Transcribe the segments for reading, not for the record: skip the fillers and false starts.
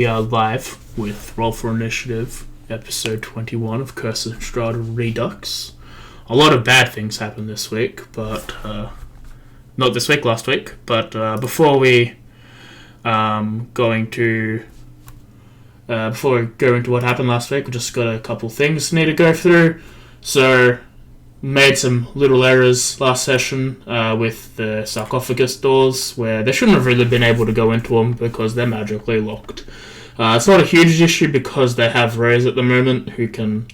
We are live with Roll for Initiative, episode 21 of Curse of Strahd Redux. A lot of bad things happened this week, but not this week, last week. But before we go into what happened last week, we just got a couple things need to go through. So, made some little errors last session with the sarcophagus doors, where they shouldn't have really been able to go into them because they're magically locked. It's not a huge issue because they have Rays at the moment who can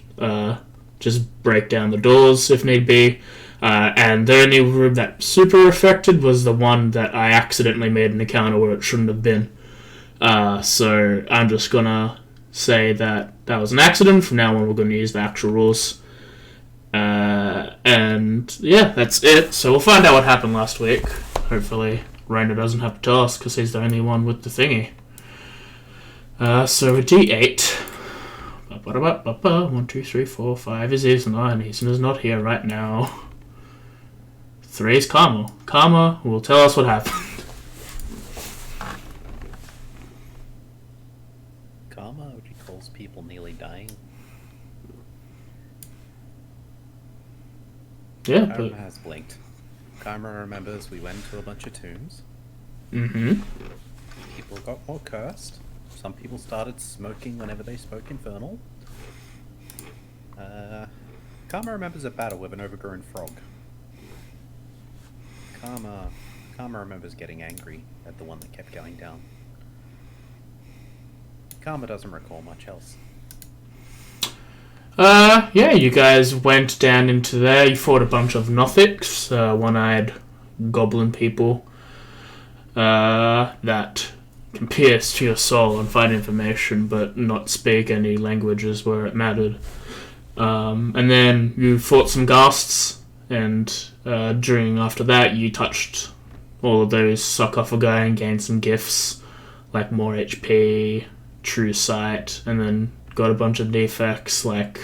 just break down the doors if need be. And the only room that super affected was the one that I accidentally made an encounter where it shouldn't have been. So I'm just gonna say that was an accident. From now on, we're going to use the actual rules. And yeah, that's it. So we'll find out what happened last week. Hopefully, Rainer doesn't have to tell us because he's the only one with the thingy. So a D8. 1, 2, 3, 4, 5 is 9. He's not here right now. 3 is Karma. Karma will tell us what happened. Karma, which calls people nearly dying. Yeah, Karma has blinked. Karma remembers we went to a bunch of tombs. Mm-hmm. People got more cursed. Some people started smoking whenever they spoke Infernal. Karma remembers a battle with an overgrown frog. Karma remembers getting angry at the one that kept going down. Karma doesn't recall much else. Yeah, you guys went down into there. You fought a bunch of Nothics, one-eyed goblin people that can pierce to your soul and find information, but not speak any languages where it mattered. And then you fought some ghasts, and after that, you touched all of those sarcophagi and gained some gifts, like more HP, true sight, and then got a bunch of defects like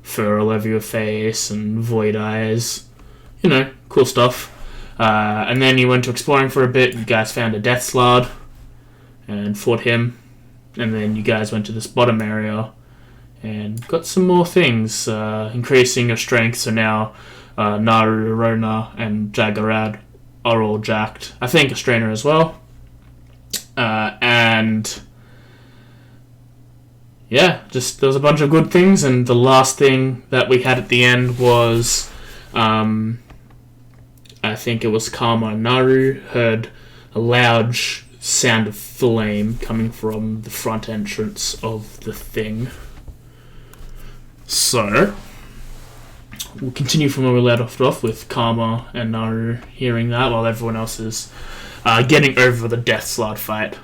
fur all over your face and void eyes. You know, cool stuff. And then you went to exploring for a bit. You guys found a death slard and fought him. And then you guys went to this bottom area and got some more things, increasing your strength. So now Naru, Rona, and Jagarad are all jacked. I think a strainer as well. And yeah, just there was a bunch of good things, and the last thing that we had at the end was, I think it was Karma and Naru heard a loud sound of flame coming from the front entrance of the thing. So, we'll continue from where we left off with Karma and Naru hearing that while everyone else is getting over the Death Slard fight.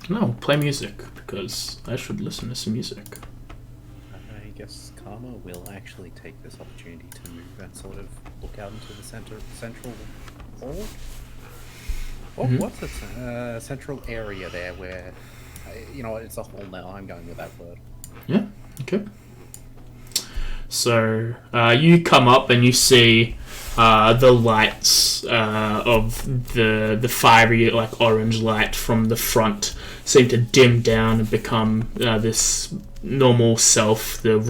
No, play music, because I should listen to some music. I guess Karma will actually take this opportunity to move and sort of look out into the central hall. What's it? Central area there where, it's a hall now. I'm going with that word. Yeah, okay. So, you come up and you see the lights of the fiery, like, orange light from the front seem to dim down and become this normal self. The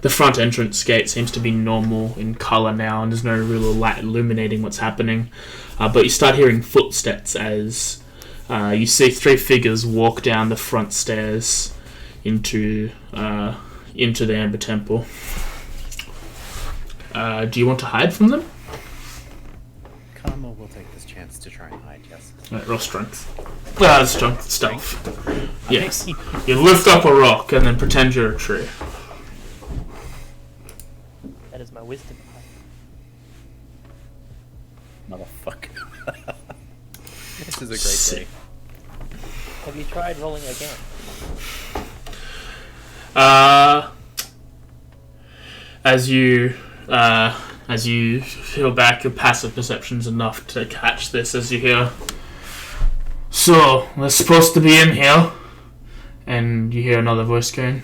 front entrance gate seems to be normal in colour now, and there's no real light illuminating what's happening. But you start hearing footsteps as you see 3 figures walk down the front stairs into the Amber Temple. Do you want to hide from them? Karma will take this chance to try and hide, yes. Right, roll strength. Strength, stealth. Yes. You lift up a rock and then pretend you're a tree. That is my wisdom. Motherfucker. This is a great day. Have you tried rolling again? As you feel back, your passive perception's enough to catch this as you hear, "So, we're supposed to be in here." And you hear another voice going,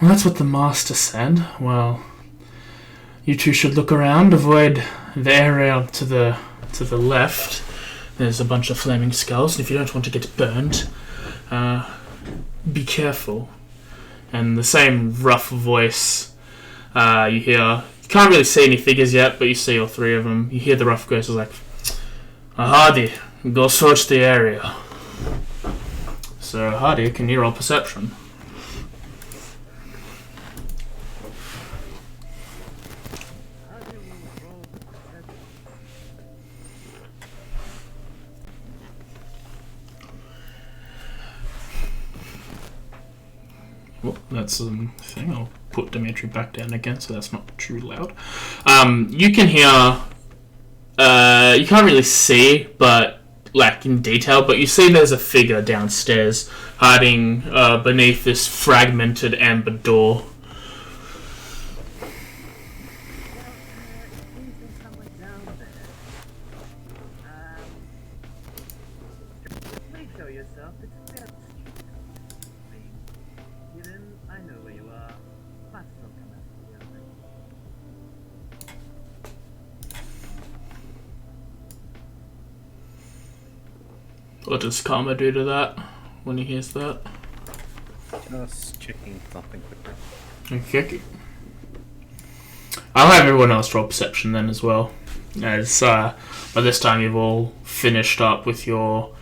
"Well, that's what the master said. Well, you two should look around, avoid the area to the left. There's a bunch of flaming skulls, and if you don't want to get burned, Be careful. And the same rough voice you hear. You can't really see any figures yet, but you see all three of them. You hear the rough voice like, Hardy, go search the area. So, Hardy, can you roll perception? Well, that's a thing. I'll put Dimitri back down again so that's not too loud. You can hear... you can't really see, but like in detail, but you see there's a figure downstairs hiding beneath this fragmented amber door. What does Karma do to that when he hears that? Just checking something quickly. Okay. I'll have everyone else roll perception then as well. As by this time you've all finished up with your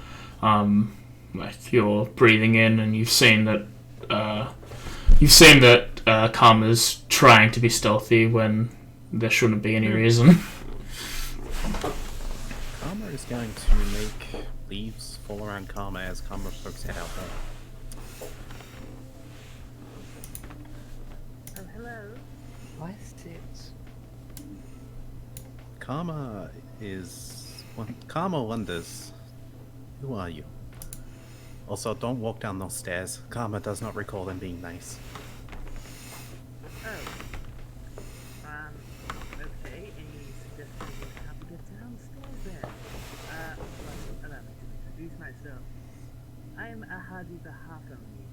your breathing in, and you've seen that Karma's trying to be stealthy when there shouldn't be any reason. Karma is going to make leaves fall around Karma as Karma pokes head out there. Oh, hello. Why is it? Karma wonders, who are you? Also, don't walk down those stairs. Karma does not recall them being nice. Okay, any suggestions on how to get downstairs then? Well, allow me to introduce myself. I'm Ahadi the Half-Only.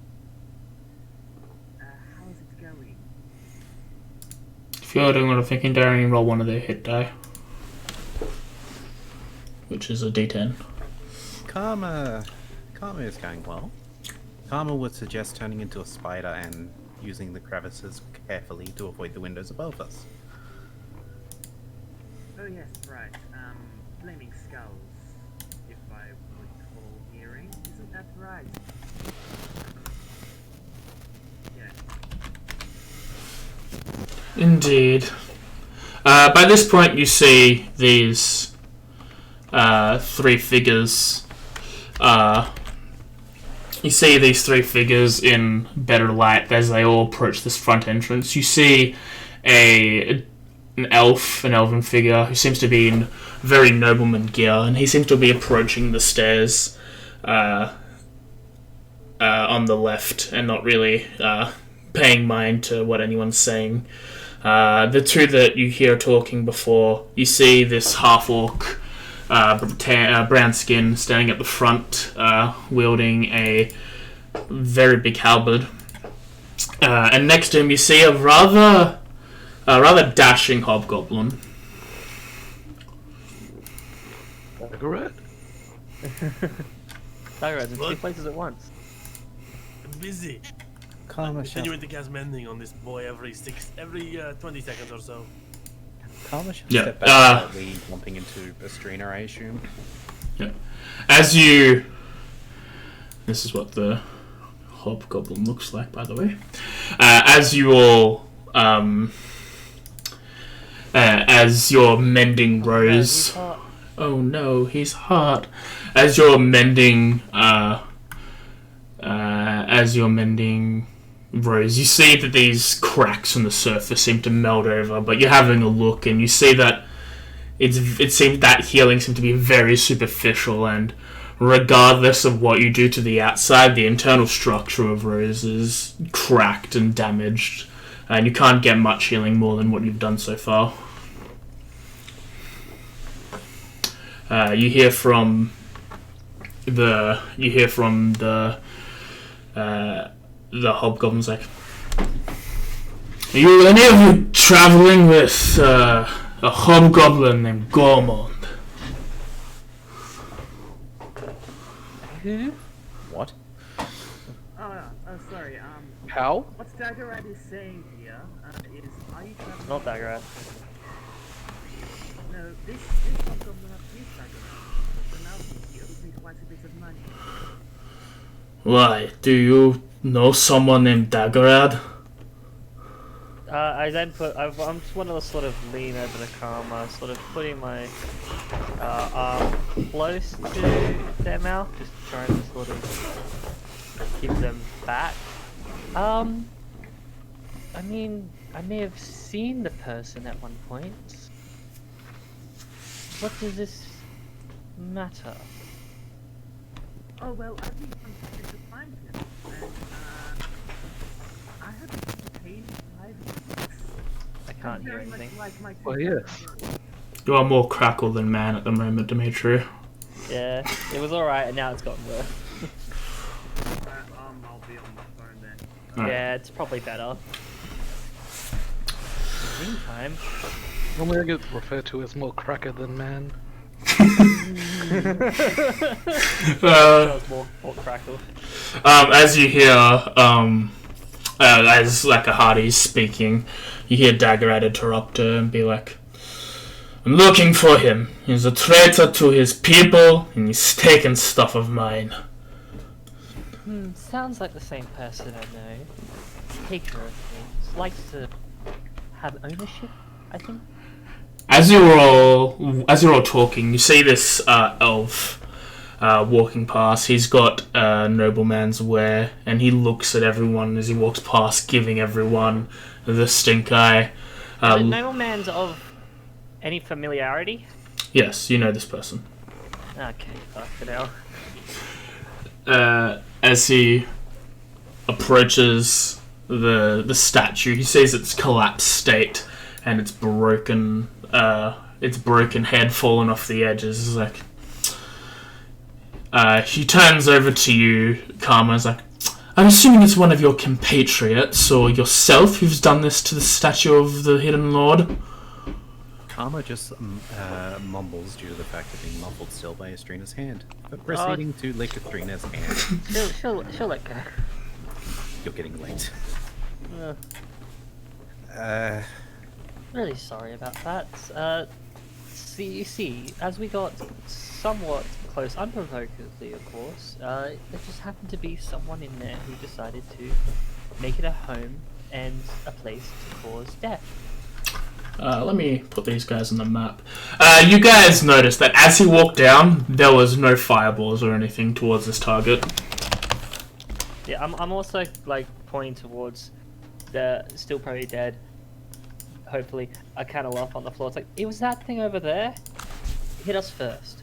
How's it going? If you're doing what I'm thinking, Darren, roll one of their hit die. Which is a D10. Karma is going well. Karma would suggest turning into a spider and using the crevices carefully to avoid the windows above us. Oh yes, right. Flaming skulls, if I recall hearing. Isn't that right? Yeah. Indeed. By this point, you see these three figures. You see these three figures in better light as they all approach this front entrance. You see an elven figure who seems to be in very nobleman gear, and he seems to be approaching the stairs on the left and not really paying mind to what anyone's saying. The two that you hear talking before, you see this half-orc, brown skin, standing at the front, wielding a very big halberd. And next to him you see a rather dashing hobgoblin. Cigarette? Cigarettes in two What? places at once. I'm busy. Karma shall Continuing to cast mending on this boy every 20 seconds or so. Yeah, step back slightly, jumping into Estrina, I assume. Yeah. As you... This is what the hobgoblin looks like, by the way. As you all... as your mending rose... Oh no, he's hot. As you're mending... Rose, you see that these cracks on the surface seem to melt over, but you're having a look and you see that it seems that healing seems to be very superficial, and regardless of what you do to the outside, the internal structure of Rose is cracked and damaged, and you can't get much healing more than what you've done so far. You hear from the hobgoblin's like, are you any of you travelling with a hobgoblin named Gormond? Who? What? Sorry. How? What Staggerad is saying here is, are you traveling? Not that right. No, this hobgoblin up here, Staggerad. So now he owes me quite a bit of money. Why? Do you know someone named Daggerad? I then I'm just want to sort of lean over the Karma, sort of putting my arm close to their mouth, just trying to sort of keep them back. I mean, I may have seen the person at one point. What does this matter? Oh well, I've been contacted to find him, and I haven't paid 5 bucks. I can't hear anything. Like my Well, yes. You are more crackle than man at the moment, Dimitri. Yeah, it was alright, and now it's gotten worse. I'll be on the phone then. Alright. Yeah, it's probably better. In the meantime, Normally I get referred to as more cracker than man. more crackle. As you hear, as like a Hardy's speaking, you hear Daggerad interrupt her and be like, "I'm looking for him. He's a traitor to his people, and he's taken stuff of mine." Sounds like the same person I know. Taker of things. Likes to have ownership, I think. As you're all talking, you see this elf walking past. He's got nobleman's wear, and he looks at everyone as he walks past, giving everyone the stink eye. Nobleman's of any familiarity? Yes, you know this person. Okay, fuck it out. As he approaches the statue, he sees its collapsed state and its broken head fallen off the edges. It's like, he turns over to you, Karma. Is like, "I'm assuming it's one of your compatriots or yourself who's done this to the statue of the Hidden Lord." Karma just mumbles due to the fact of being muffled still by Astrina's hand, but proceeding to lick Astrina's hand. She'll let go. You're getting late. Really sorry about that. See, as we got somewhat close, unprovokedly, of course, there just happened to be someone in there who decided to make it a home and a place to cause death. Let me put these guys on the map. You guys noticed that as he walked down, there was no fireballs or anything towards this target. Yeah, I'm also like pointing towards the still probably dead. Hopefully, a cantaloupe on the floor. It's like, it was that thing over there. Hit us first.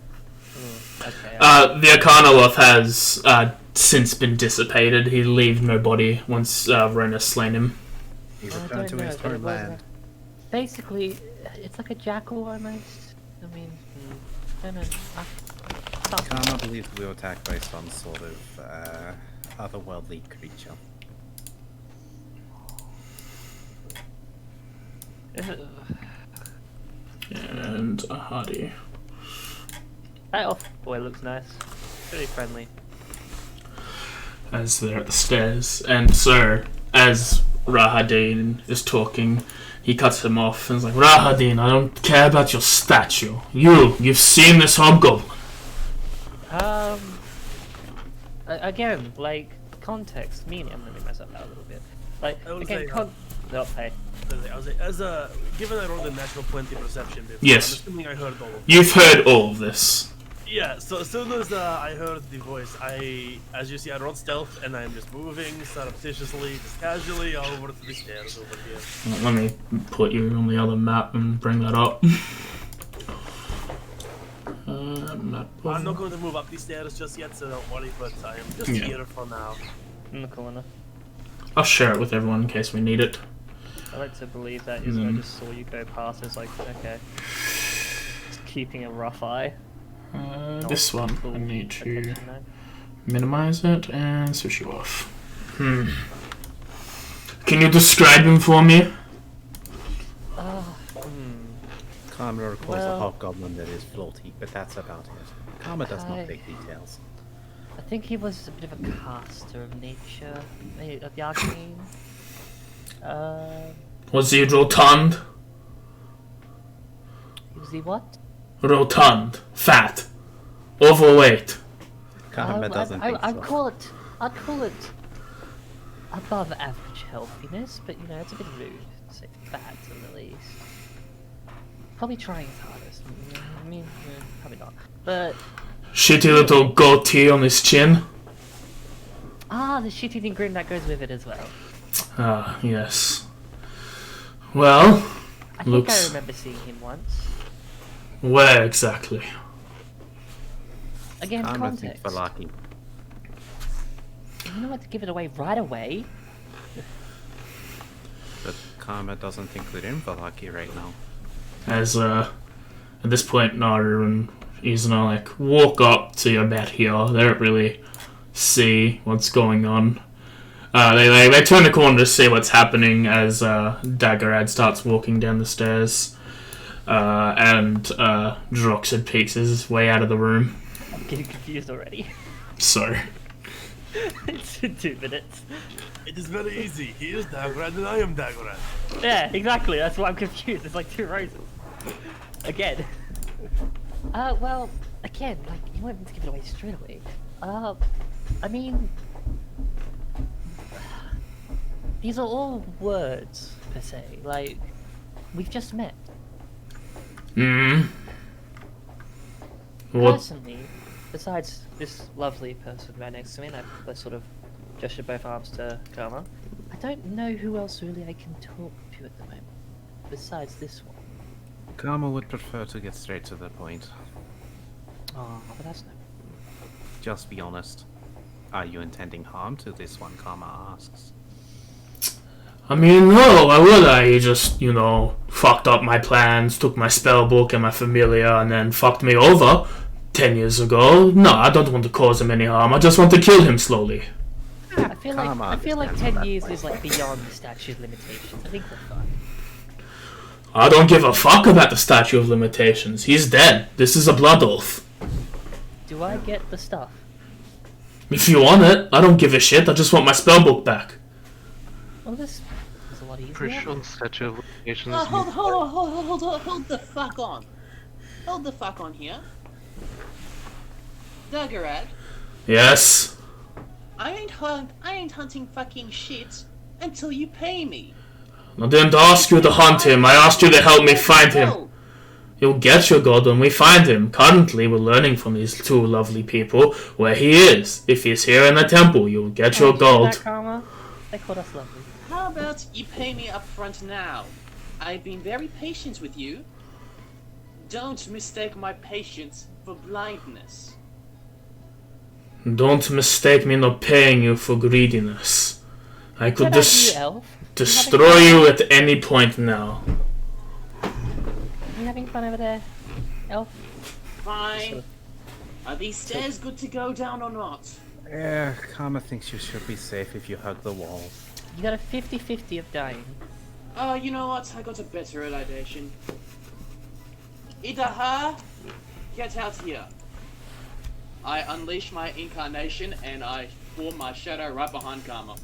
Okay. The Arcana has since been dissipated. He leaves no body once Rona's slain him. He I returned don't to know, his but it wasn't homeland. Basically, it's like a jackal almost. I mean, I don't know. Karma believes we were attacked by some sort of otherworldly creature. And a Hardy. That elf boy looks nice. Really friendly. As they're at the stairs. And so, as Rahadin is talking, he cuts him off and is like, "Rahadin, I don't care about your statue. You've seen this hobgoblin." Again, like, context, meaning, I'm gonna mess up that a little bit. Like, I would again, say, hey. I was like, given I rolled a natural 20 perception before, Yes. I'm assuming I heard all of it. You've heard all of this. Yeah, so as soon as I heard the voice, as you see, I rolled stealth, and I'm just moving surreptitiously, just casually over to the stairs over here. Let me put you on the other map and bring that up. Map I'm not going to move up the stairs just yet, so don't worry, but I am just here for now. In the corner. I'll share it with everyone in case we need it. I like to believe that Isma just saw you go past. It's like, okay. Just keeping a rough eye. This one, Cool. I need to Attention now. minimize it and switch you off. Can you describe him for me? Karma recalls Well- a hobgoblin that is floaty, but that's about it. Karma does not take details. I think he was a bit of a caster of nature, of the arcane. Was he rotund? Was he what? Rotund. Fat. Overweight. Karma doesn't think I'd so. call it above average healthiness, but you know, it's a bit rude to say fat at the least. Probably trying his hardest. I mean, probably not. But Shitty little goatee on his chin. the shit-eating grin that goes with it as well. Ah, yes. Well, I think I looks... remember seeing him once. Where exactly? Again, Karma thinks context. Valaki. You don't have to give it away right away. But Karma doesn't think we're in Valaki right now. As, at this point, Naru and Izuna, like, walk up to about here. They don't really see what's going on. They turn the corner to see what's happening as Daggerad starts walking down the stairs. And Droxid peeks his way out of the room. I'm getting confused already. So, It's in 2 minutes. It is very easy. He is Daggerad and I am Daggerad. Yeah, exactly. That's why I'm confused. It's like 2 roses. Again. Well, again, like, you want me to give it away straight away. I mean... These are all words, per se. Like, we've just met. what? Personally, besides this lovely person right next to me, and I sort of gesture both arms to Karma, I don't know who else really I can talk to at the moment, besides this one. Karma would prefer to get straight to the point. Oh, but that's no... Just be honest. Are you intending harm to this one, Karma asks. I mean, no, why would I? He just, fucked up my plans, took my spellbook and my familiar, and then fucked me over 10 years ago. No, I don't want to cause him any harm. I just want to kill him slowly. I feel Karma like understands 10 that years point. is like beyond the statute of limitations. I think we're fine. I don't give a fuck about the statute of limitations. He's dead. This is a blood oath. Do I get the stuff? If you want it, I don't give a shit. I just want my spellbook back. Well, this is a lot easier. Pretty sure the statute of limitations. Hold the fuck on. Hold the fuck on here. Daggerad, Yes. I ain't hunting fucking shit until you pay me. I didn't ask you to hunt him. I asked you to help me find him. You'll get your god when we find him. Currently, we're learning from these 2 lovely people where he is. If he's here in the temple, you'll get your Did you hear gold. that, Karma? They called us lovely. How about you pay me up front now? I've been very patient with you. Don't mistake my patience for blindness. Don't mistake me not paying you for greediness. I could What about you, Elf? destroy you at any point now. You having fun over there, Elf? Fine. Are these stairs good to go down or not? Yeah, Karma thinks you should be safe if you hug the wall. You got a 50-50 of dying. You know what? I got a better realization. Idaha, get out here. I unleash my incarnation and I form my shadow right behind Karma.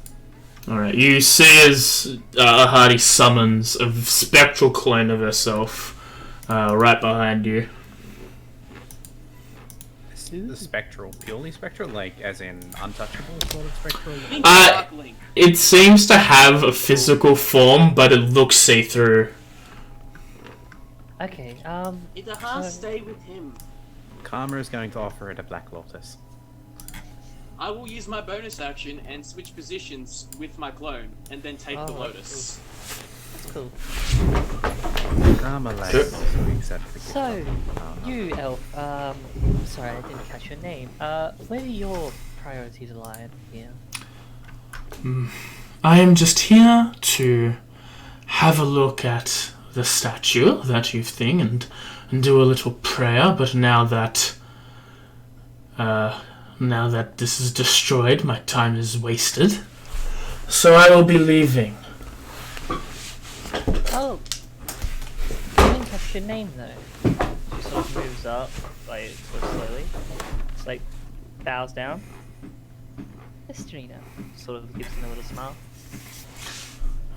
Alright, you see as Ahadi summons a spectral clone of herself right behind you. The spectral, purely spectral, like as in untouchable sort of spectral? Darkling. It seems to have a physical form, but it looks see-through. Okay, Idaha, stay with him. Karma is going to offer it a Black Lotus. I will use my bonus action and switch positions with my clone, and then take the Oh, lotus. that's cool. Karma likes Sure. also accept the gift So, of- you, Elf, sorry, I didn't catch your name. Where do your priorities lie here? I am just here to have a look at the statue that you've thing and do a little prayer, but now that this is destroyed, my time is wasted. So I will be leaving. Oh! I didn't catch your name though. She sort of moves up, like, sort of slowly. Just like, bows down. Estrina. Sort of gives him a little smile.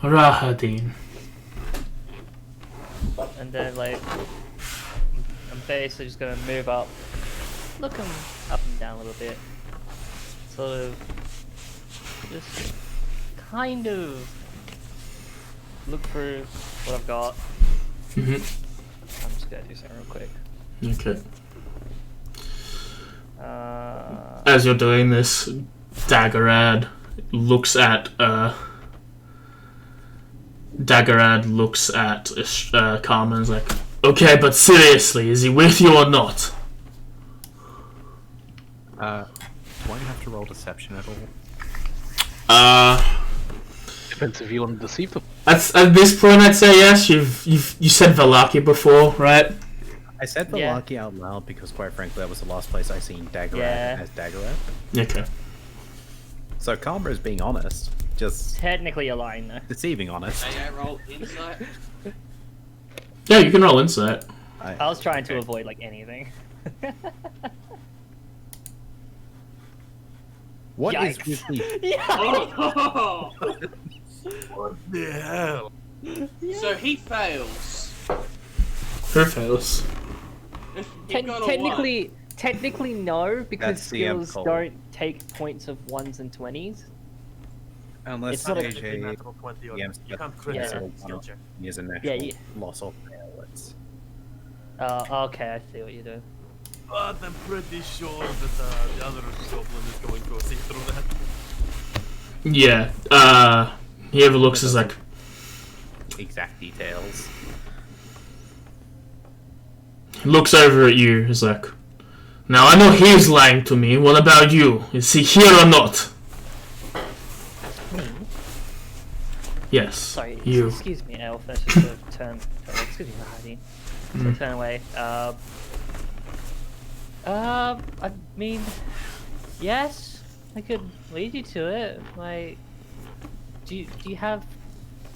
Rahadin. And then, like, I'm basically just gonna move up, look him up and down a little bit. Sort of, just kind of look through what I've got. Mm-hmm. I'm just gonna do something real quick. Okay. As you're doing this, Daggerad looks at Karma and is like, okay, but seriously, is he with you or not? Do I have to roll deception at all? Depends if you want to deceive them. At this point, I'd say yes. You said Valaki before, right? I said Yeah. Valaki out loud because, quite frankly, that was the last place I seen Daggerad Yeah. as Daggerad. Okay. So Karma is being honest, just Technically you're lying though. deceiving honest. May I roll insight? Yeah, you can roll insight. I was trying to avoid like anything. What is Yikes. with the... Yeah. Oh! What the hell? So he fails. Who fails? He got a one. Technically no, because That's DM skills call. don't take points of 1s and 20s. Unless It's not a Technically AJ natural 20 or Yeah, you can't crit yeah. a skill check. he is a natural Yeah. loss of fail. It's... Okay, I see what you do. But I'm pretty sure that the other goblin is going to see through that. Yeah. He overlooks as like, exact details. he looks over at you. He's like, now I know he's lying to me. What about you? Is he here or not? Yes. Sorry, you. excuse me, Elf. Let's just sort of turn away. Excuse me, Mahadi. So turn away. I mean, yes, I could lead you to it. Like, do you have?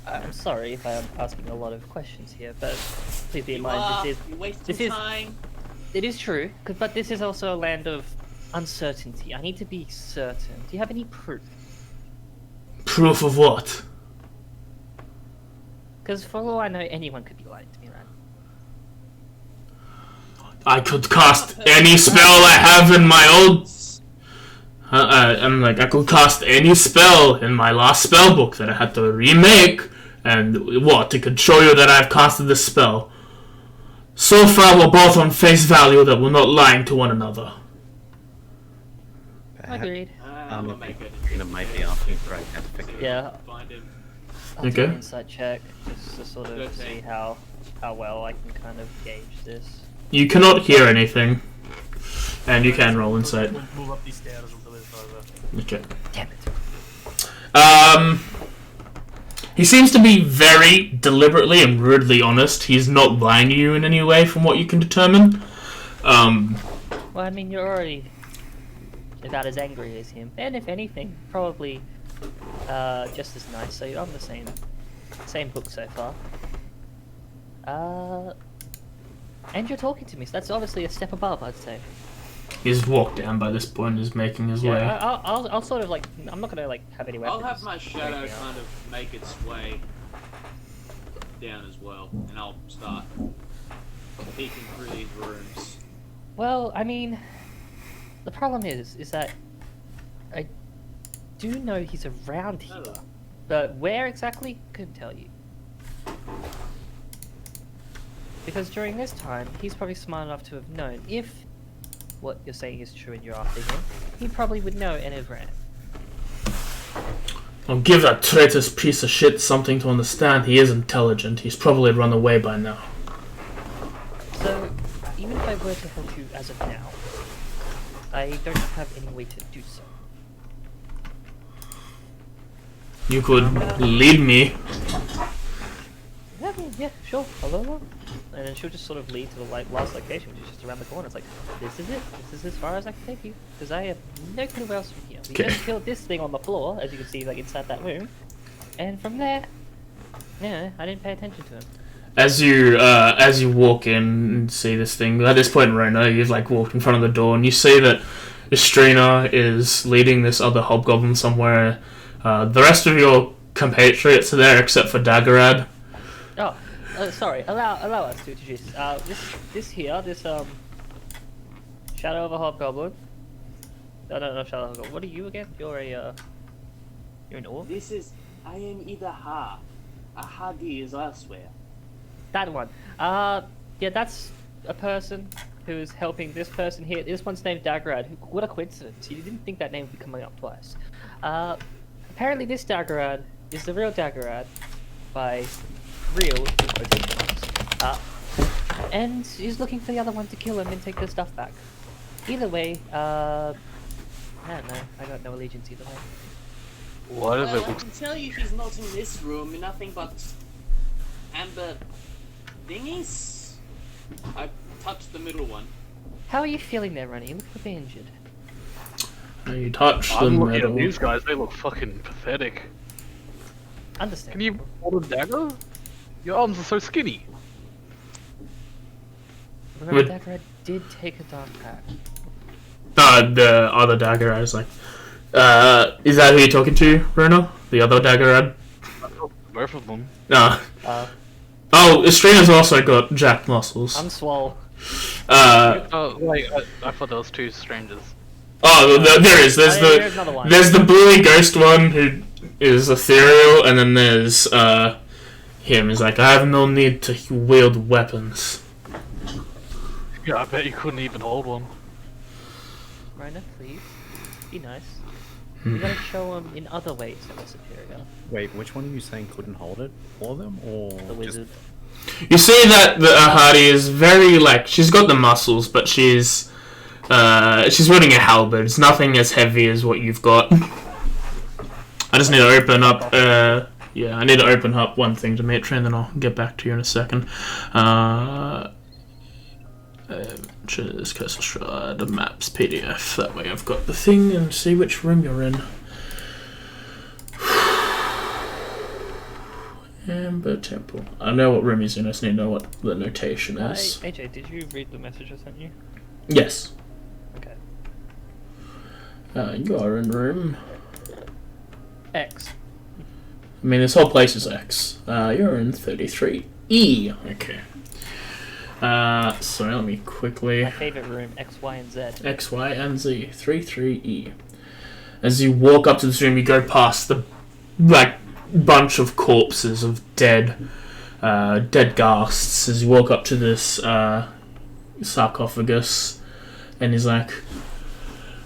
I'm sorry if I'm asking a lot of questions here, but please be in mind You're wasting this is- time. it is true, but this is also a land of uncertainty. I need to be certain. Do you have any proof? Proof of what? Because for all I know, anyone could be lying to me, right? I could cast any spell I have in my old. I'm like, I could cast any spell in my last spell book that I had to remake, and what? It could show you that I've casted this spell. So far, we're both on face value that we're not lying to one another. Agreed. I'm gonna make it. It might be asking for identification. Yeah, Find him. I'll do Okay. an insight check just to sort of Good see thing. how well I can kind of gauge this. You cannot hear anything, and you can roll insight. Move up these stairs until it's further. Okay. Damn it. He seems to be very deliberately and rudely honest. He's not lying to you in any way, from what you can determine. Well, I mean, you're already about as angry as him, and if anything, probably just as nice. So you're on the same book so far. And you're talking to me, so that's obviously a step above, I'd say. He's walked down by this point. He's making his way. Yeah, I'll sort of like, I'm not gonna like have any weapons. I'll have my or shadow anything else. kind of make its way down as well, and I'll start peeking through these rooms. Well, I mean, the problem is that I do know he's around here, Oh. but where exactly, couldn't tell you. Because during this time, he's probably smart enough to have known if what you're saying is true and you're after him, he probably would know and have ran. I'll give that traitorous piece of shit something to understand. He is intelligent. He's probably run away by now. So, even if I were to help you as of now, I don't have any way to do so. You could lead me. Yeah, I mean, yeah, sure, I'll go along. And then she'll just sort of lead to the last location, which is just around the corner. It's like, this is it. This is as far as I can take you. Because I have no clue where else from here. We Okay. just killed this thing on the floor, as you can see, like, inside that room. And from there, yeah, I didn't pay attention to him. As you walk in and see this thing, at this point, Rona, you've like walked in front of the door and you see that Istrina is leading this other hobgoblin somewhere. The rest of your compatriots are there except for Daggerad. Oh, sorry. Allow us to introduce. This Shadow of a Hobgoblin. No, Shadow of a Hobgoblin. What are you again? You're an orc? I am Idaha. Ahadi is elsewhere. That one. Yeah, that's a person who's helping this person here. This one's named Daggerad. What a coincidence. You didn't think that name would be coming up twice. Apparently this Daggerad is the real Daggerad by real in quotation marks. And he's looking for the other one to kill him and take their stuff back. Either way, I don't know. I got no allegiance either way. What if Well, it I looks... can tell you he's not in this room. Nothing but amber thingies. I touched the middle one. How are you feeling there, Ronnie? You look a bit injured. You touch the I'm looking metal. at these guys, they look fucking pathetic. Understand. Can you hold a dagger? Your arms are so skinny. Remember, Would- Daggerad did take a dark pact. The other Daggerad is like, is that who you're talking to, Bruno? The other Daggerad? Both of them. No. Uh, Oh, Istrina's also got jacked muscles. I'm swole. Oh, wait, I thought there was two strangers. There is. There's another one. There's the bully ghost one who is ethereal, and then there's him. He's like, I have no need to wield weapons. Yeah, I bet you couldn't even hold one. Rhino, please. Be nice. You gotta show them in other ways that we're superior. Wait, which one are you saying couldn't hold it? All of them, or The just- wizard. You see that the Hardy is very she's got the muscles, but she's wielding a halberd. It's nothing as heavy as what you've got. I just need to open up. I need to open up one thing, Dimitri, and then I'll get back to you in a second. This Curse of Strahd maps PDF. That way I've got the thing and see which room you're in. Amber Temple. I know what room he's in, I just need to know what the notation is. AJ, did you read the message I sent you? Yes. Okay. You are in room. X. I mean, this whole place is X. You're in 33E. Okay. Sorry, let me quickly. My favorite room, X, Y, and Z. X, Y, and Z. 33E. As you walk up to this room, you go past the bunch of corpses of dead ghasts. As you walk up to this sarcophagus, and he's like,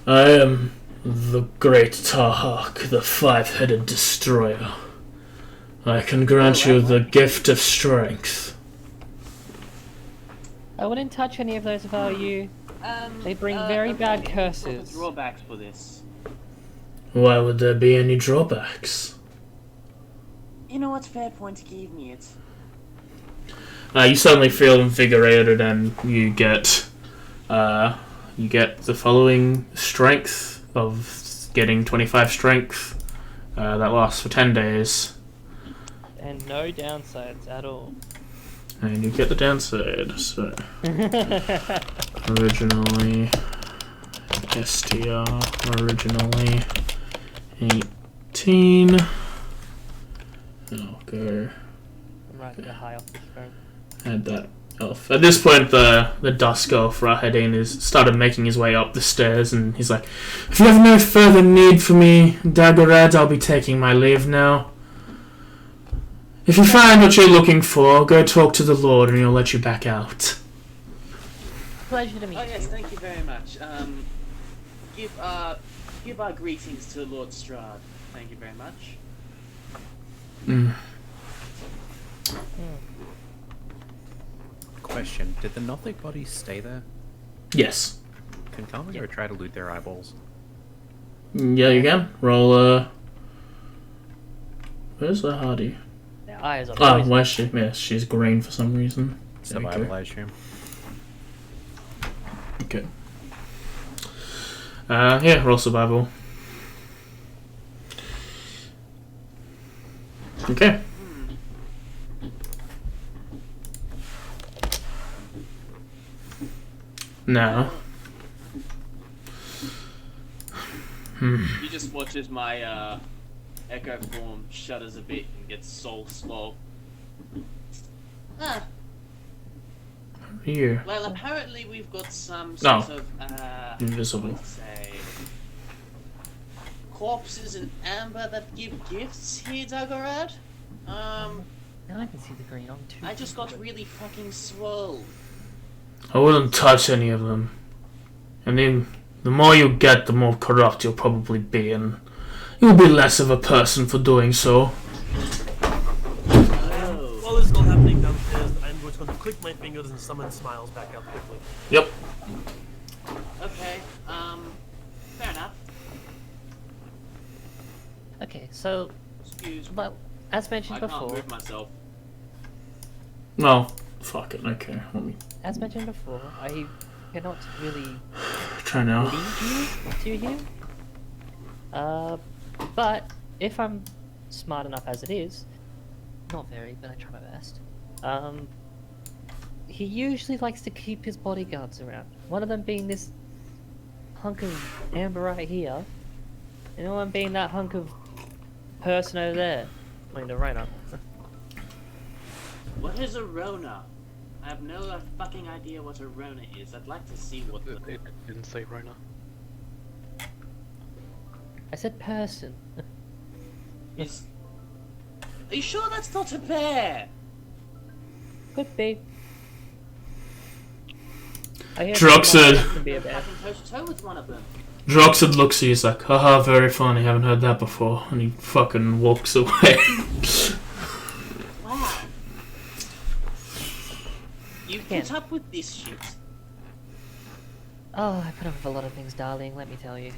I am the great Tahak, the five-headed destroyer. I can grant you the gift of strength. I wouldn't touch any of those if I were you. They bring very bad What are curses. the drawbacks for this? Why would there be any drawbacks? You know what? Fair point. Give me it. You suddenly feel invigorated, and you get the following strength of getting 25 strength. That lasts for 10 days, And no downsides at all. and you get the downside. So originally STR originally 18. I'll go. I'm right to high off this phone. Add that elf. At this point, the dusk elf Rahadin is started making his way up the stairs, and he's like, "If you have no further need for me, Daggerad, I'll be taking my leave now. If you find what you're looking for, go talk to the Lord, and he'll let you back out." Pleasure to meet Oh you. yes, thank you very much. Give our greetings to Lord Strahd. Thank you very much. Question: did the Nothic bodies stay there? Yes. Can Karma go try to loot their eyeballs? Yeah, you can. Roll, where's the Hardy? Their eyes are Ah, poison. why is she? Yes, she's green for some reason. There we Survival, go. I assume. Okay. Yeah, roll survival. Okay. Now, You just watch as my echo form shudders a bit and gets so small. Ah, Here. well, apparently we've got some No. sort of Invisible. let's say corpses in amber that give gifts here, Dagorad. Now I can see the green on too. I just got really fucking swole. I wouldn't touch any of them. And then, the more you get, the more corrupt you'll probably be, and you'll be less of a person for doing so. Oh. While this is all happening downstairs, I'm just going to click my fingers and summon Smiles back out quickly. Yep. Okay, fair enough. Okay, so, Excuse me. well, as mentioned I can't before, move myself. No. Fuck it, okay. Let me as mentioned before, I cannot really try now. lead you to him. But if I'm smart enough as it is, not very, but I try my best. He usually likes to keep his bodyguards around. One of them being this hunk of amber right here, and one being that hunk of person over there. I mean, the Rhino. What is a Rona? I have no fucking idea what a Rona is. I'd like to see what the... It didn't say Rona. I said person. is. Are you sure that's not a bear? Could be. I hear Droxid. someone can be a I bear. can toe to toe with one of them. Droxid looks at you, he's like, haha, very funny, haven't heard that before. And he fucking walks away. Wow. You Can't. put up with this shit. Oh, I put up with a lot of things, darling, let me tell you.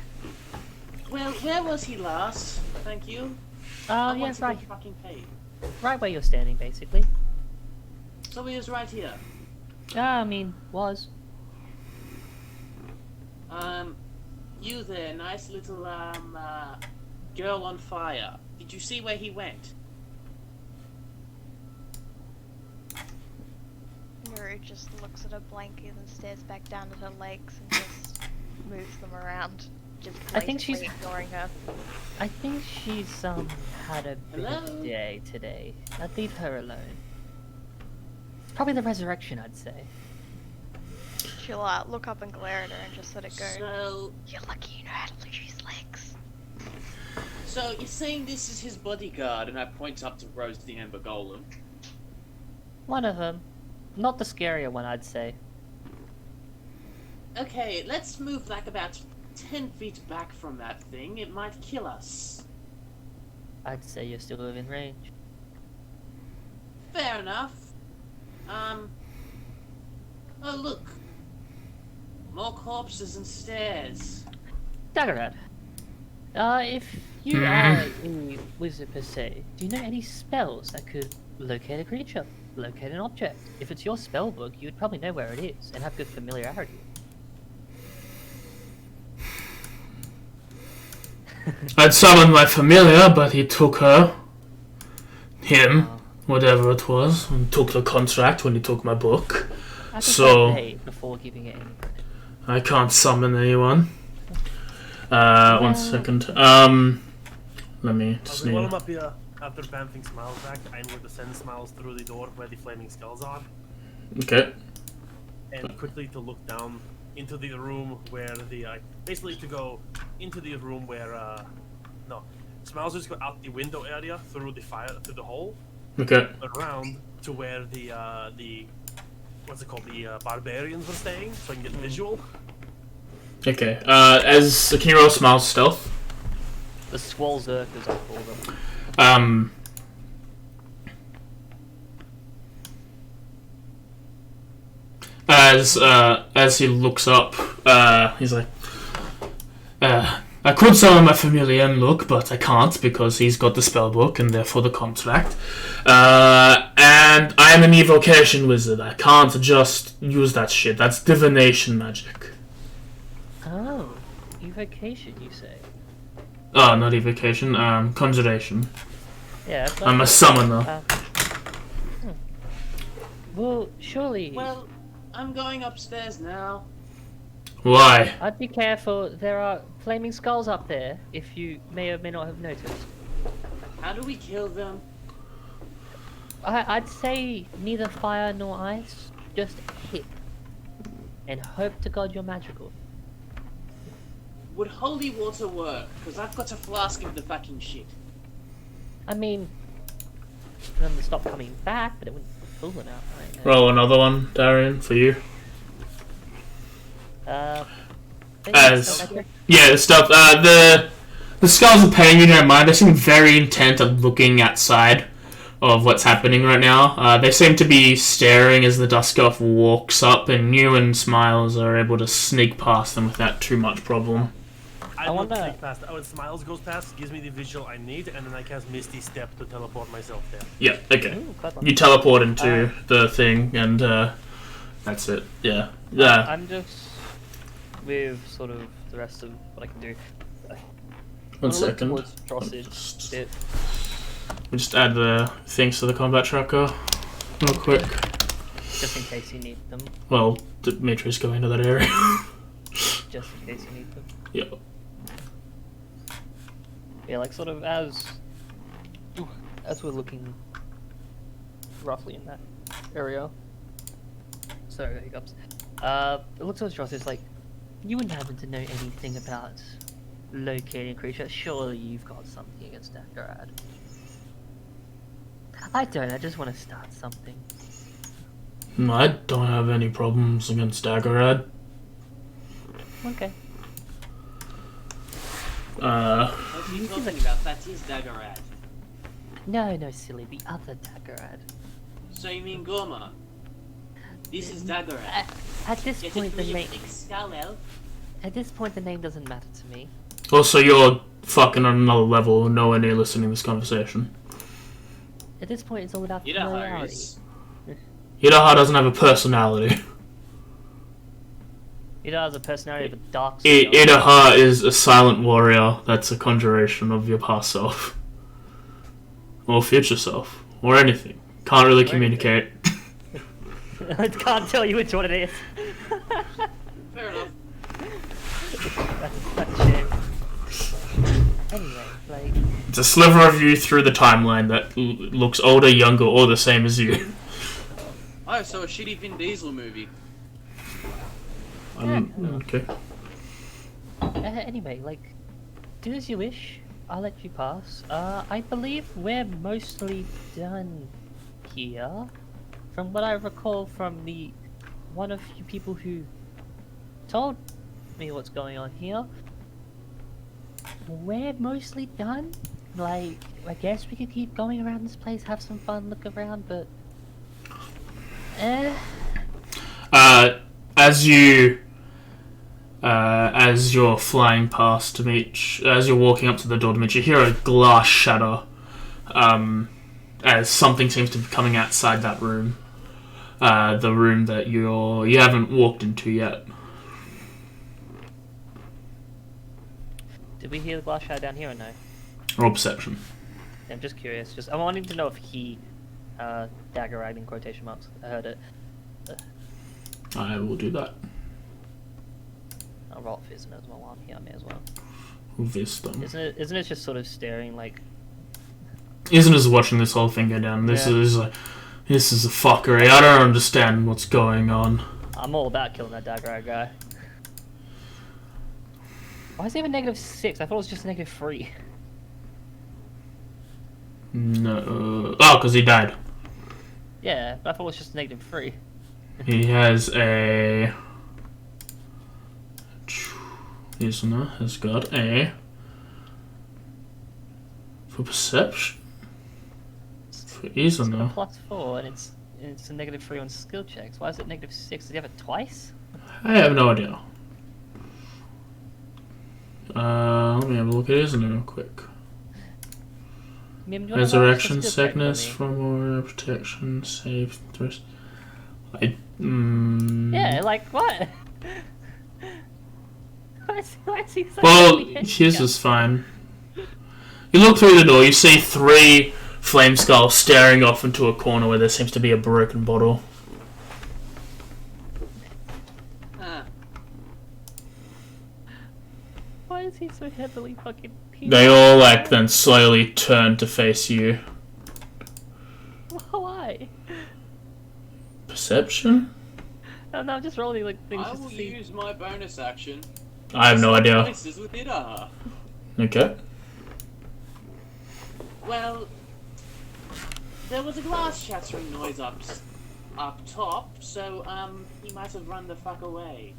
Well, where was he last? Thank you. Oh, I yeah, want to right. get fucking paid. Right where you're standing, basically. So he was right here. I mean, was. You there, nice little, girl on fire. Did you see where he went? Nuru just looks at her blankets and stares back down at her legs and just moves them around. Just I think she's- blatantly ignoring her. I think she's, had a bit of Hello? a day today. I'd leave her alone. Probably the resurrection, I'd say. She'll look up and glare at her and just let it go. So, You're lucky you know how to use legs. so you're saying this is his bodyguard, and I point up to Rose the Amber Golem. One of them. Not the scarier one, I'd say. Okay, let's move like about 10 feet back from that thing. It might kill us. I'd say you're still within range. Fair enough. Oh look. More corpses and stairs. Daggerad. If you are a wizard per se, do you know any spells that could locate a creature, locate an object? If it's your spell book, you would probably know where it is and have good familiarity. I'd summoned my familiar, but he took her. Him. Whatever it was. And took the contract when he took my book. I So- pay before giving it any credit. I can't summon anyone. One second. Let me just While need... I'm up here, after bouncing Smiles back, I'm going to send Smiles through the door where the flaming skulls are, Okay. and quickly to look down into the room where the basically to go into the room where no, Smiles just go out the window area through the the hole, Okay. around to where the what's it called, the barbarians were staying, so I can get visual. Okay. Can you roll smile stealth? The Squall Zerkers, I call them. As he looks up, he's like, I could summon my familiar and look, but I can't because he's got the spellbook and therefore the contract. And I am an evocation wizard. I can't just use that shit. That's divination magic. Oh, evocation, you say? Oh, not evocation. Conjuration. Yeah, that's I'm a summoner. Well, surely. Well, I'm going upstairs now. Why? I'd be careful. There are flaming skulls up there, if you may or may not have noticed. How do we kill them? I'd say neither fire nor ice, just hit. And hope to God you're magical. Would holy water work? Because I've got a flask of the fucking shit. I mean, for them to stop coming back, but it wouldn't pull them out right now. Roll another one, Darian, for you. As Yeah, the stuff. The skulls are paying you no mind. They seem very intent on looking outside of what's happening right now. They seem to be staring as the Dusk Elf walks up, and you and Smiles are able to sneak past them without too much problem. I won't sneak past. When Smiles goes past, gives me the visual I need, and then I cast Misty Step to teleport myself there. Yeah, okay. Ooh, You teleport into the thing, and that's it. Yeah. Yeah. I'm just with sort of the rest of what I can do. One second. Towards Drossage bit. We'll just add the things to the combat tracker real quick. Just in case you need them. Well, Dimitri's going to that area. Just in case you need them. Yep. Yeah, like sort of as we're looking roughly in that area. Sorry, hiccups. It looks like Dross is like, you wouldn't happen to know anything about locating a creature. Surely you've got something against Dagarad. I don't, I just want to start something. I don't have any problems against Dagarad. Okay. What are you talking about? That is Dagarad. No, silly, the other Dagarad. So you mean Gorma? This is Dagarad. At this Get point, it the through your name. thick skull, elf. At this point, the name doesn't matter to me. Also, you're fucking on another level, nowhere near listening to this conversation. At this point, it's all about Idaho familiarity. is. Idaha doesn't have a personality. It has a personality of a dark Idaha is a silent warrior that's a conjuration of your past self. Or future self. Or anything. Can't really communicate. I can't tell you which one it is. Fair enough. That's a shame. Anyway, like... It's a sliver of you through the timeline that looks older, younger, or the same as you. I saw a shitty Vin Diesel movie. Okay. Anyway, like, do as you wish. I'll let you pass. I believe we're mostly done here. From what I recall from the one of you people who told me what's going on here, we're mostly done. Like, I guess we could keep going around this place, have some fun, look around, but... As you're flying past as you're walking up to the door to meet, you hear a glass shatter, as something seems to be coming outside that room. The room that you haven't walked into yet. Did we hear the glass shatter down here or no? Roll perception. I'm just curious. I'm wanting to know if he, Dagarad in quotation marks, I heard it. I will do that. I'll roll Wisdom as well on here, I may as well. Wisdom. Isn't it just sort of staring like... Isn't just watching this whole thing go down. This is a fuckery. I don't understand what's going on. I'm all about killing that Dagarad guy. Why is he even -6? I thought it was just -3. No. Oh, because he died. Yeah, but I thought it was just -3. He has a... Listener has got a... For perception? For Listener. +4 and it's a -3 on skill checks. Why is it -6? Did he have it twice? I have no idea. Let me have a look at Listener real quick. Mim, do you wanna roll us a Resurrection, skill check for sickness, me? from or protection, save, thirst. Yeah, like what? Why is he so Well, heavy? his is fine. You look through the door, you see 3 flame skulls staring off into a corner where there seems to be a broken bottle. Ah. Why is he heavily fucking... They all, like, then slowly turn to face you. Why? Perception? Oh, no, I'm just rolling like things I just will to see. use my bonus action. I have no idea. Places with it are. Okay. Well, there was a glass shattering noise up top, so he might have run the fuck away.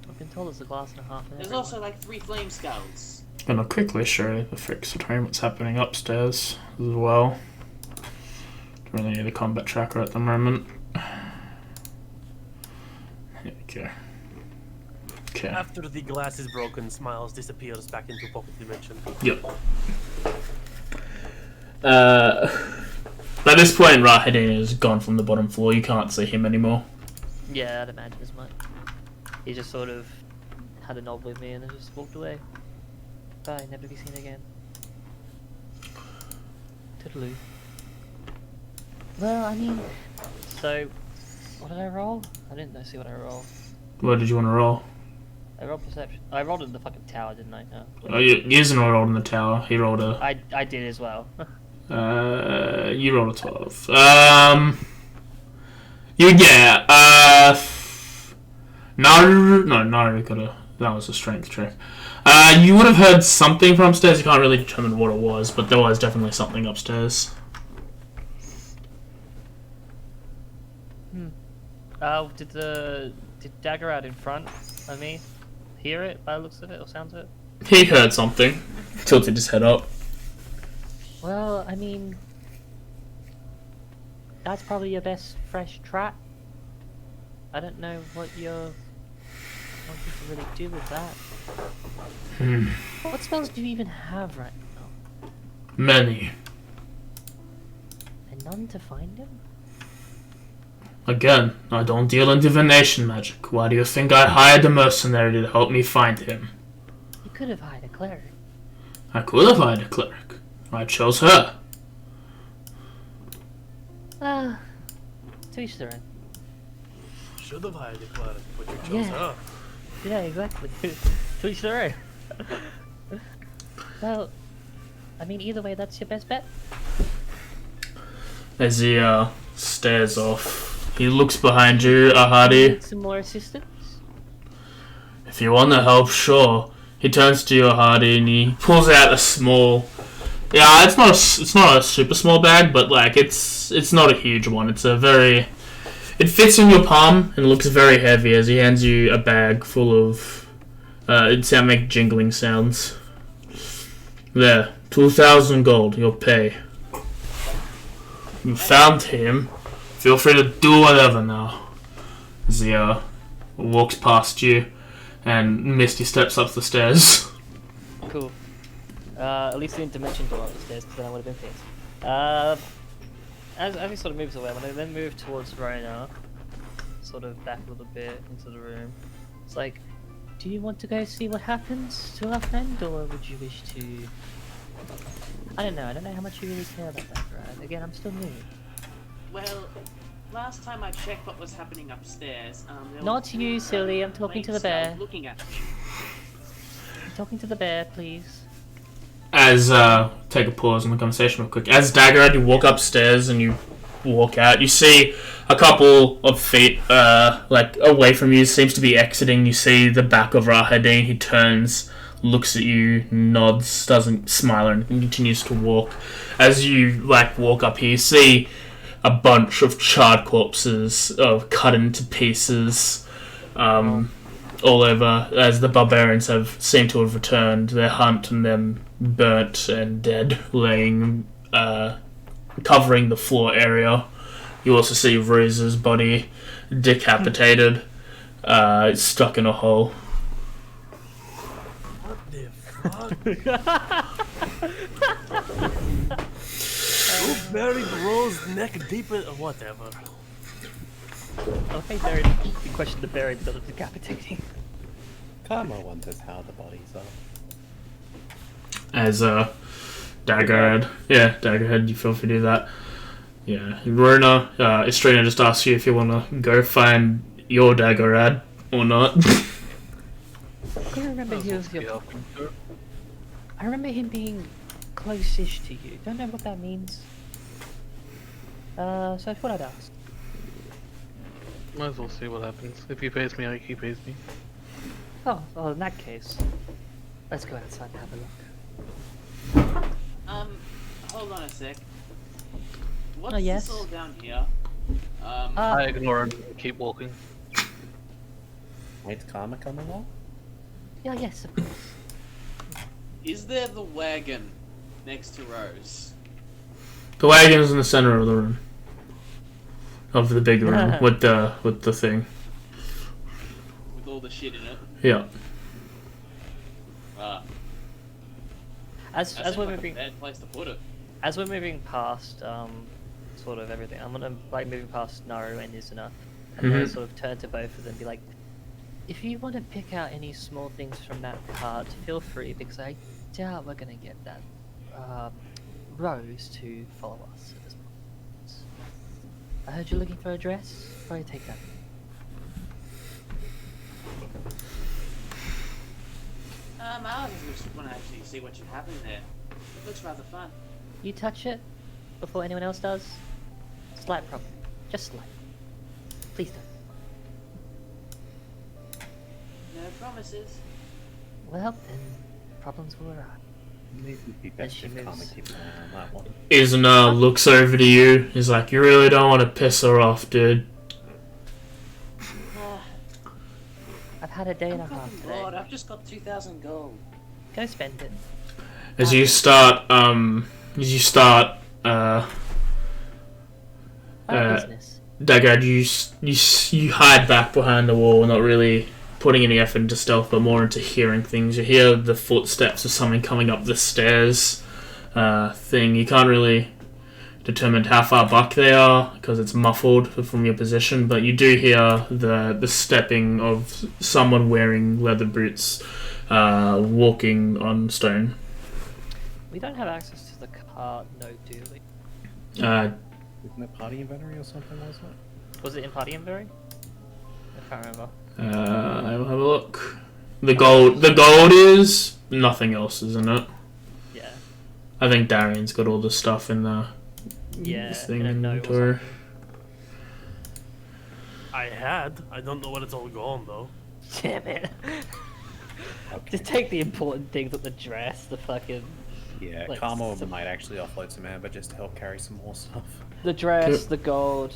I've been told there's a glass and a half in There's everyone. also like 3 flame skulls. Gonna quickly show you the fix between what's happening upstairs as well. Don't really need a combat tracker at the moment. Here we go. Okay. After the glass is broken, Smiles disappears back into Pocket Dimension. Yep. By this point, Rahadin is gone from the bottom floor. You can't see him anymore. Yeah, I'd imagine as much. He just sort of had a nod with me and then just walked away. Bye, never be seen again. Toodaloo. Well, I mean, so, what did I roll? I didn't see what I rolled. What did you want to roll? I rolled perception. I rolled in the fucking tower, didn't I? No. Oh, you isn't rolled in the tower. He rolled a. I did as well. You rolled a 12. Naru got a. That was a strength check. You would have heard something from upstairs. You can't really determine what it was, but there was definitely something upstairs. Did Dagger out in front of me hear it by the looks of it, or sounds of it? He heard something. Tilted his head up. Well, I mean, that's probably your best fresh trap. I don't know what you're wanting to really do with that. What spells do you even have right now? Many. And none to find him? Again, I don't deal in divination magic. Why do you think I hired a mercenary to help me find him? You could have hired a cleric. I could have hired a cleric. I chose her. To each their own. Should have hired a cleric, but you chose her. Yeah, exactly. To each their own. Well, I mean, either way, that's your best bet. As he stares off, he looks behind you, Ahadi. Need some more assistance? If you want the help, sure. He turns to you, Ahadi, and he pulls out a small. Yeah, it's not a super small bag, but like it's not a huge one. It's a very. It fits in your palm and looks very heavy as he hands you a bag full of. Make jingling sounds. There, 2,000 gold. Your pay. You found him. Feel free to do whatever now. Zia walks past you, and Misty steps up the stairs. Cool. At least we didn't dimension door up the stairs, because then I would have been pissed. As he sort of moves away, when I then move towards Rona, sort of back a little bit into the room, it's like, do you want to go see what happens to our friend, or would you wish to... I don't know how much you really care about that, right? Again, I'm still new. Well, last time I checked what was happening upstairs, there Not was you, silly, I'm talking to the flame bear. skulls looking at me. I'm talking to the bear, please. As, take a pause in the conversation real quick. As Daggerad, you walk upstairs and you walk out. You see a couple of feet, away from you, seems to be exiting. You see the back of Rahadin. He turns, looks at you, nods, doesn't smile or anything, continues to walk. As you, walk up here, you see a bunch of charred corpses, cut into pieces, all over, as the barbarians seem to have returned their hunt and them burnt and dead, laying, covering the floor area. You also see Ruse's body decapitated, stuck in a hole. What the fuck? Who buried Rose neck deep in... whatever. Oh, hey, buried. You questioned the bear instead of decapitating. Karma wonders how the bodies are. As Daggerhead, Daggerhead, you feel free to do that. Yeah, Rona, Estrina just asks you if you want to go find your Daggerhead or not. I couldn't remember he was your... I remember him being close-ish to you. Don't know what that means. So I thought I'd ask. Might as well see what happens. If he pays me, he pays me. Oh, well, in that case, let's go outside and have a look. Hold on a sec. What's yes. this all down here? I ignore him and keep walking. Wait, Karma come along? Yeah, yes, of course. Is there the wagon next to Rose? The wagon is in the center of the room. Of the big room with the thing. With all the shit in it? Yeah. As we're like moving, a bad place to put it. as we're moving past sort of everything, I'm gonna like moving past Naru and Izuna, and then sort of turn to both of them and be like, if you want to pick out any small things from that cart, feel free, because I doubt we're gonna get that Rose to follow us at this point. I heard you're looking for a dress. Probably take that. I just want to actually see what you have in there. It looks rather fun. You touch it before anyone else does. Slight problem, just slight. Please don't. No promises. Well, then problems will arise. Maybe it'd be best she if Karma moves. keeps an eye on that one. Izuna looks over to you. He's like, you really don't want to piss her off, dude. I've had a day and a I'm half fucking today. bored. I've just got 2,000 gold. Go spend it. As you start, Business. Dagad, you hide back behind the wall, not really putting any effort into stealth, but more into hearing things. You hear the footsteps of someone coming up the stairs. Thing you can't really determine how far back they are because it's muffled from your position, but you do hear the stepping of someone wearing leather boots, walking on stone. We don't have access to the cart, no, do we? Isn't it party inventory or something, wasn't it? Was it in party inventory? I can't remember. I will have a look. The gold is nothing else, isn't it? Yeah. I think Darian's got all the stuff in the thing in a note or inventory. something. I don't know where it's all gone though. Damn it. Just take the important things like the dress, the fucking... Yeah, Like, Karma might actually offload some amber just to help carry some more stuff. The dress, the gold,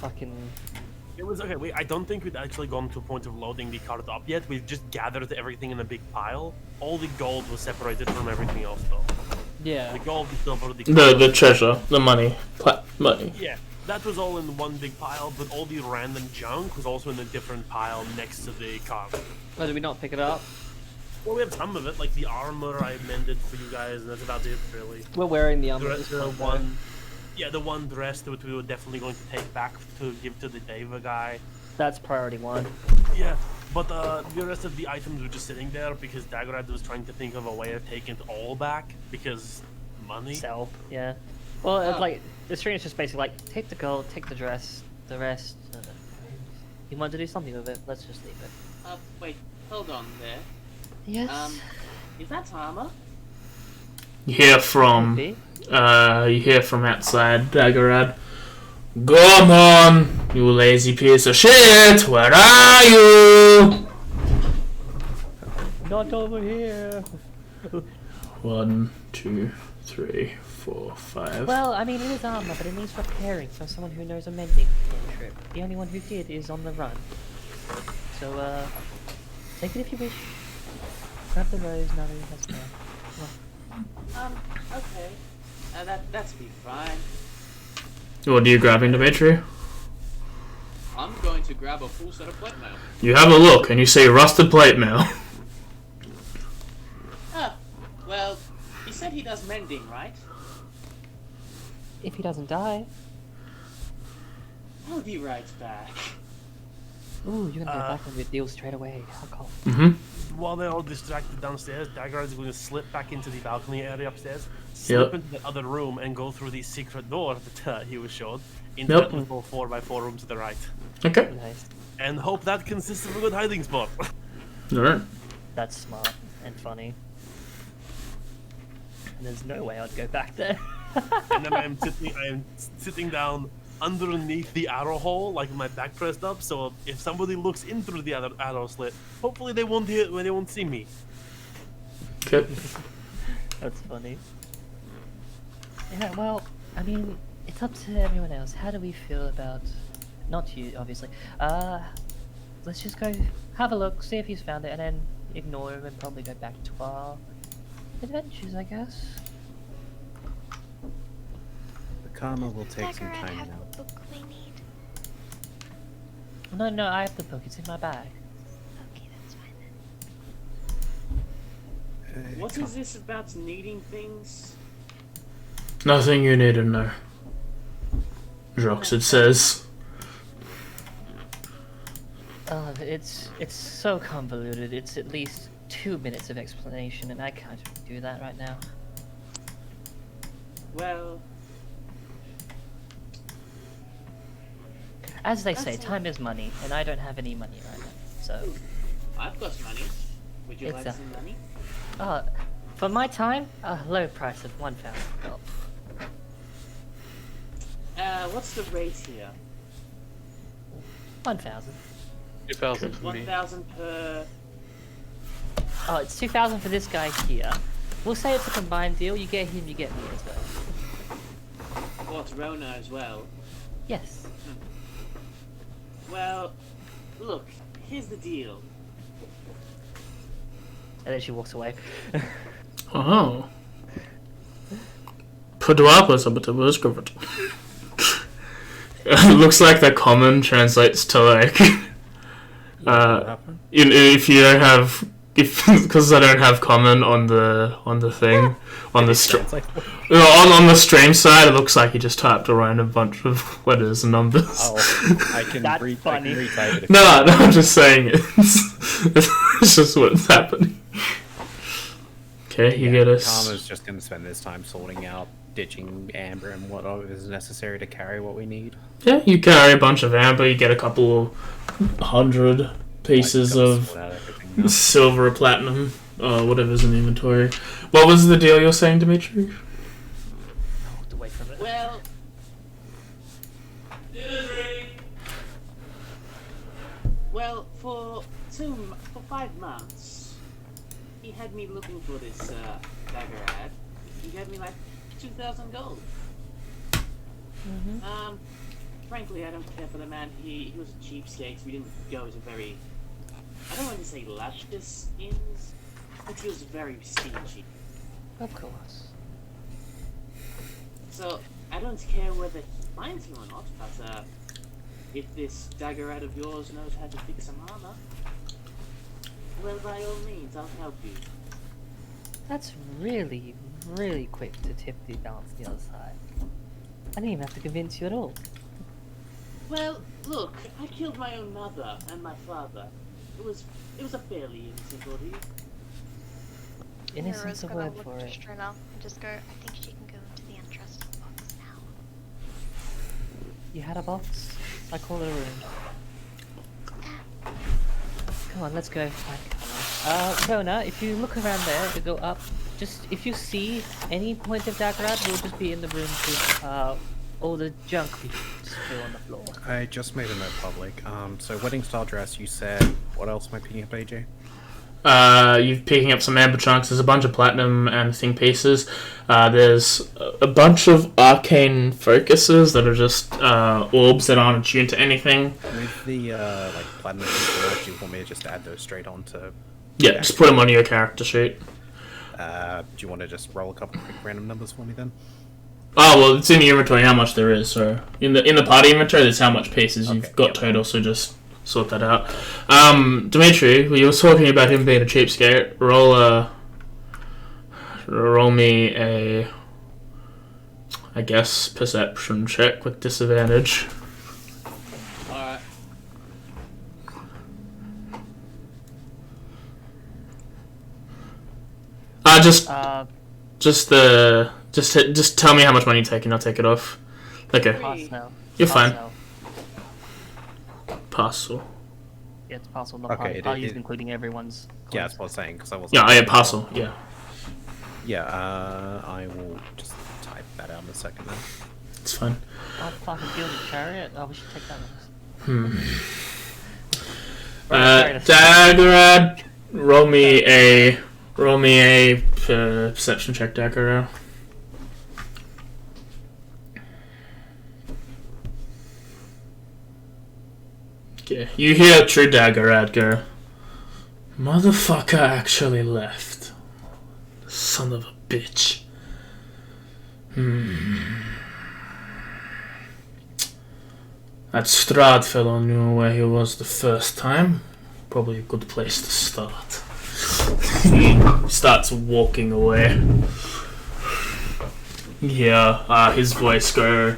fucking... It was okay. I don't think we'd actually gone to a point of loading the cart up yet. We've just gathered everything in a big pile. All the gold was separated from everything else, though. Yeah. The gold, the silver, The treasure, the money. Yeah, that was all in one big pile, but all the random junk was also in a different pile next to the cart. Oh, did we not pick it up? Well, we have some of it, like the armor I mended for you guys, and that's about it, really. We're wearing the The, armor. the one dress that we were definitely going to take back to give to the Deva guy. That's priority one. Yeah, but the rest of the items were just sitting there because Dagorad was trying to think of a way of taking it all back because money. Sell, yeah. Well, it's like, the string is just basically like, take the gold, take the dress, the rest. You want to do something with it, let's just leave it. Wait, hold on there. Yes? Is that armor? You hear from outside Dagorad. Come on, you lazy piece of shit! Where are you? Not over here. 1, 2, 3, 4, 5. Well, I mean, it is armor, but it needs repairing from someone who knows a mending cantrip. The only one who did is on the run. So, take it if you wish. Grab the rose, now that it has more. Okay. That's be fine. What are you grabbing, Dimitri? I'm going to grab a full set of plate mail. You have a look and you say rusted plate mail. Well, he said he does mending, right? If he doesn't die. I'll be right back. Ooh, you're gonna go back on your deal straight away. How cool. Mm-hmm. While they're all distracted downstairs, Dagorad is going to slip back into the balcony area upstairs, slip into the other room, and go through the secret door that he was showed into that little 4x4 room to the right. Okay. Nice. And hope that consists of a good hiding spot. Alright. That's smart and funny. and there's no way I'd go back there. And then I am sitting down underneath the arrow hole, like with my back pressed up. So if somebody looks in through the other arrow slit, hopefully they won't see me. Okay. That's funny. Yeah, well, I mean, it's up to everyone else. How do we feel about... Not you, obviously. Let's just go have a look, see if he's found it, and then ignore him and probably go back to our adventures, I guess. The karma will take some Daggerad time have now. the book we need? No, I have the book. It's in my bag. Okay, that's fine then. What is this about needing things? Nothing you need to know. Roxid says. It's so convoluted. It's at least 2 minutes of explanation, and I can't do that right now. Well, As they say, That's a- time is money, and I don't have any money right now. So, I've got money. Would you It's like a- some money? for my time, a low price of 1,000 gold. What's the rate here? 1,000. 2,000 for me. 1,000 per. Oh, it's 2,000 for this guy here. We'll say it's a combined deal. You get him, you get me as well. What, Rona as well? Yes. Well, look, here's the deal. And then she walks away. Oh. Подвапа высказывать. Looks like the common translates to like if you don't have because I don't have common on the thing on the on the stream side, it looks like you just typed around a bunch of letters and numbers. Oh, I can That's funny. retype it. No, I'm just saying it's just what's happening. Okay, you get us. Karma's just going to spend this time sorting out, ditching amber and what is necessary to carry what we need. Yeah, you carry a bunch of amber, you get a couple of 100 pieces Gotta of sort out everything now. silver or platinum, whatever's in the inventory. What was the deal you're saying, Dimitri? I walked away from it. Well. Well, for 5 months, he had me looking for this dagger ad. He gave me like 2,000 gold. Frankly, I don't care for the man. He was a cheapskate. We didn't go to very, I don't want to say luscious inns, but he was very stingy. Of course. So, I don't care whether he finds him or not, but if this dagger out of yours knows how to fix some armor, well, by all means, I'll help you. That's really, really quick to tip the balance to the other side. I didn't even have to convince you at all. Well, look, I killed my own mother and my father. It was a fairly innocent ordeal. Innocent's Mira's a gonna word look for to it. Strina and just go, I think she can go into the entrusted box now. You had a box? I call it a room. Come on, let's go find Kona. Kona, if you look around there to go up, just if you see any point of Daggerad, we'll just be in the room with all the junk we spill on the floor. I just made a note public. So wedding style dress, you said. What else am I picking up, AJ? You're picking up some amber chunks. There's a bunch of platinum and thing pieces. There's a bunch of arcane focuses that are just orbs that aren't attuned to anything. With the like platinum pieces, do you want me to just add those straight onto? Yeah, just put them on your character sheet. Do you want to just roll a couple quick random numbers for me then? Oh well, it's in the inventory how much there is. So in the party inventory, there's how much pieces you've got total. So just sort that out. Dimitri, you were talking about him being a cheapskate. Roll me a, I guess, perception check with disadvantage. Alright. Just tell me how much money you're taking. I'll take it off. Okay, Pass now. you're Pass fine. now. Parcel. Yeah, it's parcel, not Okay, party. Party's including everyone's. Yeah, that's what I was saying because I wasn't. Yeah, I had parcel. Yeah. Yeah, I will just type that out in a second then. It's fine. Oh, fucking gilded chariot. Oh, we should take that one. Daggerad, roll me a perception check, Daggerad. Okay, you hear True Daggerad go, "Motherfucker actually left. Son of a bitch." That Strahd fellow knew where he was the first time. Probably a good place to start. He starts walking away. Yeah, his voice go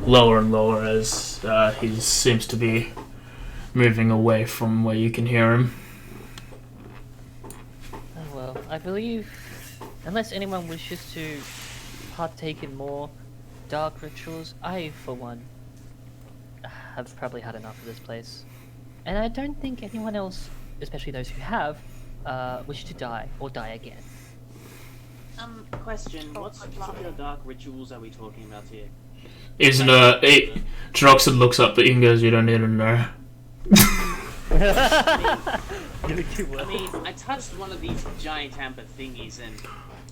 lower and lower as he seems to be moving away from where you can hear him. Oh well, I believe, unless anyone wishes to partake in more dark rituals, I, for one, have probably had enough of this place. And I don't think anyone else, especially those who have, wish to die or die again. Question. What particular dark rituals are we talking about here? Isn't Droxid looks up at you and goes, "You don't need to know." I mean, I touched one of these giant amber thingies and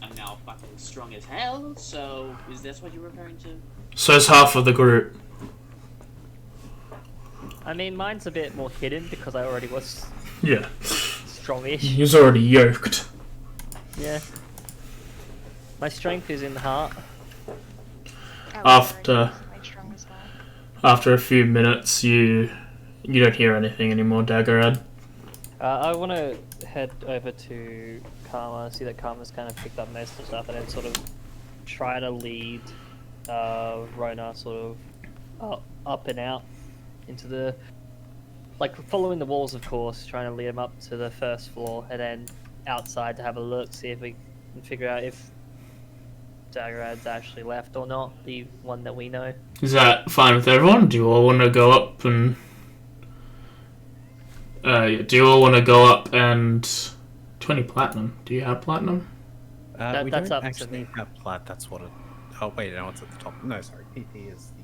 I'm now fucking strong as hell, so is this what you're referring to? So it's half of the group. I mean, mine's a bit more hidden because I already was Yeah. strongish. He's already yoked. Yeah. My strength is in the heart. After a few minutes, you don't hear anything anymore, Daggerad. I want to head over to Karma, see that Karma's kind of picked up most of the stuff, and then sort of try to lead Rona sort of up and out into the, like, following the walls, of course, trying to lead him up to the first floor, and then outside to have a look, see if we can figure out if Daggerad's actually left or not, the one that we know. Is that fine with everyone? Do you all want to go up and... do you all want to go up and... 20 platinum. Do you have platinum? We that's don't up to actually me. have plat, that's what it... Oh wait, no, it's at the top. No, sorry, PP is the...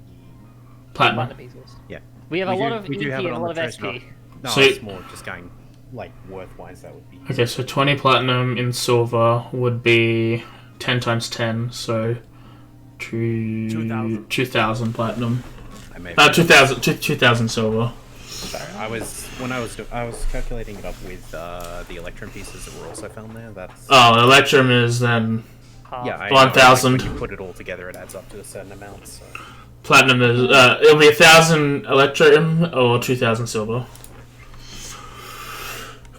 Platinum. Pieces. Yeah. We have a lot of we EP do have and it a on lot the of treasure. SP. No, So- it's more just going, like, worth-wise, that would be... Okay, so 20 platinum in silver would be 10 times 10, so... 2,000 platinum. I may have... 2,000 silver. Sorry, when I was calculating it up with the electrum pieces that were also found there. That's Oh, Electrum is then... yeah, I 1,000. When you put it all together, it adds up to a certain amount. So Platinum is... it'll be 1,000 Electrum or 2,000 silver.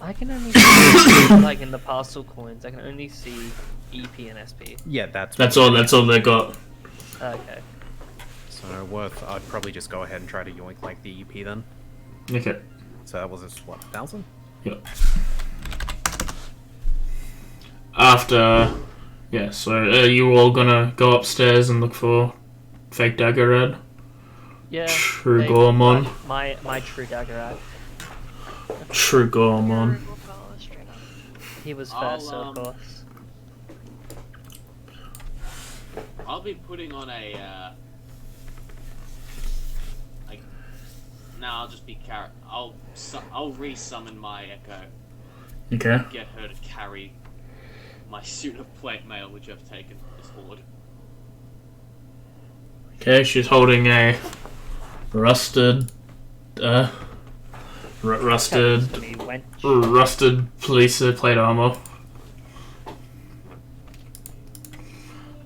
I can only see, like in the parcel coins, I can only see EP and SP. yeah, That's all they got. Okay. So worth. I'd probably just go ahead and try to yoink like the EP then. Okay. So that was just what, 1,000? Yep. After... Yeah, so are you all gonna go upstairs and look for fake Daggerad? Yeah. True they- Gormon. My true Daggerad. True Gormon. We'll follow straight on. He was I'll, first, so of course. I'll be putting on a, like, no, I'll just be I'll re-summon my Echo, Okay. get her to carry my suit of plate mail, which I've taken from this horde. Okay, she's holding a rusted, rusted Me wench. rusted police plate armor.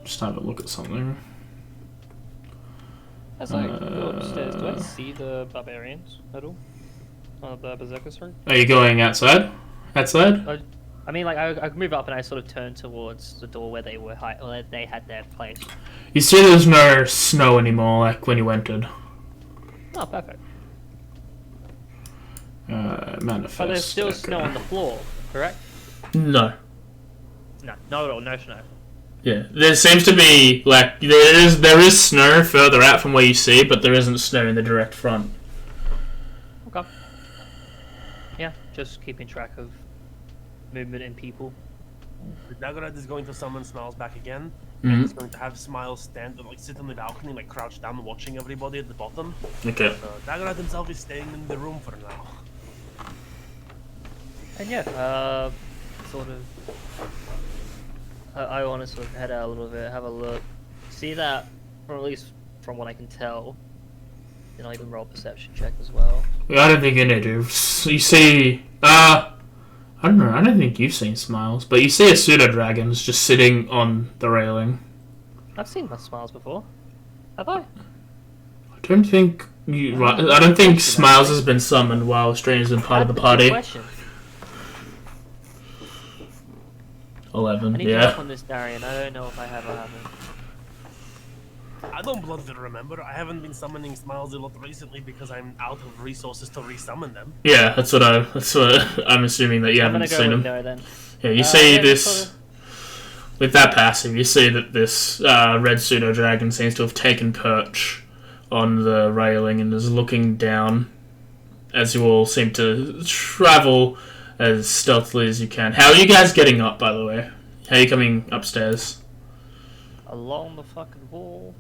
Just have a look at something. As I go upstairs, do I see the barbarians at all? The berserkers, sorry? Are you going outside? Outside? I mean, like, I move up and I sort of turn towards the door where they were, where they had their place. You see there's no snow anymore, like when you entered. Oh, perfect. Manifest. But there's still Echo. snow on the floor, correct? No. No, not at all, no snow. Yeah, there seems to be, like, there is snow further out from where you see, but there isn't snow in the direct front. Okay. Yeah, just keeping track of movement and people The Daggerhead is going to summon Smiles back again. Mhm. And it's going to have Smiles sit on the balcony, like crouched down, watching everybody at the bottom. Okay. Daggerhead himself is staying in the room for now. And yeah, sort of. I want to sort of head out a little bit, have a look, see that, or at least from what I can tell. Then I'll even roll a perception check as well. Yeah, I don't think you need to. You see, I don't know. I don't think you've seen Smiles, but you see a pseudo dragon's just sitting on the railing. I've seen my Smiles before. Have I? I don't think you. I don't think Smiles has been summoned while Stranger's been part of the Good party. question. 11. I need to Yeah. look on this, Darian. I don't know if I have or haven't. I don't bloody remember. I haven't been summoning Smiles a lot recently because I'm out of resources to resummon them. Yeah, that's what I'm assuming that you I'm haven't gonna go seen with him. no then. Yeah, you see yeah, this sort with that passive. You see that this red pseudo dragon seems to have taken perch on the railing and is looking down as you all seem to travel as stealthily as you can. How are you guys getting up, by the way? How are you coming upstairs? Along the fucking wall.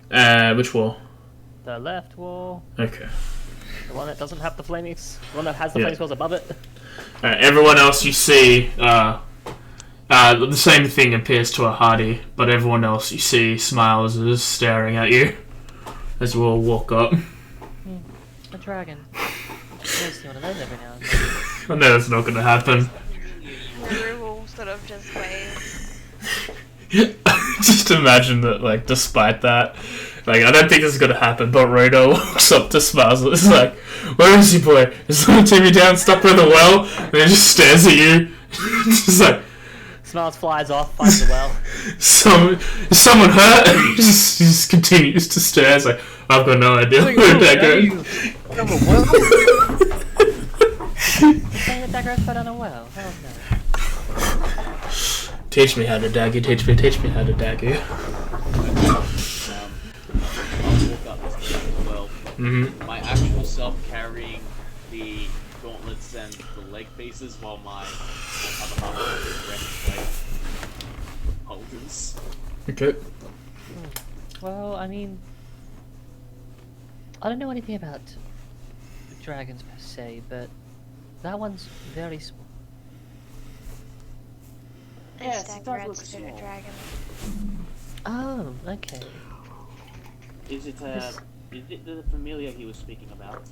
Which wall? The left wall. Okay. The one that doesn't have the flaming... The one that has the Yeah. flaming spells above it. Alright, everyone else you see, the same thing appears to a Hardy, but everyone else you see Smiles is staring at you as you all walk up. A dragon. I see one of those every now and then. I know that's not going to happen. Rue will sort of just wave. Just imagine that, like, despite that, like, I don't think this is going to happen, but Rhoda walks up to Smiles and is like, "Where is he, boy? Is someone take me down, stuck by the well?" And he just stares at you. Just like, Smiles flies off, finds the well. is someone hurt? And he just continues to stare. It's like, I've got no idea where that goes. Saying the dagger fell down a well. Hell no. Teach me how to dagger, teach me how to dagger. I'll walk up the stairs as well. Mm-hmm. My actual self carrying the gauntlets and the leg pieces while my other half of the breastplate holders. Okay. Well, I mean... I don't know anything about dragons per se, but that one's very small. Yes, This it does dagger look spirit small. dragon. Oh, okay. Is it the familiar he was speaking about?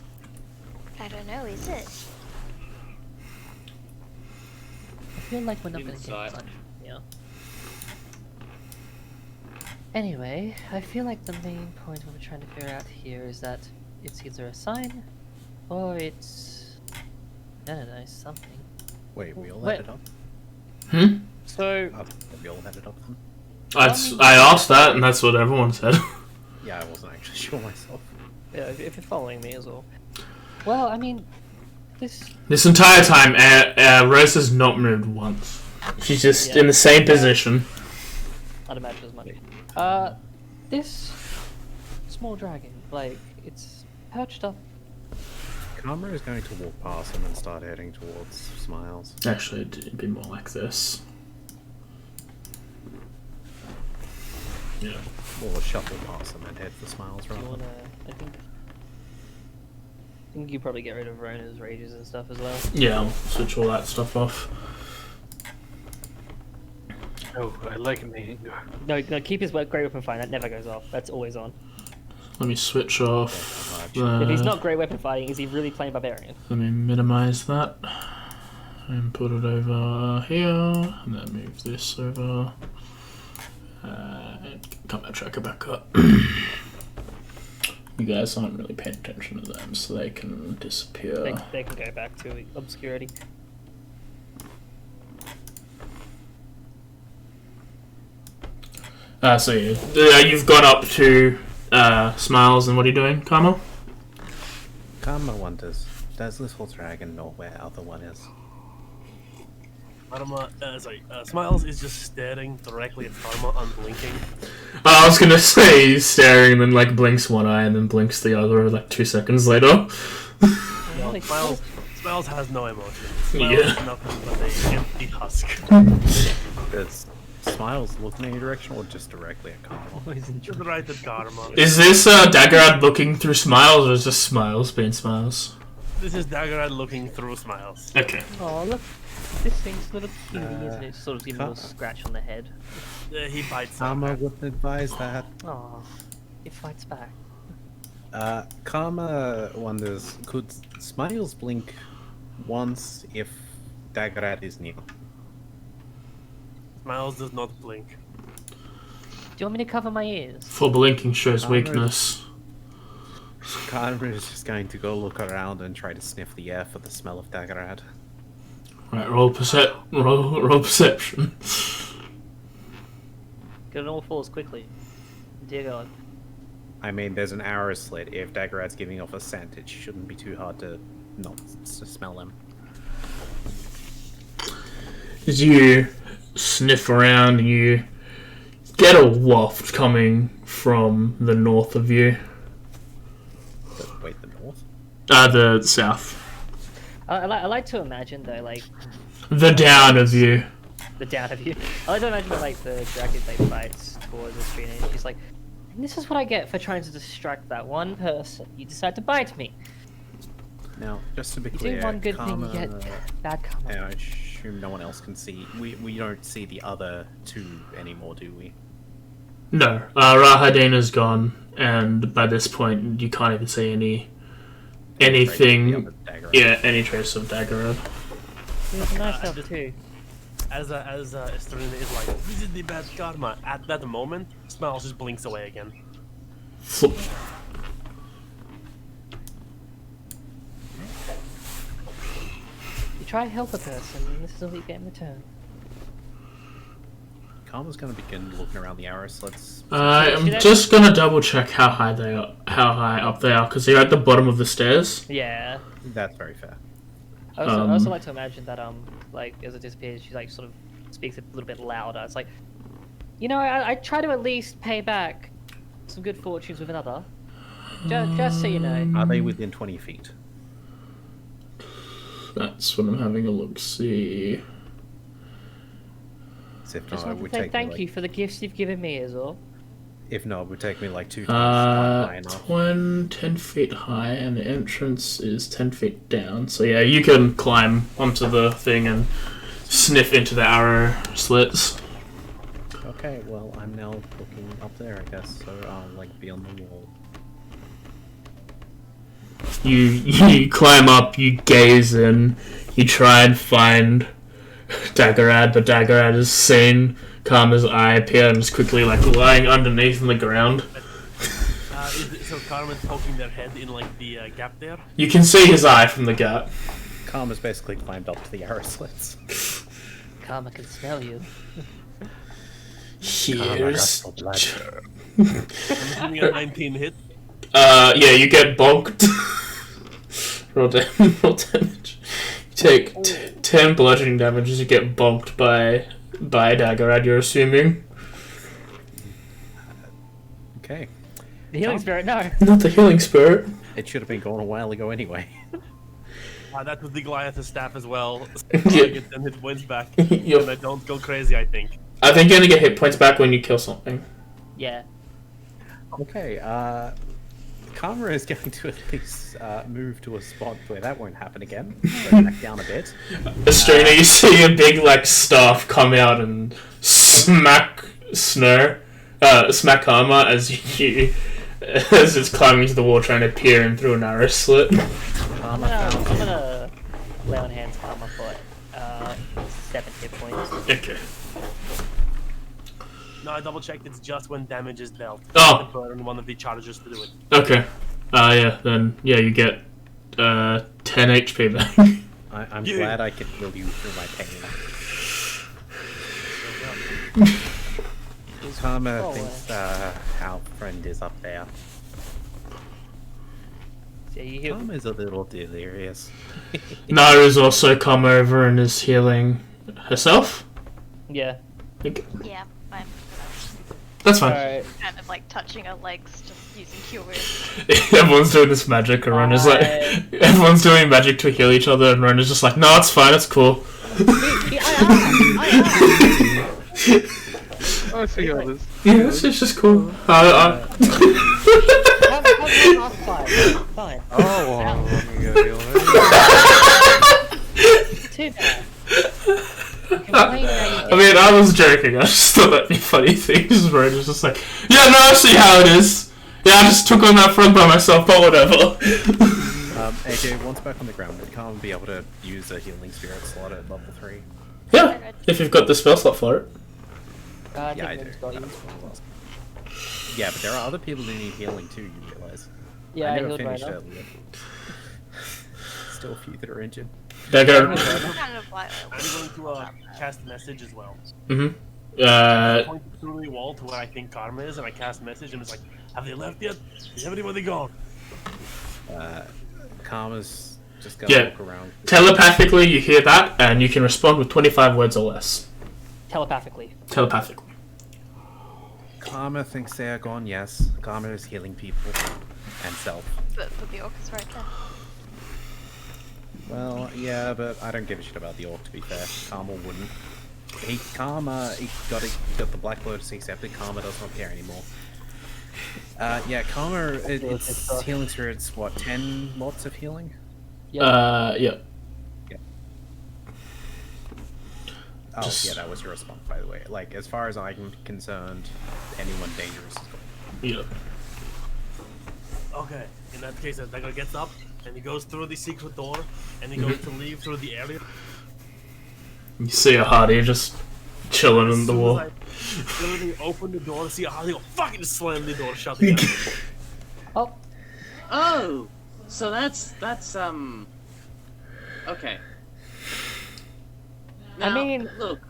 I don't know, is it? I feel like we're not going to get Insight. much. Yeah. Anyway, I feel like the main point we're trying to figure out here is that it's either a sign or it's... No, it's something. Wait, we all Wait. had it up? Hmm? So, Have we all had it up then? I asked that, and that's what everyone said. Yeah, I wasn't actually sure myself. yeah, if you're following me as well. Well, I mean, this... This entire time, Rose has not moved once. She's just Yeah. in the same position. I'd imagine as much. This small dragon, like, it's perched up. Karma is going to walk past him and start heading towards Smiles. Actually, it'd be more like this. Yeah. Or shuffle past him and head for Smiles Do you rather. wanna... I think you probably get rid of Rona's rages and stuff as well. Yeah, I'll switch all that stuff off. Oh, I like me. No, keep his great weapon fighting. That never goes off. That's always on. Let me switch off. If he's not great weapon fighting, is he really playing barbarian? Let me minimize that. And put it over here. And then move this over. And combat tracker back up. You guys aren't really paying attention to them, so they can disappear. They can go back to obscurity. So yeah, you've gone up to Smiles, and what are you doing, Karma? Karma wonders, does this little dragon know where other one is? Smiles is just staring directly at Karma, unblinking. I was gonna say he's staring, and then like blinks one eye, and then blinks the other like 2 seconds later. Smiles Smiles has no emotion. Smiles Yeah. is nothing but an empty husk. Does Smiles look in any direction or just directly at Karma? Just right at Karma. Is this Daggerad looking through Smiles, or is this Smiles being Smiles? This is Daggerad looking through Smiles. Okay. Oh, look. This thing's a little cutie, isn't it? Sort of give him a little scratch on the head. He bites. Karma wouldn't advise that. Oh, it fights back. Karma wonders, could Smiles blink once if Daggerad is near? Smiles does not blink. Do you want me to cover my ears? For blinking shows weakness. Karma is just going to go look around and try to sniff the air for the smell of Daggerad. Right, roll perception. Get on all fours quickly. Dear God. I mean, there's an arrow slit. If Daggerad's giving off a scent, it shouldn't be too hard to not to smell them. As you sniff around, you get a waft coming from the north of you. Wait, the north? The south. I like to imagine though, like The down of you. the down of you. I like to imagine that, like the dragon they fights towards the screen, and she's like, "And this is what I get for trying to distract that one person. You decide to bite me. Now, just to be You clear, do one good Karma, thing, you get bad karma." I assume no one else can see. We don't see the other two anymore, do we? No, Rahadina's gone, and by this point you can't even see anything. Yeah, any trace of Daggerad. He was nice up too. As Esterina is like, this is the bad karma. At that moment, Smiles just blinks away again. Flip. You try to help a person, and this is all you get in return. Karma's going to begin looking around the arrow slits. I'm just gonna double check how high up they are, because they're at the bottom of the stairs. Yeah. That's very fair. I also like to imagine that like as it disappears, she like sort of speaks a little bit louder. It's like, you know, I try to at least pay back some good fortunes with another. Just so you know. Are they within 20 feet? That's what I'm having a look. See. If Just not, it want to would say take thank me you for the gifts you've given me, is all. If not, it would take me like 2 times high enough. 10 feet high, and the entrance is 10 feet down. So yeah, you can climb onto the thing and sniff into the arrow slits. Okay, well, I'm now looking up there, I guess. So I'll like be on the wall. You climb up, you gaze in, you try and find Daggerad, but Daggerad has seen Karma's eye appear and is quickly like lying underneath in the ground. So Karma's poking their head in like the gap there. You can see his eye from the gap. Karma's basically climbed up to the arrow slits. Karma can smell you. Here's... I'm assuming a 19 hit. Yeah, you get bonked. roll damage. You take 10 bludgeoning damage as you get bonked by Daggerad, you're assuming. Okay. The healing spirit, no. Not the healing spirit. It should have been gone a while ago anyway. That was the Goliath's staff as well. So Yeah. I get 10 hit points back. Yep. And I don't go crazy, I think. I think you only get hit points back when you kill something. Yeah. Okay, Karma is going to at least move to a spot where that won't happen again. So back down a bit. Estrina, you see a big like staff come out and smack Karma as it's climbing to the wall trying to peer in through a narrow slit. I'm gonna lay on hands Karma for 7 hit points. Okay. No, I double checked. It's just when damage is dealt. Oh. I burn one of the chargers to do it. Okay. Yeah, then yeah, you get 10 HP back. I'm glad I could heal you through my pain. Karma thinks our friend is up there. So you heal. Karma's a little delirious. Naru's also come over and is healing herself. Yeah. Okay. Yeah, fine. That's fine. Alright. kind of like touching her legs, just using cures. Everyone's doing this magic, and Rona's like, everyone's doing magic to heal each other, and Rona's just like, no, it's fine, it's cool. I see how this. Yeah, it's just cool. Fine. Fine. Oh, well, let me go heal her. Too bad. I mean, I was joking. I just thought that'd be funny things. Rona's just like, yeah, no, I see how it is. Yeah, I just took on that front by myself, but whatever. AJ, once back on the ground, would Carmen be able to use a healing spirit slot at level 3? Yeah, if you've got the spell slot for it. Yeah, I do. Yeah, but there are other people who need healing too, you realise. Yeah, I I never healed finished right earlier. Still a few that are injured. They go. Kind of like I'm going to cast message as well. Mhm. Point through the wall to where I think Karma is, and I cast message, and it's like, have they left yet? Is everybody gone? Karma's just gonna walk around. Telepathically, you hear that, and you can respond with 25 words or less. Telepathically. Telepathically. Karma thinks they are gone, yes. Karma is healing people and self. but the orc is right there. Well, yeah, but I don't give a shit about the orc, to be fair. Karma wouldn't. He got the Black Lotus accepted. Karma does not care anymore. Yeah, Karma, it's healing spirits, what, 10 lots of healing? Yeah. Yeah. Oh, yeah, that was your response, by the way. Like, as far as I'm concerned, anyone dangerous is going. Yep. Okay, in that case, that guy gets up, and he goes through the secret door, and he goes to leave through the area. You see a Hardy just chilling in the wall. I literally open the door to see a Hardy go, fucking just slam the door shut again. Oh, so that's okay. Now, I mean, look,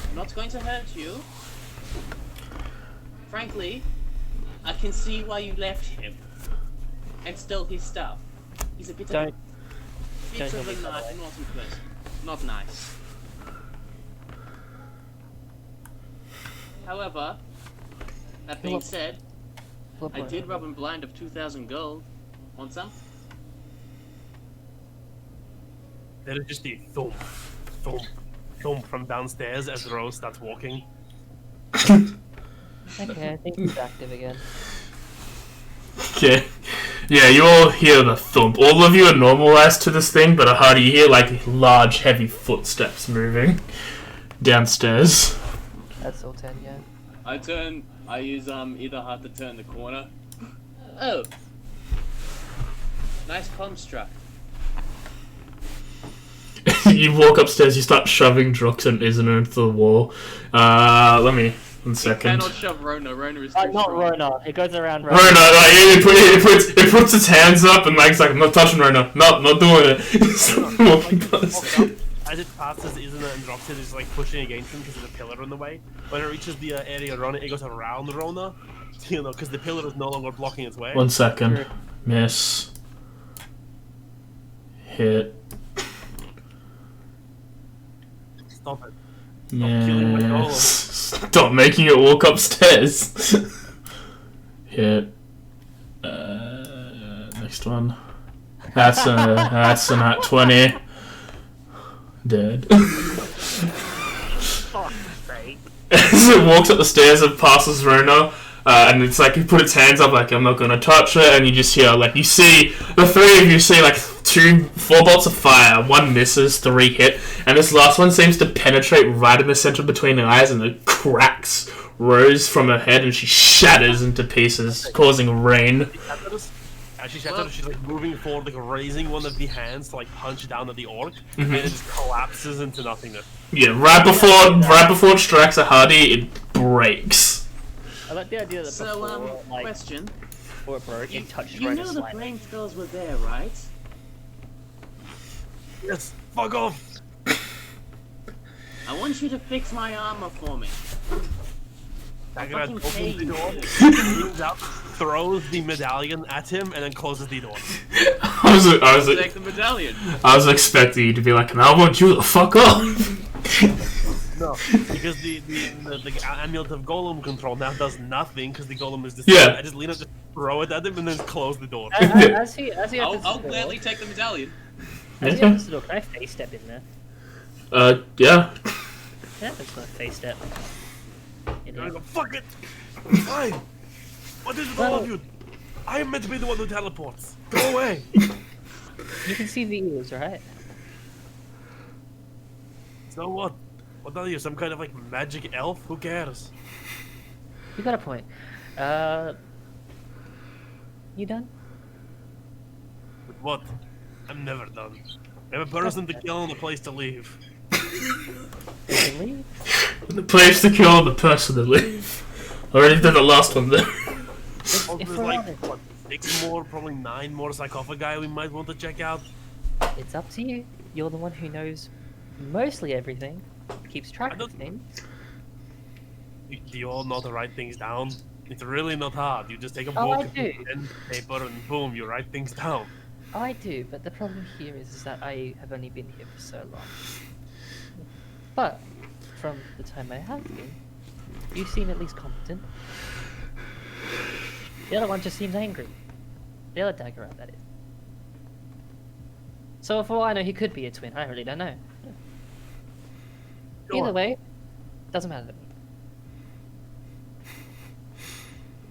I'm not going to hurt you. Frankly, I can see why you left him and stole his stuff. He's a bit of a naughty person. Not nice. However, that being said, I did rob him blind of 2,000 gold. Want some? There'll just be thump, thump, thump from downstairs as Rose starts walking. Okay, I think he's active again. Okay. Yeah, you all hear the thump. All of you are normalized to this thing, but a Hardy, you hear like large, heavy footsteps moving downstairs. That's all 10, yeah. I use either heart to turn the corner. Oh, nice construct. You walk upstairs, you start shoving Drox and Izuna into the wall. Let me, 1 second. You cannot shove Rona. Rona is too Not strong. Rona. It goes around Rona. Rona, like, it puts its hands up and like, it's like, I'm not touching Rona. No, not doing it. It's walking past. As it passes Izuna and drops it, it's like pushing against him because there's a pillar in the way. When it reaches the area Rona, it goes around Rona, you know, because the pillar is no longer blocking its way. 1 second. Miss. Hit. Stop it. Stop killing my golem. Stop making it walk upstairs. Hit. Next one. That's a nat 20. Dead. As it walks up the stairs and passes Rona, and it's like you put its hands up like I'm not gonna touch it, and you just hear like you see the three of you see like 4 bolts of fire, 1 misses, 3 hit, and this last one seems to penetrate right in the center between the eyes, and it cracks Rose from her head, and she shatters into pieces, causing rain. As she shatters, she's like moving forward, like raising one of the hands to like punch down at the orc, and it just collapses into nothingness. Yeah, right before it strikes a Hardy, it breaks. I like the idea that So, like, question. before it broke, it touched You Rona know the slightly. flame spells were there, right? Yes, fuck off! I want you to fix my armor for me. Dagrad fucking opens paid. the door, leans out, throws the medallion at him, and then closes the door. Take the medallion. I was expecting you to be like, and I want you to fuck off. No, No, because the amulet of golem control now does nothing because the golem is Yeah. I just lean up, just throw it at him, and then close the door. As he opens I'll the door, gladly take the medallion. as he opens the door, can I face step in there? Yeah. Yeah, it's not a face step. In And I here. go, fuck it! Fine! What is with all of you? I am meant to be the one who teleports. Go away! You can see the ears, right? So what? What are you, some kind of like magic elf? Who cares? You got a point. You done? With what? I'm never done. I'm a person to kill and a place to leave. You can leave. The place to kill, the person to leave. Already did the last one there. Also, If there's we're like, honest, what, 6 more, probably 9 more sarcophagi we might want to check out. it's up to you. You're the one who knows mostly everything, keeps track I of don't- things. Do you all know to write things down? It's really not hard. You just take a Oh, I book, do. pen, paper, and boom, you write things down. I do, but the problem here is that I have only been here for so long. But from the time I have been, you seem at least competent. The other one just seems angry. The other dagger, that is. So for all I know, he could be a twin. I really don't know. Go Either on. way, doesn't matter to me.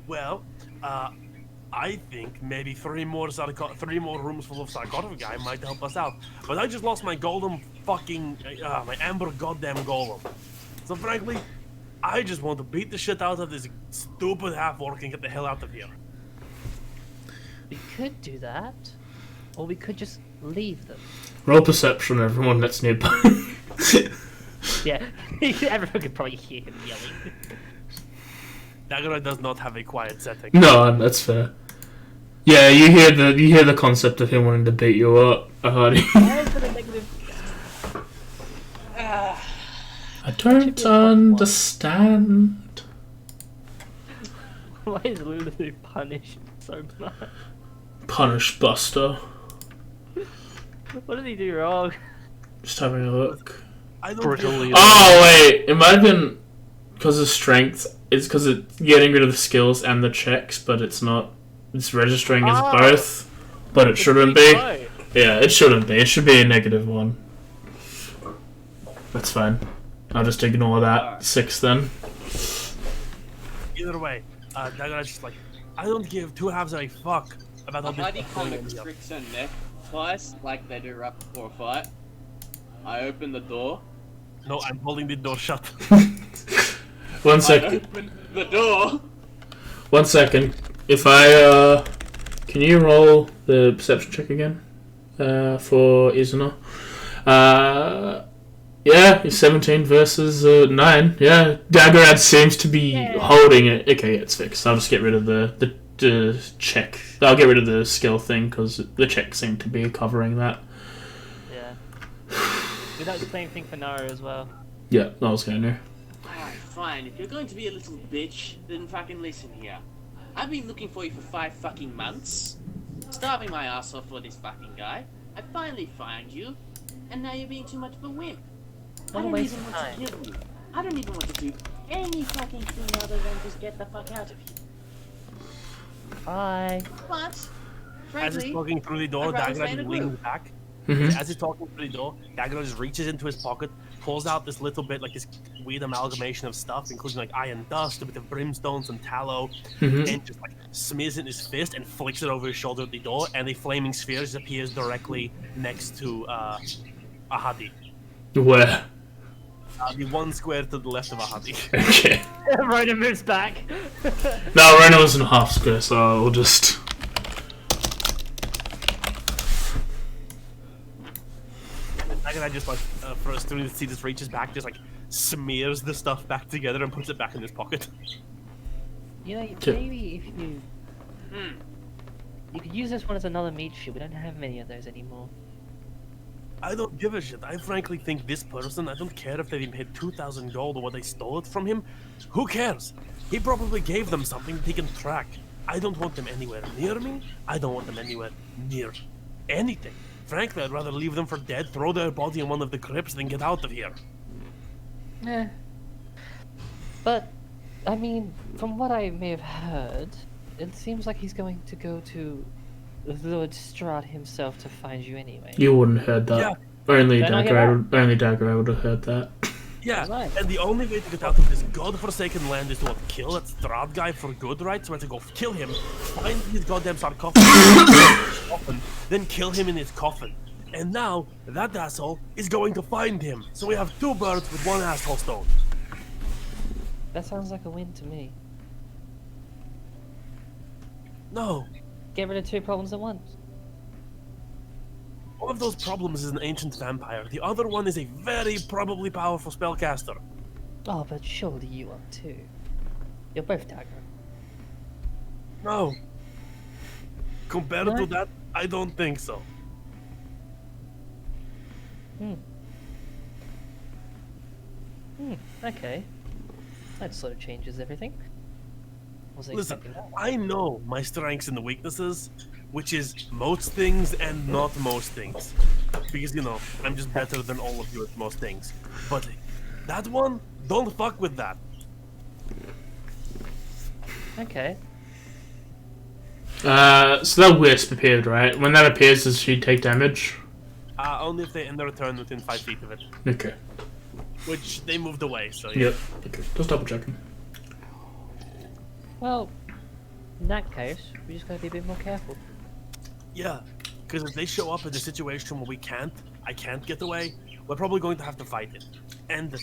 Well, I think maybe 3 more rooms full of sarcophagi might help us out. But I just lost my golden fucking, my amber goddamn golem. So frankly, I just want to beat the shit out of this stupid half-orc and get the hell out of here. We could do that, or we could just leave them. Roll perception, everyone that's nearby. Yeah, everyone could probably hear him yelling. Dagger does not have a quiet setting. No, that's fair. Yeah, you hear the concept of him wanting to beat you up, Hardy. Why is it a negative? I don't understand. Why is Lulu punished so much? Punish Buster. What did he do wrong? Just having a look. I don't Brutally. Oh wait, it might have been because of strength. It's because it's getting rid of the skills and the checks, but it's not. It's registering as Oh. both, but it shouldn't be. No. Yeah, it shouldn't be. It should be a -1. That's fine. I'll just ignore that 6 then. Either way, Dagger is just like, I don't give 2 halves of a fuck about all Hardy this. kind of constricts her neck twice, like they do right before a fight. I open the door. No, I'm holding the door shut. 1 I second. open the door. 1 second. If I can you roll the perception check again? For Izuna. Yeah, it's 17 versus 9. Yeah, Daggerad seems to be holding it. Okay, it's fixed. I'll just get rid of the check. I'll get rid of the skill thing because the check seemed to be covering that. Yeah. We do the same thing for Nara as well. Yeah, I was going to. Alright, fine. If you're going to be a little bitch, then fucking listen here. I've been looking for you for 5 fucking months. Starving my ass off for this fucking guy. I finally find you. And now you're being too much of a wimp. What a I don't waste even of want time. to kill you. I don't even want to do any fucking thing other than just get the fuck out of here. Bye. But, As frankly, he's talking through the door, I'd rather Dagger stay in a just leans group. back. Mhm. As he's talking through the door, Dagger just reaches into his pocket, pulls out this little bit, like this weird amalgamation of stuff, including like iron dust, a bit of brimstones and tallow, Mhm. and just like smears it in his fist and flicks it over his shoulder at the door, and a flaming sphere just appears directly next to Ahadi. Where? The 1 square to the left of Ahadi. Okay. Rona moves back. No, Rena was in half square, so we'll just. Dagger just like, for a student to see this, reaches back, just like smears the stuff back together and puts it back in his pocket. You know, Okay. maybe if you... You could use this one as another meat shoot. We don't have many of those anymore. I don't give a shit. I frankly think this person, I don't care if they paid 2,000 gold or what they stole it from him. Who cares? He probably gave them something that he can track. I don't want them anywhere near me. I don't want them anywhere near anything. Frankly, I'd rather leave them for dead, throw their body in one of the crypts, than get out of here. Eh. But, I mean, from what I may have heard, it seems like he's going to go to Lord Strahd himself to find you anyway. You wouldn't have heard that. Yeah. Only Did I not hear Dagger would have heard that. Yeah, Right. and the only way to get out of this godforsaken land is to kill that Strahd guy for good, right? So I have to go kill him, find his goddamn sarcophagus, coffin, then kill him in his coffin. And now, that asshole is going to find him. So we have 2 birds with 1 asshole stone. That sounds like a win to me. No, Get rid of 2 problems at once. one of those problems is an ancient vampire. The other one is a very probably powerful spellcaster. Oh, but surely you are too. You're both Dagger. No. Compared to What? that, I don't think so. Okay. That sort of changes everything. Wasn't Listen, expecting that. I know my strengths and weaknesses, which is most things and not most things. Because, you know, I'm just better than all of you at most things. But that one, don't fuck with that. Okay. So that wisp appeared, right? When that appears, does she take damage? Only if they end their turn within 5 feet of it. Okay. Which they moved away, so yeah. Yep. Okay. Just double checking. Well, in that case, we just gotta be a bit more careful. Yeah, because if they show up in a situation where I can't get away, we're probably going to have to fight it. And,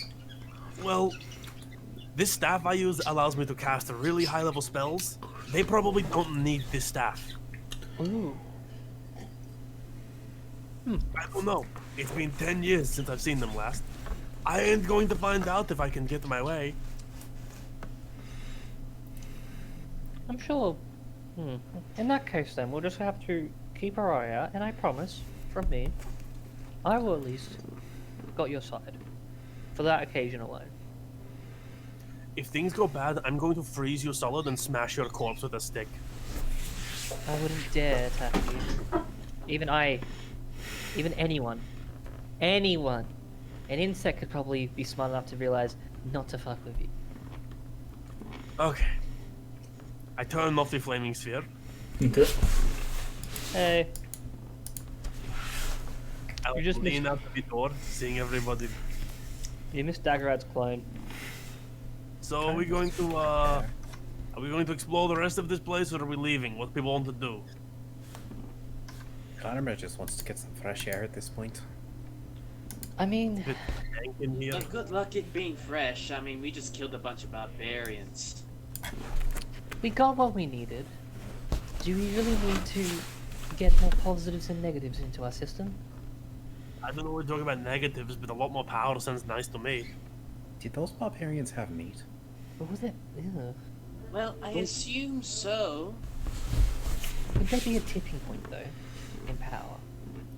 well, this staff I use allows me to cast really high-level spells. They probably don't need this staff. Ooh. I don't know. It's been 10 years since I've seen them last. I ain't going to find out if I can get my way. I'm sure. In that case, then, we'll just have to keep our eye out, and I promise, from me, I will at least got your side. For that occasion alone. If things go bad, I'm going to freeze you solid and smash your corpse with a stick. I wouldn't dare attack you. Even anyone. Anyone. An insect could probably be smart enough to realize not to fuck with you. Okay. I turn off the flaming sphere. Okay. Hey, I'll You just lean out the door, seeing everybody. you missed Daggerad's clone. So are we going to explore the rest of this place, or are we leaving? What people want to do? Connor just wants to get some fresh air at this point. I mean, Bit dank in here. But good luck it being fresh. I mean, we just killed a bunch of barbarians. we got what we needed. Do we really need to get more positives and negatives into our system? I don't know what we're talking about negatives, but a lot more power sounds nice to me. Did those barbarians have meat? Or was it? Ugh. Well, I assume so. Could there be a tipping point, though, in power?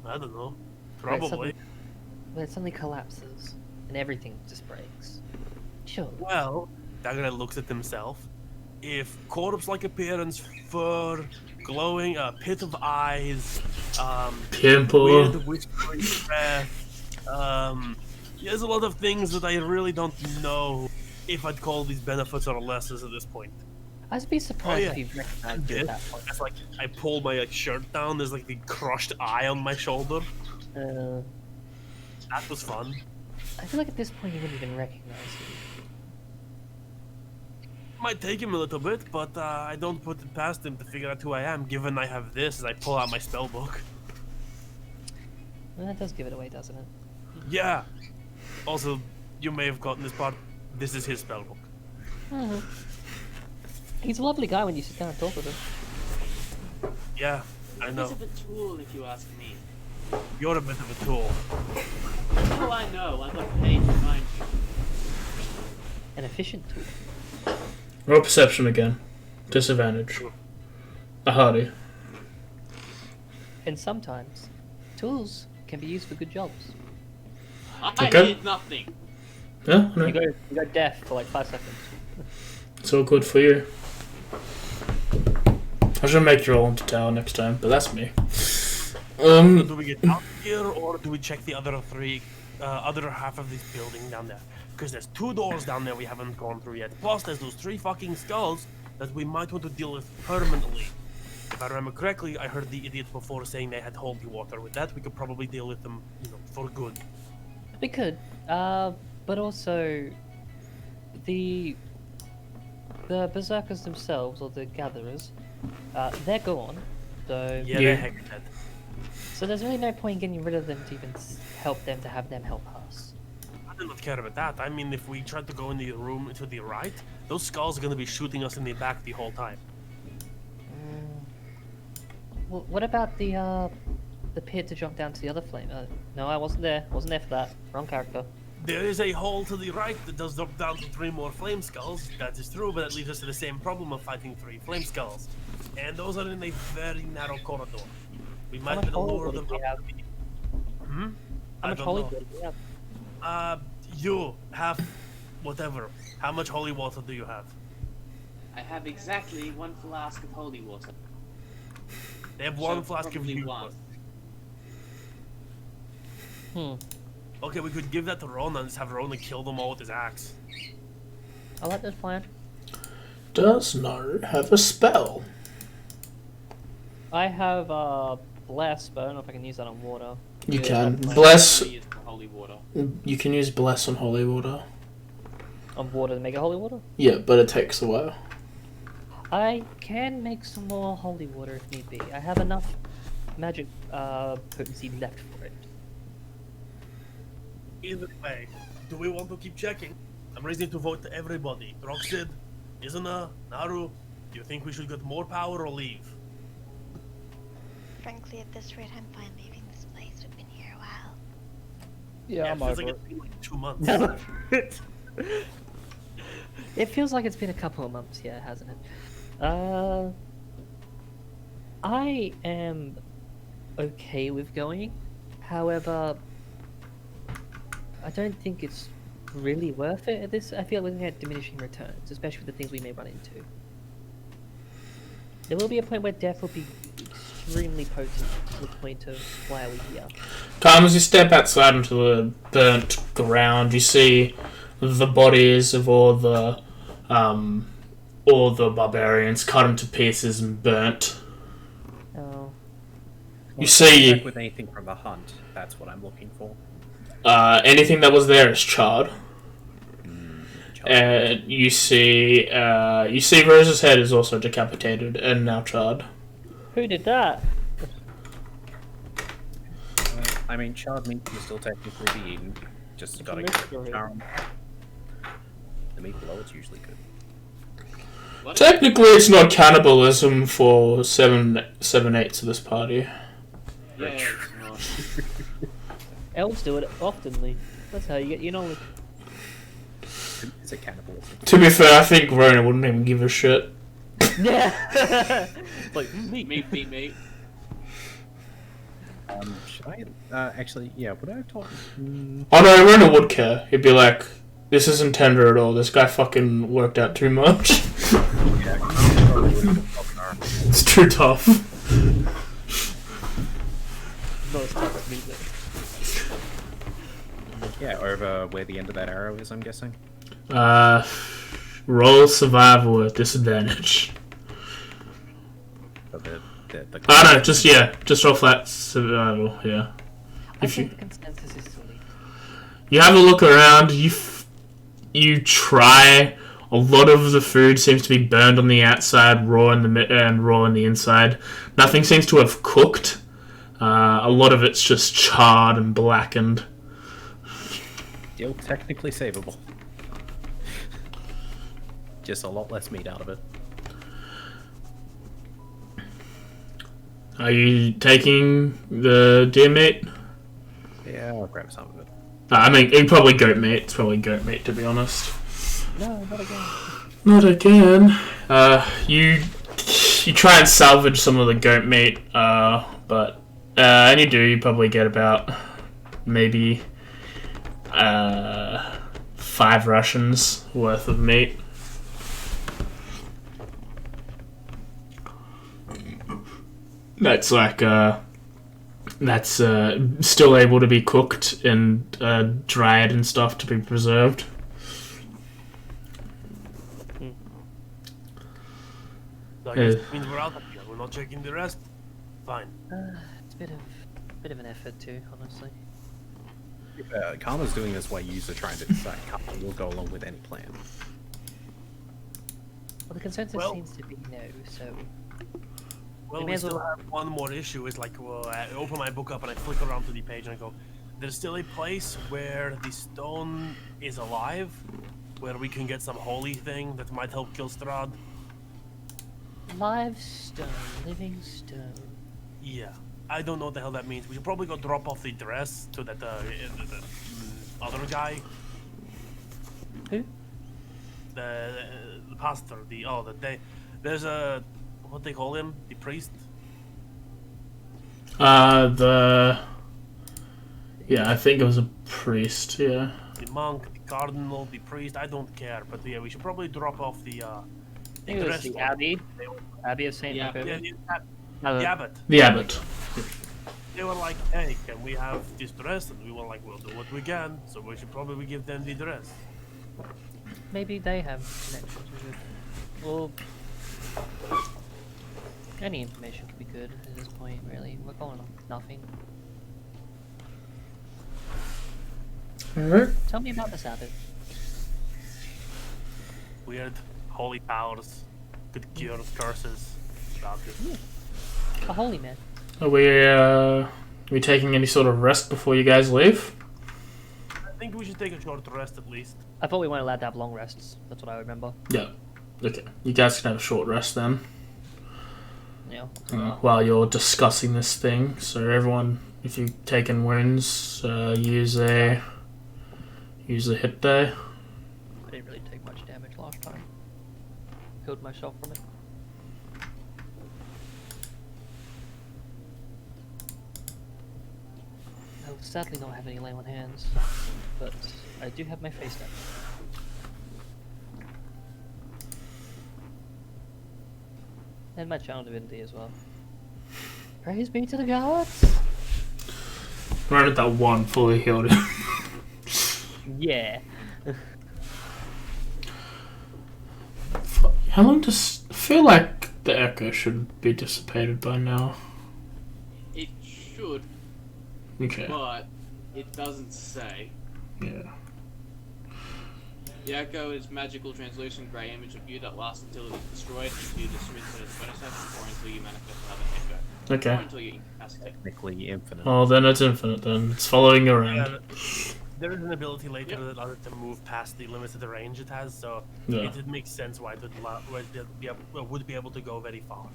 I don't know. Where it Probably. where it suddenly collapses, and everything just breaks. Sure. Well, Dagger looks at himself. If corpse-like appearance, fur, glowing, pit of eyes, Pimple. weird whispering breath, there's a lot of things that I really don't know if I'd call these benefits or lessons at this point. I'd be surprised yeah. if he recognized you at that point. It's like I pull my shirt down. There's like the crushed eye on my shoulder. That was fun. I feel like at this point he wouldn't even recognize you. Might take him a little bit, but I don't put it past him to figure out who I am. Given I have this, as I pull out my spell book. Well, that does give it away, doesn't it? Yeah. Also, you may have gotten this part. This is his spell book. Mhm. He's a lovely guy when you sit down and talk with him. Yeah, I He's know. a bit tool, if you ask me. You're a bit of a tool. Oh, I know. I got paid to find you. An efficient tool. Roll perception again. Disadvantage. A hardy. And sometimes, tools can be used for good jobs. I Okay. did nothing. Yeah, no. You go deaf for like 5 seconds. It's all good for you. I should make you roll into tower next time, but that's me. Do we get out here, or do we check the other half of this building down there? Because there's 2 doors down there we haven't gone through yet. Plus, there's those 3 fucking skulls that we might want to deal with permanently. If I remember correctly, I heard the idiot before saying they had holy water. With that, we could probably deal with them, for good. We could, but also the berserkers themselves, or the gatherers, they're gone. So Yeah, they're heck dead. So there's really no point in getting rid of them to even help them to have them help us. I do not care about that. I mean, if we try to go in the room to the right, those skulls are going to be shooting us in the back the whole time. Well, what about the pit to jump down to the other flame? No, I wasn't there. Wasn't there for that. Wrong character. There is a hole to the right that does drop down to 3 more flame skulls. That is true, but that leads us to the same problem of fighting 3 flame skulls. And those are in a very narrow corridor. We might be able to lure them up. How much holy water do we have? You have whatever. How much holy water do you have? I have exactly 1 flask of holy water. They have So 1 flask of probably you. one. Okay, we could give that to Rona and just have Rona kill them all with his axe. I like this plan. Does not have a spell. I have bless, but I don't know if I can use that on water. You Yeah, can. that's fine. Bless. I use for holy water. You can use bless on holy water. On water to make it holy water? Yeah, but it takes a while. I can make some more holy water if need be. I have enough magic potency left for it. Either way, do we want to keep checking? I'm ready to vote to everybody. Roxid, Izuna, Naru, do you think we should get more power or leave? Frankly, at this rate, I'm fine leaving this place. We've been here a while. Yeah, it I'm feels over like it. it's been like 2 months. It feels like it's been a couple of months, yeah, hasn't it? I am okay with going. However, I don't think it's really worth it at this. I feel like we're looking at diminishing returns, especially with the things we may run into. There will be a point where death will be extremely potent to the point of why are we here. Calm, as you step outside into the burnt ground, you see the bodies of all the barbarians cut into pieces and burnt. Oh. You see- Check with anything from the hunt. That's what I'm looking for. Anything that was there is charred. You see Rose's head is also decapitated and now charred. Who did that? I mean, charred meat can still technically be eaten. Just gotta get mixture of the it. charm. The meat below it's usually good. What? Technically, it's not cannibalism for 7/8 of this party. Yeah, it's not. Elves do it oftenly. That's how you get your knowledge. Is it cannibalism? To be fair, I think Rona wouldn't even give a shit. Yeah. Like meat. Meat. Should I? Actually, yeah. Would I have told? Oh no, Rona would care. He'd be like, "This isn't tender at all. This guy fucking worked out too much." Yeah. It's too tough. Not as tough as meat, though. Yeah, over where the end of that arrow is, I'm guessing. Roll survival at disadvantage. But the Oh no, just roll flat survival. Yeah. I If think you- the consensus is to leave. You have a look around. You try. A lot of the food seems to be burned on the outside, raw in the inside. Nothing seems to have cooked. A lot of it's just charred and blackened. still technically savable. Just a lot less meat out of it. Are you taking the deer meat? Yeah, I'll grab some of it. I mean, probably goat meat. It's probably goat meat, to be honest. No, not again. Not again. You try and salvage some of the goat meat, but and you probably get about maybe 5 rations worth of meat. That's like that's still able to be cooked and dried and stuff to be preserved. So I guess it means we're out of here. We're not checking the rest. Fine. It's a bit of an effort too, honestly. Karma's doing this while you are trying to decide. Karma will go along with any plan. Well, the consensus seems to be no, so... Well, we still have one more issue. Is like, well, I open my book up and I flick around to the page and I go, there's still a place where the stone is alive, where we can get some holy thing that might help kill Strahd. Live stone, living stone. Yeah. I don't know what the hell that means. We should probably go drop off the dress to that the other guy. Who? The pastor. There's a what they call him? The priest. Yeah, I think it was a priest. Yeah. The monk, the cardinal, the priest. I don't care, but yeah, we should probably drop off the. I think it was the abbey. Abbey of Saint. Yeah. The abbot. The abbot. They were like, hey, can we have this dress? And we were like, we'll do what we can. So we should probably give them the dress. Maybe they have connections with it. Well, any information could be good at this point, really. We're going on nothing. Alright. Tell me about this abbot. Weird holy powers, could cure curses. About it. A holy man. Are we taking any sort of rest before you guys leave? I think we should take a short rest at least. I thought we weren't allowed to have long rests. That's what I remember. Yeah. Okay. You guys can have a short rest then. Yeah. While you're discussing this thing. So everyone, if you've taken wounds, use a hit die. I didn't really take much damage last time. Healed myself from it. I will sadly not have any lay on hands, but I do have my face down. And my channel divinity as well. Praise be to the gods! Right at that one fully healed. Yeah. How long does... I feel like the echo should be dissipated by now. It should, Okay. but it doesn't say. Yeah. The echo is magical, translucent grey image of you that lasts until it is destroyed, until you dismiss it as bonus action, or until you manifest another echo. Okay. Or until you incapacitate. Technically infinite. Oh, then it's infinite then. It's following you around. There is an ability later that allows it to move past the limits of the range it has, so Yeah. it makes sense why it would be able to go very far.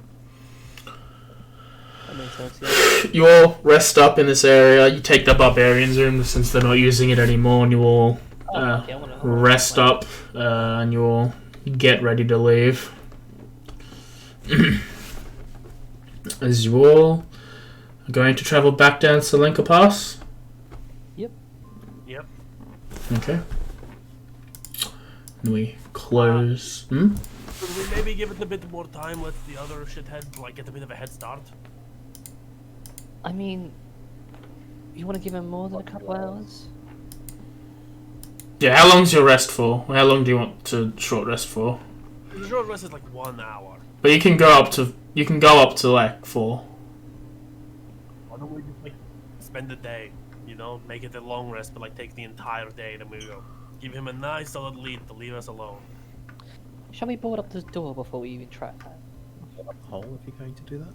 That makes sense, yeah. You all rest up in this area. You take the barbarian's room since they're not using it anymore, and you all Okay, I wanna rest up, and you all get ready to leave. As you all are going to travel back down Selenka Pass. Yep. Okay. And we close. Could we maybe give it a bit more time, let the other shithead like get a bit of a head start? I mean, you want to give him more than a couple hours? Yeah, how long's your rest for? How long do you want to short rest for? The short rest is like 1 hour. But you can go up to like 4. Why don't we just like spend the day, you know, make it a long rest, but like take the entire day, then we go. Give him a nice solid lead to leave us alone. Shall we board up this door before we even try that? Hole if you're going to do that.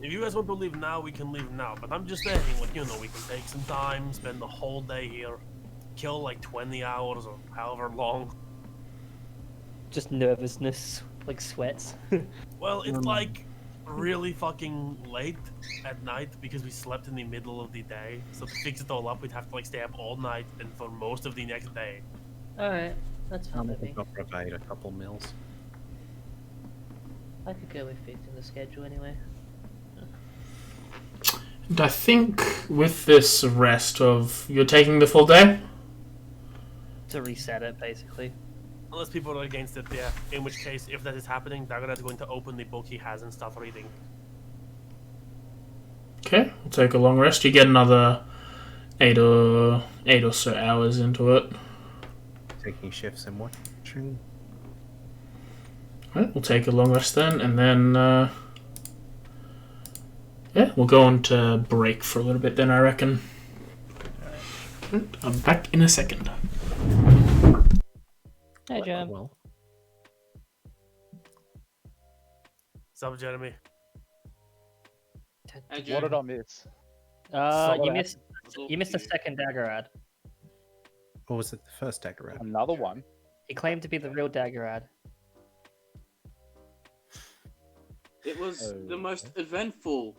If you guys want to leave now, we can leave now. But I'm just saying, like, you know, we can take some time, spend the whole day here, kill like 20 hours or however long. Just nervousness, like sweats. Well, it's like really fucking late at night because we slept in the middle of the day. So to fix it all up, we'd have to like stay up all night and for most of the next day. Alright, that's fine with me. I'll provide a couple meals. I could go with fixing the schedule anyway. And I think with this rest of... You're taking the full day? To reset it, basically. Unless people are against it, yeah. In which case, if that is happening, Dagonet is going to open the book he has and start reading. Okay, we'll take a long rest. You get another 8 or so hours into it. Taking shifts and watching. Alright, we'll take a long rest then, and then yeah, we'll go on to break for a little bit then, I reckon. I'm back in a second. Hey, Jam. Well, What's up, Jeremy? Hey, What Joe. did I miss? You What missed What's up you missed with a second dagger ad. or was it the first dagger ad? Another one? He claimed to be the real dagger ad. It was the Oh, most eventful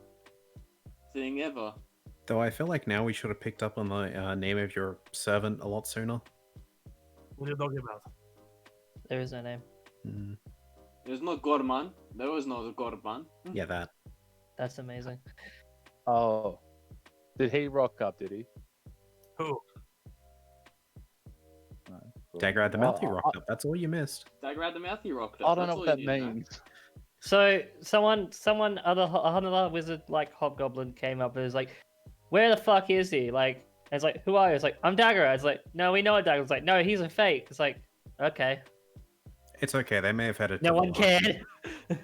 thing ever. Though I feel like now we should have picked up on the name of your servant a lot sooner. What are you talking about? There is no name. Mm, There's no Gorman. There was no Gorman. yeah, that. That's amazing. Oh. Did he rock up, did he? Who? No. Cool. Dagger ad the Well, mouth you rocked up. That's all you missed. Dagger had the mouth you rocked I up. don't know That's what all that you need to know. means. So another wizard like hobgoblin came up and was like, "Where the fuck is he?" Like, and it's like, "Who are you?" It's like, "I'm Dagger." It's like, "No, we know a Dagger." It's like, "No, he's a fake." It's like, "Okay." It's okay. They may have had it. No to one Valaki. cared.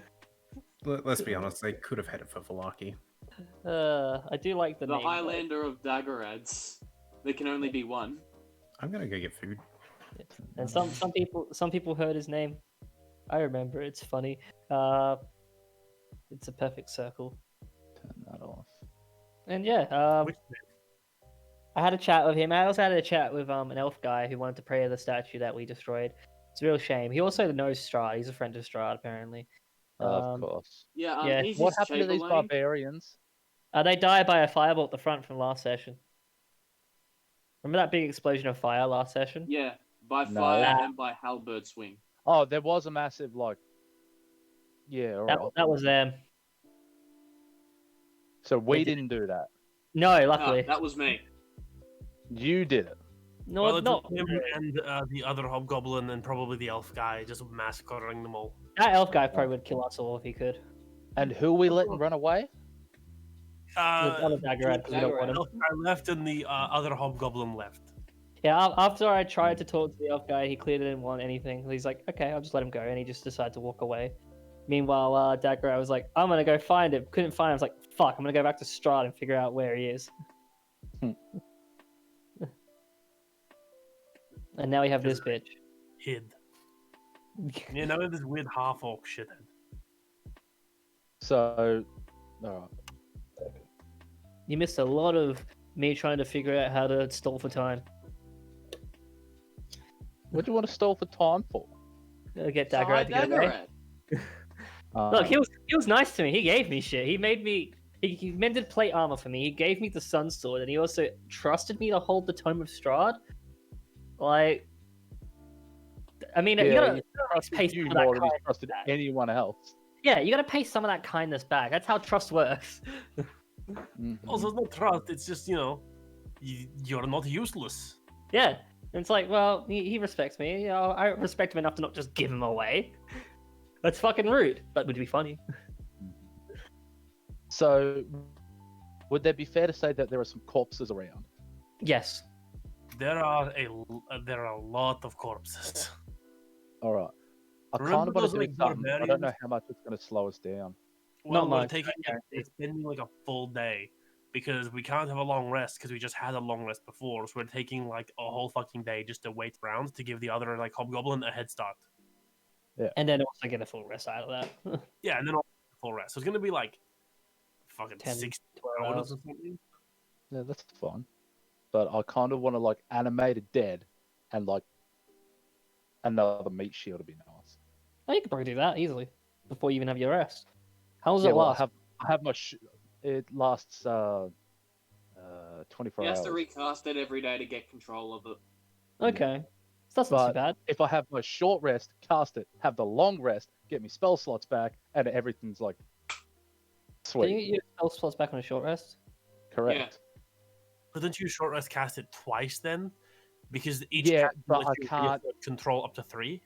Let's be honest. They could have had it for Valaki. I do like the The name. though. Highlander of dagger ads. There can only be one. I'm gonna go get food. And some people heard his name. I remember. It's funny. It's a perfect circle. Turn that off. And yeah, Which I had a chat with him. I also had a chat with an elf guy who wanted to pray to the statue that we destroyed. It's a real shame. He also knows Strahd. He's a friend of Strahd, apparently. Of course. Yeah, Yeah. he's What his happened to these Chamberlain. barbarians? They died by a firebolt at the front from last session. Remember that big explosion of fire last session? Yeah, by No. fire and by halberd swing. Oh, there was a massive, like... Yeah, alright. That was them. So we They did- didn't do that. No, No, luckily. that was me. You did it. No, well, it not was him and the other hobgoblin and probably the elf guy just massacring them all. that elf guy probably would kill us all if he could. And who we letting run away? The other dagger ad, 'cause we don't want him. Elf guy left and the other hobgoblin left. Yeah, after I tried to talk to the elf guy, he clearly didn't want anything. He's like, "Okay, I'll just let him go," and he just decided to walk away. Meanwhile, Dagger, I was like, "I'm gonna go find him." Couldn't find him. I was like, "Fuck, I'm gonna go back to Strahd and figure out where he is." And now we have this bitch. Hid. Yeah, now this weird half orc shithead. So... Alright. You missed a lot of me trying to figure out how to stall for time. What do you want to stall for time for? Get So Dagger high out to get dagger away. ad. Look, he was nice to me. He gave me shit. He made me. He mended plate armor for me. He gave me the sun sword, and he also trusted me to hold the Tome of Strahd. Like, I mean, you gotta pay you some of that more than he kindness trusted back. anyone else. Yeah, you gotta pay some of that kindness back. That's how trust works. Mhm. Also, it's not trust, it's just, you're not useless. Yeah, and it's like, well, he respects me. You know, I respect him enough to not just give him away. That's fucking rude, but would be funny. So, would there be fair to say that there are some corpses around? Yes. There are a lot of corpses. All right. I kind Remember of want those, to do like, something. I don't know barbarians? how much it's going to slow us down. Well, Not we're much, taking I guarantee. it's spending like a full day because we can't have a long rest because we just had a long rest before. So we're taking like a whole fucking day just to wait around to give the other like hobgoblin a head start. And then also get a full rest out of that. Yeah, and then all full rest. So it's gonna be like fucking 10, 6 12 hours hours. or something. Yeah, that's fine. But I kind of want to like animate it dead and like another meat shield would be nice. Oh, you could probably do that easily before you even have your rest. How does Yeah, it well, last? I have my. It lasts 24 He has hours. to recast it every day to get control of it. Okay, so that's not too But bad. if I have my short rest, cast it, have the long rest, get me spell slots back, and everything's like Can you sweet. get your spell slots back on a short rest? Correct. Couldn't you short rest cast it twice then? Because each Yeah, cast but lets I you can't- control up to 3.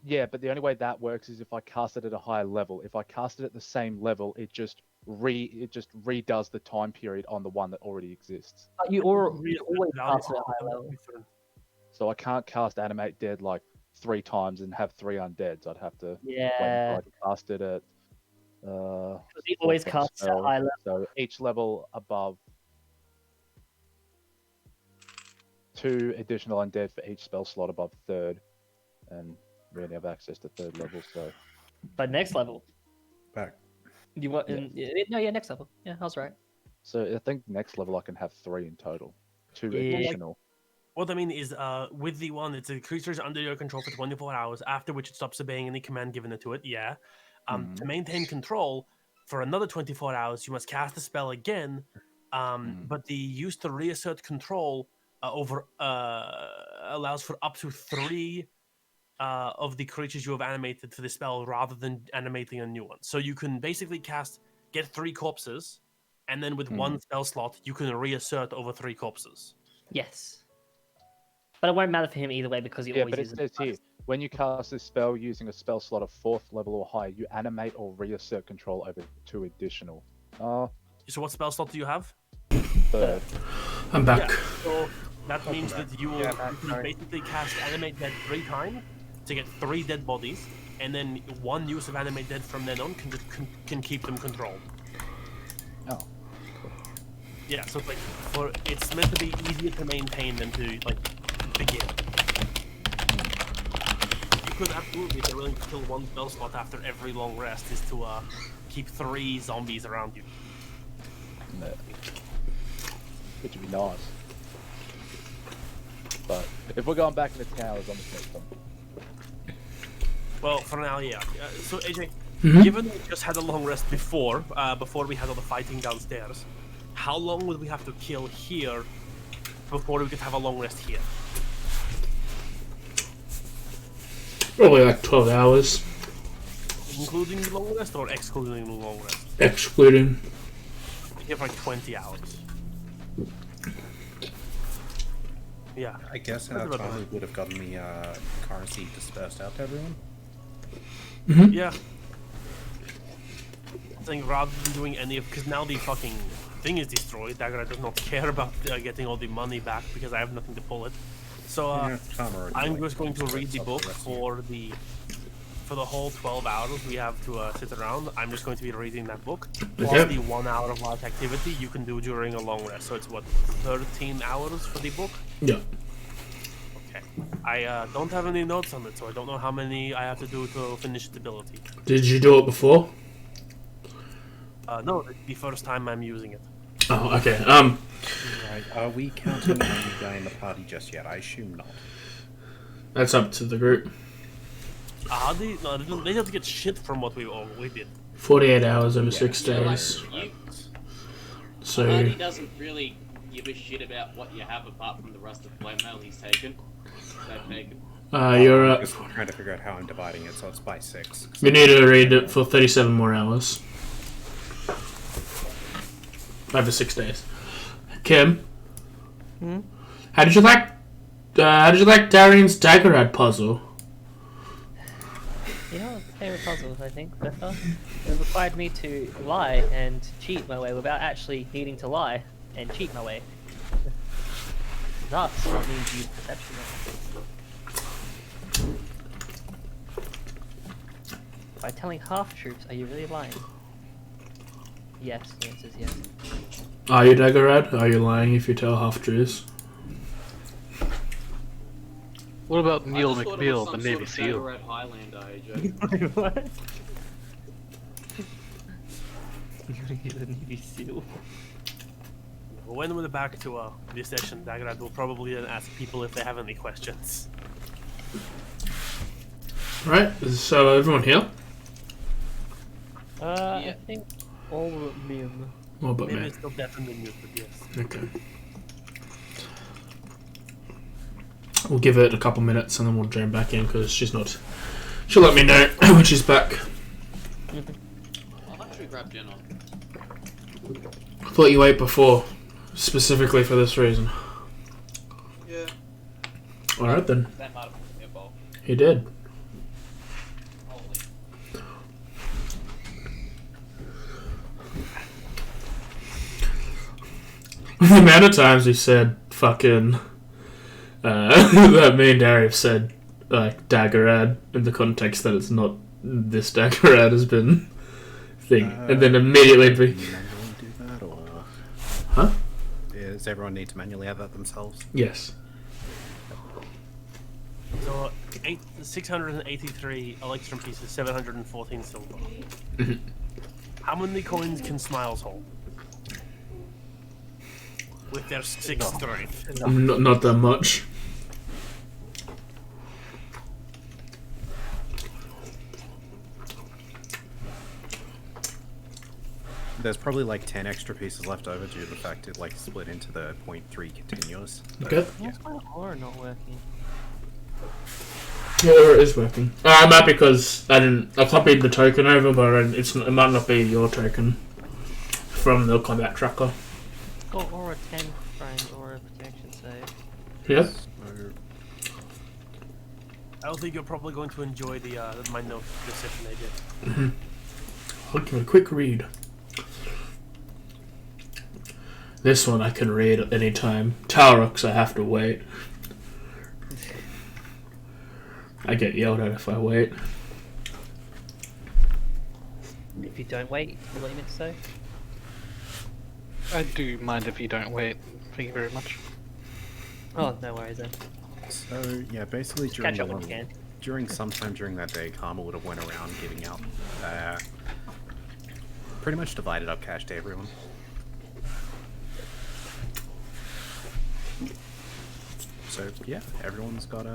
Yeah, but the only way that works is if I cast it at a higher level. If I cast it at the same level, it just redoes the time period on the one that already exists. You always Values cast it at a high are level. different. So I can't cast animate dead like 3 times and have 3 undeads. I'd have to wait Yeah. until I cast it at He always fourth level casts at spell. high level. So each level above 2 additional undead for each spell slot above 3rd, and we only have access to 3rd level. So But next level. Back. You want? Yeah. No, yeah, next level. Yeah, I was right. So I think next level I can have 3 in total, 2 Yeah. additional. What I mean is, with the one, it's a creature is under your control for 24 hours, after which it stops obeying any command given to it. Yeah. To maintain control for another 24 hours, you must cast the spell again. But the use to reassert control allows for up to 3 of the creatures you have animated for the spell, rather than animating a new one. So you can basically get 3 corpses, and then with 1 spell slot, you can reassert over 3 corpses. Yes. But it won't matter for him either way because he always but it uses says here, when you cast this spell using a spell slot of 4th level or higher, you animate or reassert control over 2 additional. So what spell slot do you have? 3rd. I'm back. Yeah, so that means that you can basically cast Animate Dead 3 times to get 3 dead bodies, and then 1 use of Animate Dead from then on can keep them controlled. Oh. Yeah, so it's like it's meant to be easier to maintain than to begin. You could absolutely, if you're willing to kill 1 spell slot after every long rest, is to keep 3 zombies around you. No. Which would be nice. But if we're going back in the towers, I'm just next time. Well, for now, yeah. So AJ, Mhm. given we just had a long rest before we had all the fighting downstairs, how long would we have to kill here before we could have a long rest here? Probably like 12 hours, Including the long rest or excluding the long rest? excluding. Here for like 20 hours. Yeah. I guess in that time we would have gotten the currency dispersed out to everyone. Yeah. I think rather than doing any of... Because now the fucking thing is destroyed, Dagger does not care about getting all the money back because I have nothing to pull it. So I'm just going to read the book for the whole 12 hours we have to sit around. I'm just going to be reading that book. Plus the 1 hour of light activity you can do during a long rest. So it's what, 13 hours for the book? Yeah. Okay. I don't have any notes on it, so I don't know how many I have to do to finish the ability. Did you do it before? No, the first time I'm using it. Oh, okay. Right. Are we counting any guy in the party just yet? I assume not. That's up to the group. They don't get shit from what we did. 48 hours over 6 days. So Hardy doesn't really give a shit about what you have apart from the rust of blade mail he's taken. you're I'm just trying to figure out how I'm dividing it, so it's by 6. You need to read it for 37 more hours. Over 6 days. Kim? How did you like Darian's Daggerad puzzle? You know, favorite puzzles, I think, so far. It required me to lie and cheat my way without actually needing to lie and cheat my way. Thus, it means use perception. By telling half-truths, are you really lying? Yes, the answer is yes. Are you Daggerad? Are you lying if you tell half-truths? What about Neil McNeil, the Navy SEAL? What? You're the Navy SEAL. When we're back to this session, Daggerad will probably then ask people if they have any questions. Right, so everyone here? I think all but Mim. What about Maybe me? it's still definitely muted, yes. Okay. We'll give it a couple minutes and then we'll join back in because she'll let me know when she's back. I'll actually grab Jen on. I thought you ate before, specifically for this reason. Yeah. Alright then. That might have been involved. He did. The amount of times he said fucking that me and Darius said like Daggerad in the context that it's not this Daggerad has been thing, and then immediately be. Manually do that, or Huh? does everyone need to manually add that themselves? Yes. So 683 Electrum pieces, 714 silver. How many coins can Smiles hold? With their 6 strength. Not that much. There's probably like 10 extra pieces left over due to the fact it like split into the 0.3 continuous. Okay. Why's my aura not working? Yeah, it is working. I'm happy because I copied the token over, but it might not be your token from the combat tracker. Got aura 10 frames, aura protection save. Yeah. I don't think you're probably going to enjoy my note the session they did. I'll give a quick read. This one I can read at any time. Taurux I have to wait. I get yelled at if I wait. If you don't wait, what you meant to say? I do mind if you don't wait. Thank you very much. Oh, no worries then. So yeah, basically Catch up when you can. sometime during that day, Karma would have went around giving out, pretty much divided up cash to everyone. So yeah, everyone's got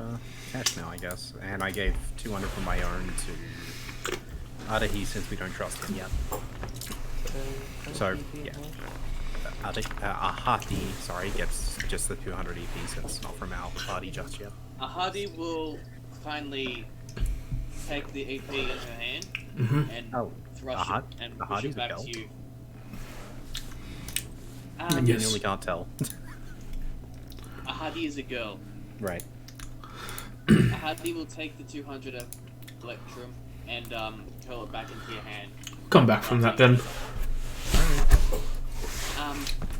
cash now, I guess, and I gave 200 from my own to Adahi since we don't trust him yet. So yeah, Ahati, sorry, gets just the 200 EP since it's not from our party just yet. Ahadi will finally take the EP in her hand and thrust it and push it back to you. You really can't tell. Ahadi is a girl. Right. Ahadi will take the 200 Electrum and curl it back into your hand. Come back from that then.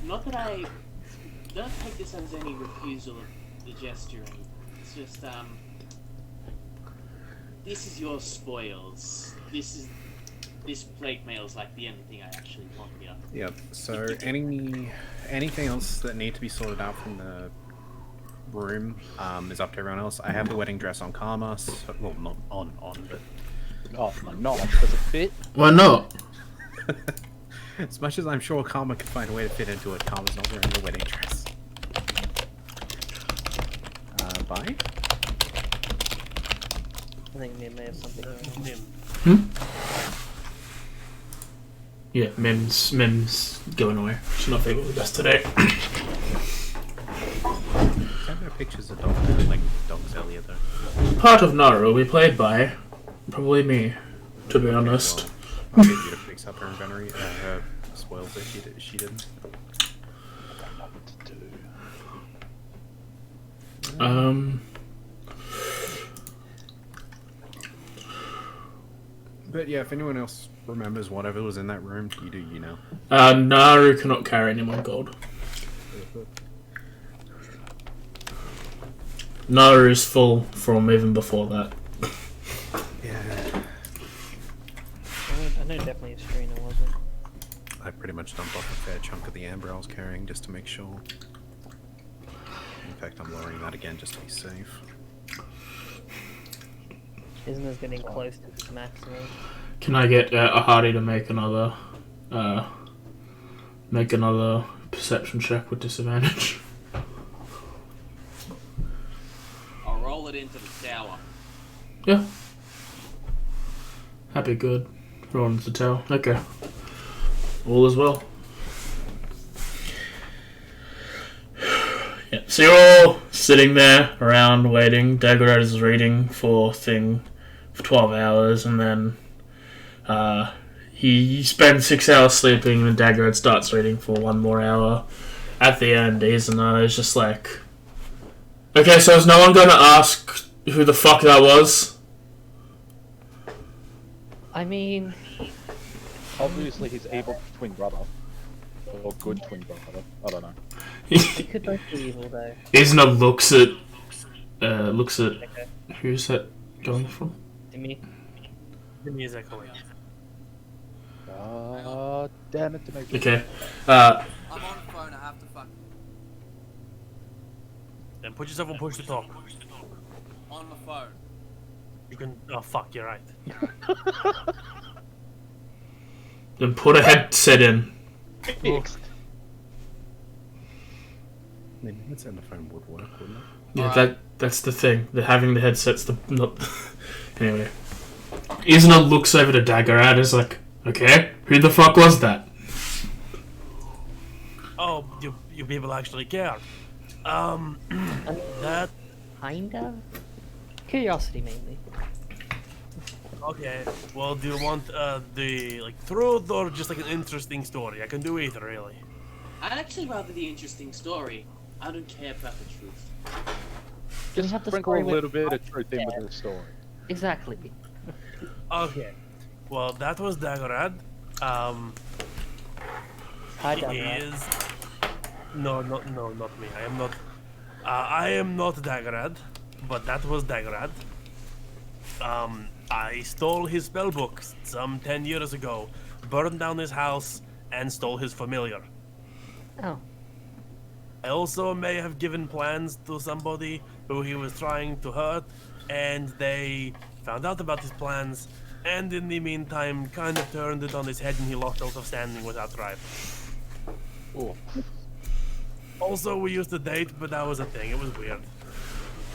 Not that I don't take this as any refusal of the gesturing. It's just this is your spoils. This plate mail is like the only thing I actually want here. Yep. So anything else that need to be sorted out from the room is up to everyone else. I have the wedding dress on Karma. So, well, not on, but Oh, not does it fit? Why not? as much as I'm sure Karma could find a way to fit into it, Karma's not wearing the wedding dress. Bye. I think Nim may have something going Nim. Yeah, Mim's going away. She's not feeling the best today. There are pictures of dogs earlier though. Part of Naru we played by probably me, to be honest. Well, I'll get you to fix up her inventory. Her spoils that she didn't. But yeah, if anyone else remembers whatever was in that room, you do, you know. Naru cannot carry any more gold. Naru is full from even before that. Yeah. I know definitely Estrina wasn't. I pretty much dumped off a fair chunk of the amber I was carrying just to make sure. In fact, I'm lowering that again just to be safe. Isn't this getting close to its maximum? Can I get Ahadi to make another perception check with disadvantage? I'll roll it into the tower. Yeah. Happy good. Rolling to tell. Okay. All as well. Yeah. So you're all sitting there around waiting. Daggerad is reading for 12 hours, and then he spends 6 hours sleeping, and Daggerad starts reading for 1 more hour. At the end, he's just like, okay, so is no one going to ask who the fuck that was? I mean, Obviously, his evil twin brother. Or good twin brother. I don't know. we could both be evil though. Isna looks at looks at who's that going from? To me. The music away. Damn it, Dimitri. Okay. I'm on the phone, I have to fuck. Then put yourself on push to talk. On the phone. You can. Oh fuck, you're right. Then put a headset in. Fixed. Maybe it's on the phone would work, wouldn't it? Yeah, that's the thing. The having the headset's the not. Anyway, Isna looks over to Daggerad and is like, "Okay, who the fuck was that?" Oh, you people actually care. That. Kinda? Curiosity mainly. Okay. Well, do you want the like truth or just like an interesting story? I can do either, really. I'd actually rather the interesting story. I don't care about the truth. Just have the sprinkle story a with- little bit of truth in with the story. Exactly. Okay. Well, that was Dagorad. Hi, He Daggerad. is. No, not me. I am not. I am not Dagorad, but that was Dagorad. I stole his spellbook some 10 years ago, burned down his house, and stole his familiar. Oh. I also may have given plans to somebody who he was trying to hurt, and they found out about his plans, and in the meantime kind of turned it on his head and he lost out of standing without tribe. Oh. Also, we used to date, but that was a thing. It was weird.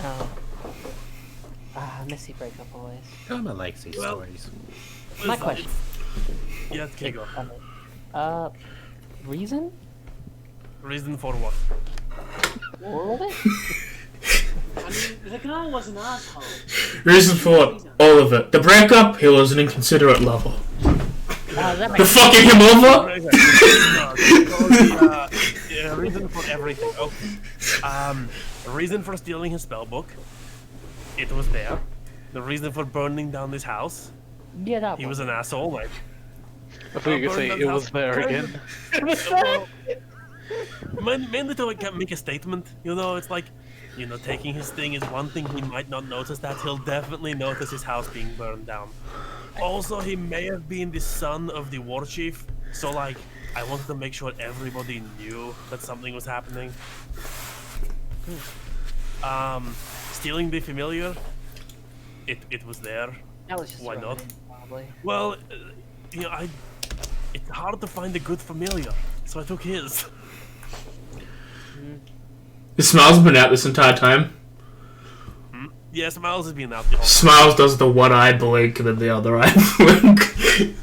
Oh. Messy breakup always. Karma likes these Well- stories. My Listen, question. Yeah, okay, go. Reason? Reason for what? All of it? I mean, the guy was an asshole. Reason for what? All of it. The breakup, he was an inconsiderate lover. That The makes fucking him over? Yeah, reason for everything. Okay. Reason for stealing his spellbook. It was there. The reason for burning down this house. Yeah, that He was an asshole, like. I thought you could say it was there again. Mainly to like make a statement. You know, it's like, you know, taking his thing is one thing. He might not notice that. He'll definitely notice his house being burned down. Also, he may have been the son of the war chief. So, like, I wanted to make sure everybody knew that something was happening. Stealing the familiar. It was there. That was just Why thrown not? in, probably. Well, you know, it's hard to find a good familiar, so I took his. The Smiles been out this entire time. Yeah, Smiles has been out the whole time. Smiles does the one eye blink and then the other eye blink.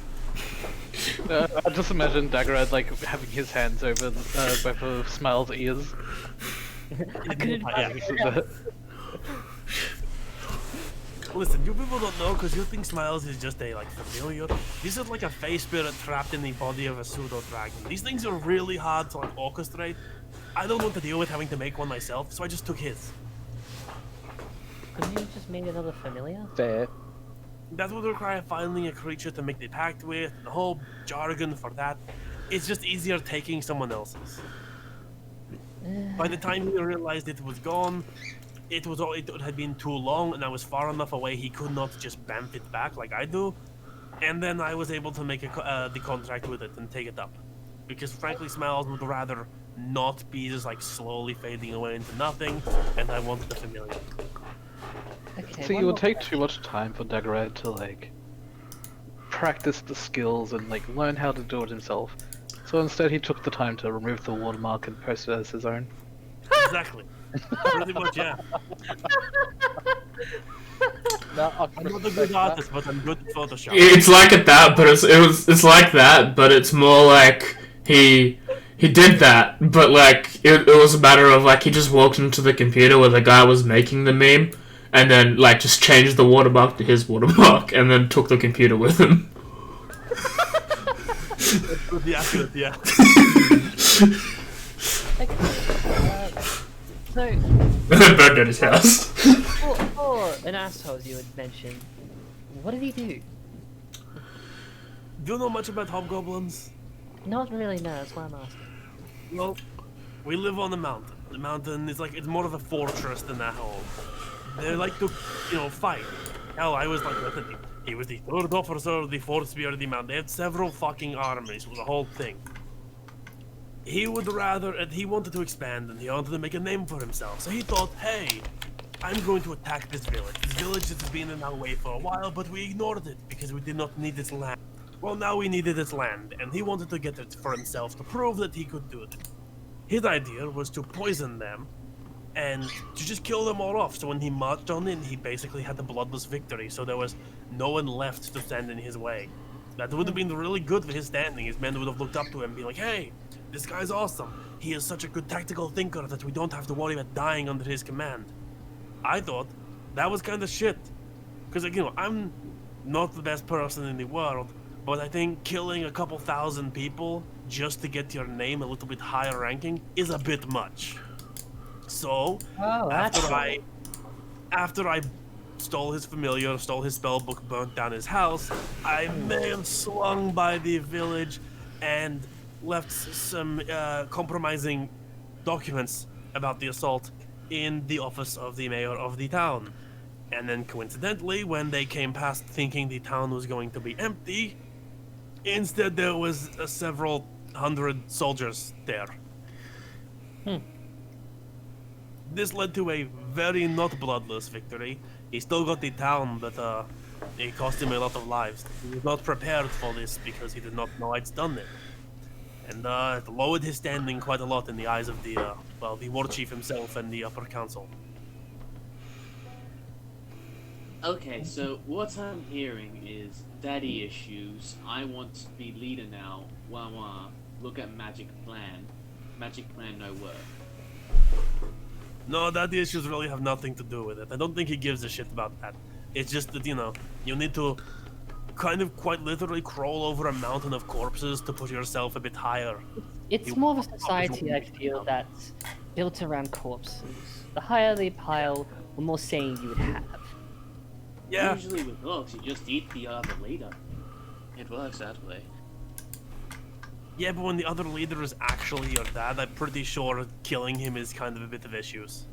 I just imagine Daggerad like having his hands over both of Smile's ears. I couldn't Yeah. Listen, you people don't know because you think Smiles is just a like familiar. This is like a face spirit trapped in the body of a pseudo dragon. These things are really hard to like orchestrate. I don't want to deal with having to make one myself, so I just took his. Couldn't you just made another familiar? Fair. That would require finding a creature to make the pact with, the whole jargon for that. It's just easier taking someone else's. By the time he realized it was gone, it had been too long, and I was far enough away he could not just bamf it back like I do. And then I was able to make the contract with it and take it up. Because frankly, Smiles would rather not be just like slowly fading away into nothing, and I wanted the familiar. Okay, See, one it would more take question. too much time for Daggerad to like practice the skills and like learn how to do it himself. So instead, he took the time to remove the watermark and post it as his own. Exactly. Pretty much, yeah. No, I I'm can not a respect good that. artist, but I'm good at Photoshop. It's like at that, but it's like that, but it's more like he did that, but like it was a matter of like he just walked into the computer where the guy was making the meme, and then like just changed the watermark to his watermark, and then took the computer with him. Pretty accurate, yeah. So, Burned down his house. for an asshole, as you had mentioned, what did he do? Do you know much about hobgoblins? Not really, no, that's why I'm asking. Well, we live on the mountain. The mountain is like, it's more of a fortress than a home. They like to, fight. Hell, I was like, he was the third officer of the fourth spear of the mountain. They had several fucking armies. It was a whole thing. He wanted to expand and he wanted to make a name for himself. So he thought, hey, I'm going to attack this village. This village has been in our way for a while, but we ignored it because we did not need its land. Well, now we needed its land, and he wanted to get it for himself to prove that he could do it. His idea was to poison them and to just kill them all off. So when he marched on in, he basically had a bloodless victory, so there was no one left to stand in his way. That would have been really good for his standing. His men would have looked up to him and be like, hey, this guy's awesome. He is such a good tactical thinker that we don't have to worry about dying under his command. I thought that was kind of shit. Because, I'm not the best person in the world, but I think killing a couple thousand people just to get your name a little bit higher ranking is a bit much. So, after I stole his familiar, stole his spellbook, burnt down his house, I may have swung by the village and left some compromising documents about the assault in the office of the mayor of the town. And then coincidentally, when they came past thinking the town was going to be empty, instead there was several hundred soldiers there. This led to a very not bloodless victory. He still got the town, but it cost him a lot of lives. He was not prepared for this because he did not know I'd done it. And it lowered his standing quite a lot in the eyes of the war chief himself and the upper council. Okay, so what I'm hearing is daddy issues. I want to be leader now. Wah wah. Look at magic plan. Magic plan no work. No, daddy issues really have nothing to do with it. I don't think he gives a shit about that. It's just that, you need to kind of quite literally crawl over a mountain of corpses to put yourself a bit higher. It's more of a society, I feel, that's built around corpses. The higher the pile, the more saying you would have. Yeah. Usually with orcs, you just eat the other leader. It works that way. Yeah, but when the other leader is actually your dad, I'm pretty sure killing him is kind of a bit of issues.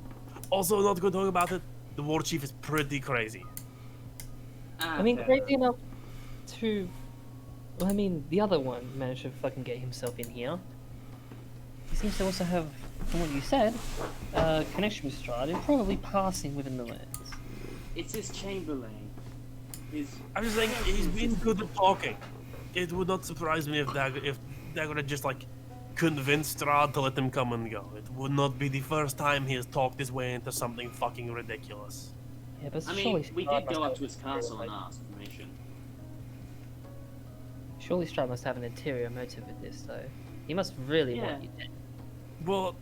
Also, not going to talk about it, the war chief is pretty crazy. I mean, crazy enough to... Well, I mean, the other one managed to fucking get himself in here. He seems to also have, from what you said, a connection with Strahd and probably passing within the lands. It's his chamberlain. I'm just saying, he's been good at talking. It would not surprise me if Dagger had just, convinced Strahd to let him come and go. It would not be the first time he has talked his way into something fucking ridiculous. Yeah, but I mean, we did go up to his castle and ask permission. Surely Strahd must have an interior motive with this, though. He must really want you dead. Well,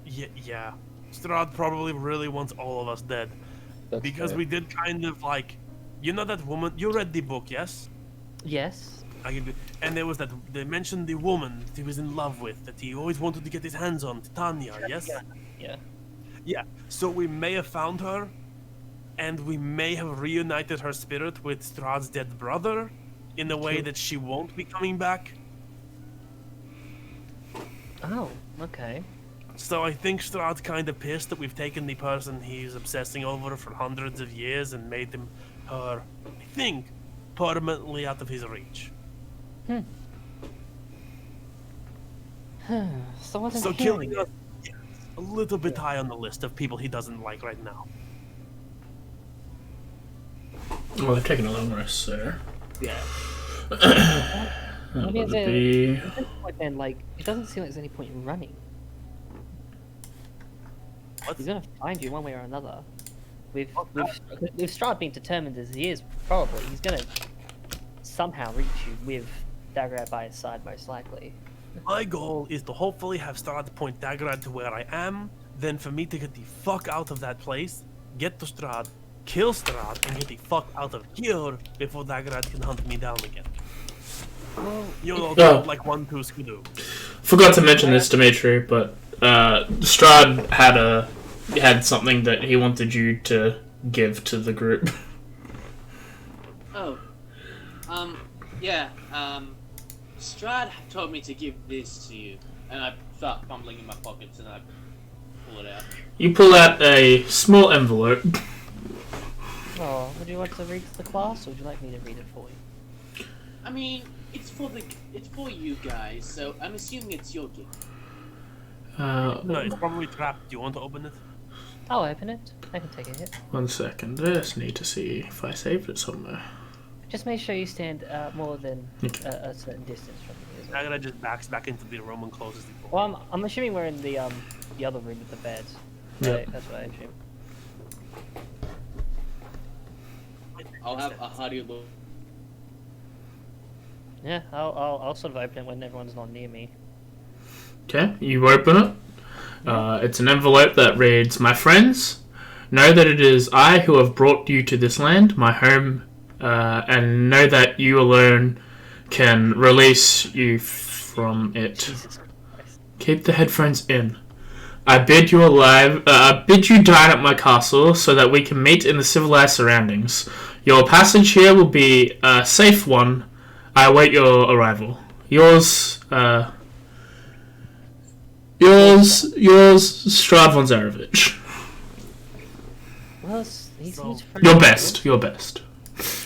yeah. Strahd probably really wants all of us dead. Because fair. We did kind of that woman, you read the book, yes? Yes. And there was they mentioned the woman that he was in love with, that he always wanted to get his hands on, Titania, yes? Yeah. Yeah, so we may have found her, and we may have reunited her spirit with Strahd's dead brother, in a way that she won't be coming back. Oh, okay. So I think Strahd's kind of pissed that we've taken the person he's obsessing over for hundreds of years and made her, I think, permanently out of his reach. So killing us is a little bit high on the list of people he doesn't like right now. Well, they're taking a long rest there. Yeah. That would be... Then, it doesn't seem like there's any point in running. He's gonna find you one way or another. With Strahd being determined as he is, probably, he's gonna somehow reach you with Daggerad by his side, most likely. My goal is to hopefully have Strahd point Daggerad to where I am, then for me to get the fuck out of that place, get to Strahd, kill Strahd, and get the fuck out of here before Daggerad can hunt me down again. Well, like 1-2 skidoo. Forgot to mention this, Dimitri, but Strahd had something that he wanted you to give to the group. Oh. Strahd told me to give this to you, and I start fumbling in my pockets and I pull it out. You pull out a small envelope. Oh, would you like to read the class, or would you like me to read it for you? I mean, it's for you guys, so I'm assuming it's your gift. No, it's probably trapped. Do you want to open it? I'll open it. I can take a hit. 1 second. I just need to see if I saved it somewhere. Just make sure you stand more than Okay. a certain distance from me. As well. Daggerad just backs back into the room and closes the door. Well, I'm assuming we're in the other room with the beds. Yep. Right, that's what I assume. I'll have a hardy look. Yeah, I'll sort of open it when everyone's not near me. Okay, you open it. It's an envelope that reads, "My friends, know that it is I who have brought you to this land, my home, and know that you alone can release you from it. Jesus Christ. Keep the headphones in. I bid you dine at my castle so that we can meet in the civilized surroundings. Your passage here will be a safe one. I await your arrival. Yours, Strahd von Zarevich. Well, he's friendly. Your best.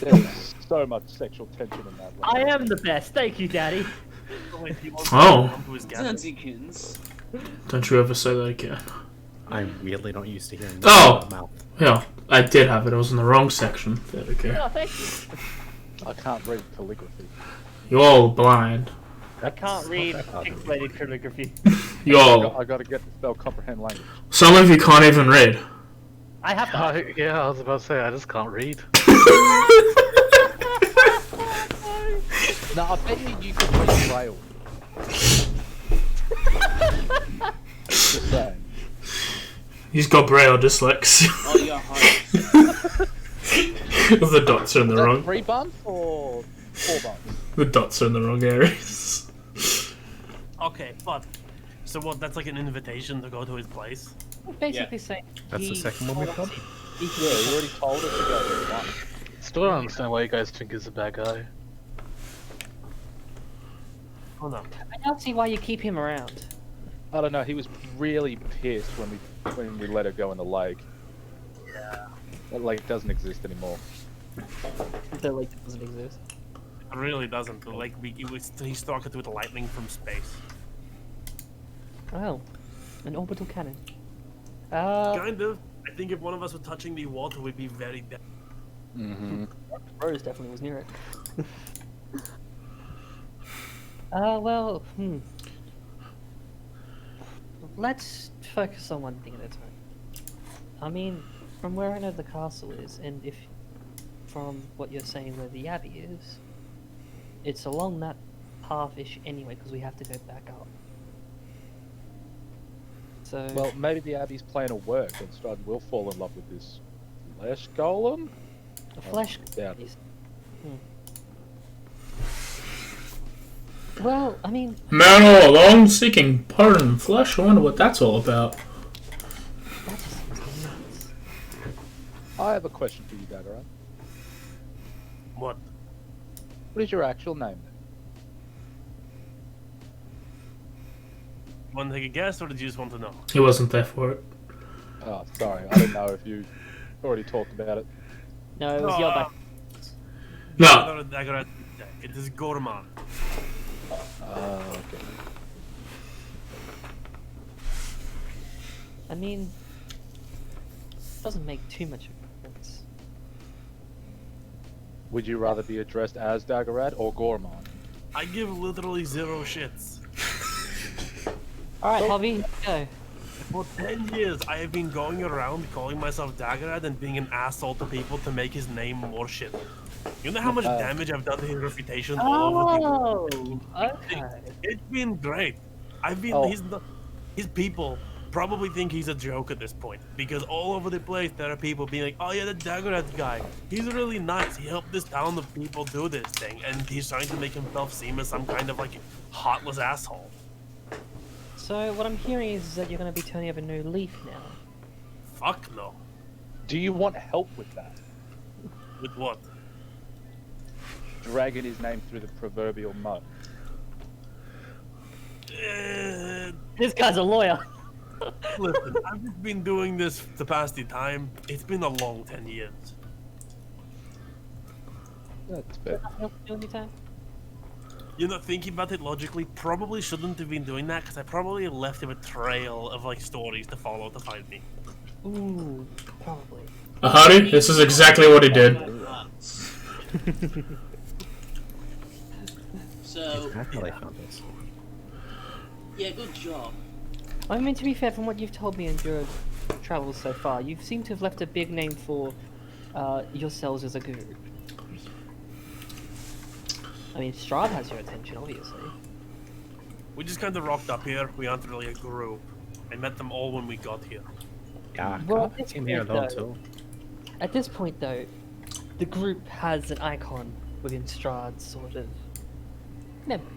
There's so much sexual tension in that. I am the best. Thank you, Daddy. Oh. Dunzikins. Don't you ever say that again. I'm weirdly not used to hearing Oh! that mouth. Yeah, I did have it. It was in the wrong section. There we go. Oh, thank you. I can't read calligraphy. You're all blind. I can't read pixelated calligraphy. You're all... I gotta get the spell comprehend language. Some of you can't even read. I have to. Yeah, I was about to say, I just can't read. No, I bet you could read Braille. Just saying. He's got braille dyslexia. Oh, you're hard. The dots are in the Is that wrong... 3 bumps or 4 bumps? The dots are in the wrong areas. Okay, but so what? That's like an invitation to go to his place. Basically saying. That's the second one we've got? Yeah, you already told us to go there once. Still don't understand why you guys think he's a bad guy. Oh no. I don't see why you keep him around. I don't know. He was really pissed when we let her go in the lake. Yeah. That lake doesn't exist anymore. The lake doesn't exist. It really doesn't. The lake, he struck it with lightning from space. Oh, an orbital cannon. Kind of. I think if one of us were touching the water, we'd be very dead. Mm-hmm. Rose definitely was near it. Well, let's focus on one thing at a time. I mean, from where I know the castle is, and if from what you're saying where the abbey is, it's along that path-ish anyway, because we have to go back up. So, Well, maybe the Abbey's plan will work, and Strahd will fall in love with this flesh golem. a flesh. Yeah. Is, Well, I mean, Man all along seeking pardon flesh. I wonder what that's all about. that just seems nuts. I have a question for you, Daggerad. What? What is your actual name? Want to take a guess, or did you just want to know? He wasn't there for it. Oh, sorry. I didn't know if you already talked about it. No, it was your back. No. It is Gorman. Okay. I mean, doesn't make too much of a difference. Would you rather be addressed as Daggerad or Gorman? I give literally 0 shits. Alright, Hobby, go. For 10 years, I have been going around calling myself Daggerad and being an asshole to people to make his name more shit. You know how much damage I've done to his reputation all over the world? Okay. It's been great. I've been his people probably think he's a joke at this point because all over the place there are people being like, "Oh yeah, the Daggerad guy. He's really nice. He helped this town of people do this thing, and he's trying to make himself seem as some kind of like heartless asshole." So what I'm hearing is that you're going to be turning up a new leaf now. Fuck no. Do you want help with that? With what? Dragging his name through the proverbial mud. This guy's a lawyer. Listen, I've just been doing this to pass the time. It's been a long 10 years. That's fair. You know, thinking about it logically, probably shouldn't have been doing that because I probably left him a trail of like stories to follow to find me. Ooh, probably. Ahari, this is exactly what he did. So, That's how they found us. yeah, good job. I mean, to be fair, from what you've told me in your travels so far, you seem to have left a big name for yourselves as a guru. I mean, Strahd has your attention, obviously. We just kind of rocked up here. We aren't really a group. I met them all when we got here. Yeah, Well, God, it's in here alone too. At this point, though, the group has an icon within Strahd's sort of memory.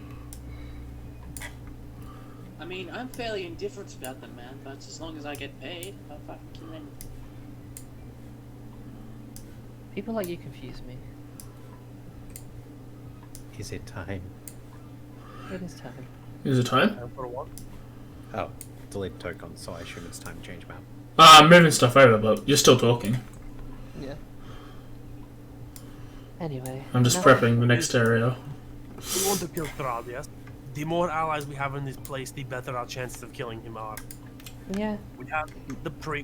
I mean, I'm fairly indifferent about them, man, but as long as I get paid, I'll fucking kill anything. People like you confuse me. Is it time? It is time. Is it time? Time for what? Oh, delete token, so I assume it's time to change map. I'm moving stuff over, but you're still talking. Yeah. Anyway. I'm just prepping the next area. We want to kill Strahd, yes? The more allies we have in this place, the better our chances of killing him are. Yeah. We have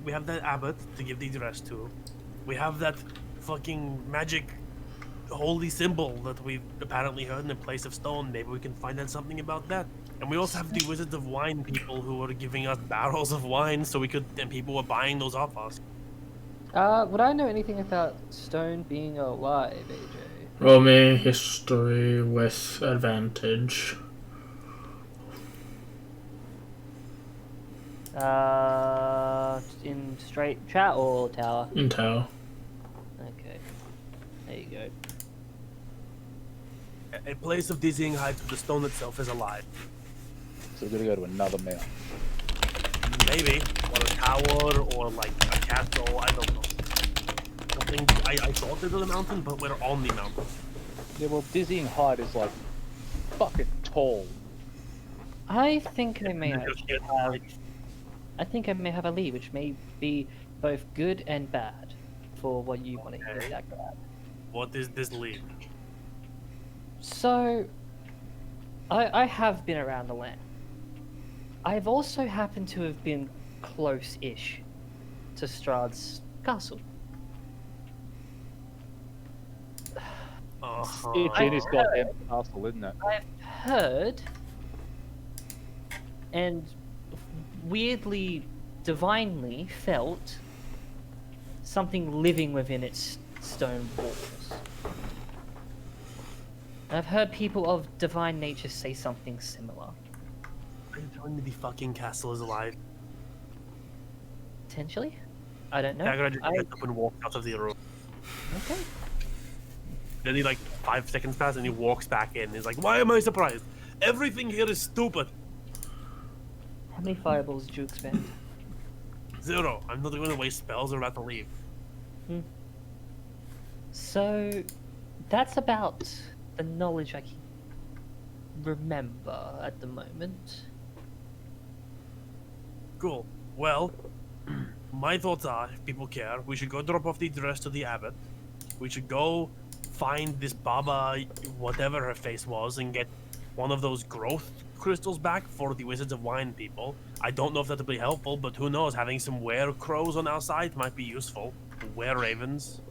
we have that abbot to give the address to. We have that fucking magic holy symbol that we've apparently heard in a place of stone. Maybe we can find out something about that. And we also have the Wizards of Wine people who are giving us barrels of wine and people were buying those off us. Would I know anything about Stone being alive, AJ? Roll me history with advantage. In straight chat or tower? In tower. Okay. There you go. A place of dizzying height where the stone itself is alive. So we're gonna go to another mount. Maybe. Or a tower, or like a castle, I don't know. Something, I thought it was a mountain, but we're on the mountain. Yeah, well, dizzying height is like fucking tall. I think I may actually have. I think I may have a lead, which may be both good and bad for what you want to hear. Okay. That grab. What is this lead? So, I have been around the land. I've also happened to have been close-ish to Strahd's castle. It's in his goddamn castle, isn't it? I've heard, and weirdly, divinely felt something living within its stone walls. I've heard people of divine nature say something similar. Are you telling me the fucking castle is alive? Potentially? I don't know. Dagger just gets up and walks out of the room. Okay. Then he like 5 seconds pass and he walks back in. He's like, why am I surprised? Everything here is stupid. How many fireballs did you expend? 0. I'm not going to waste spells or about to leave. So, that's about the knowledge I can remember at the moment. Cool. Well, my thoughts are, if people care, we should go drop off the dress to the abbot. We should go find this Baba, whatever her face was, and get one of those growth crystals back for the Wizards of Wine people. I don't know if that'll be helpful, but who knows? Having some were-crows on our side might be useful. Were-ravens.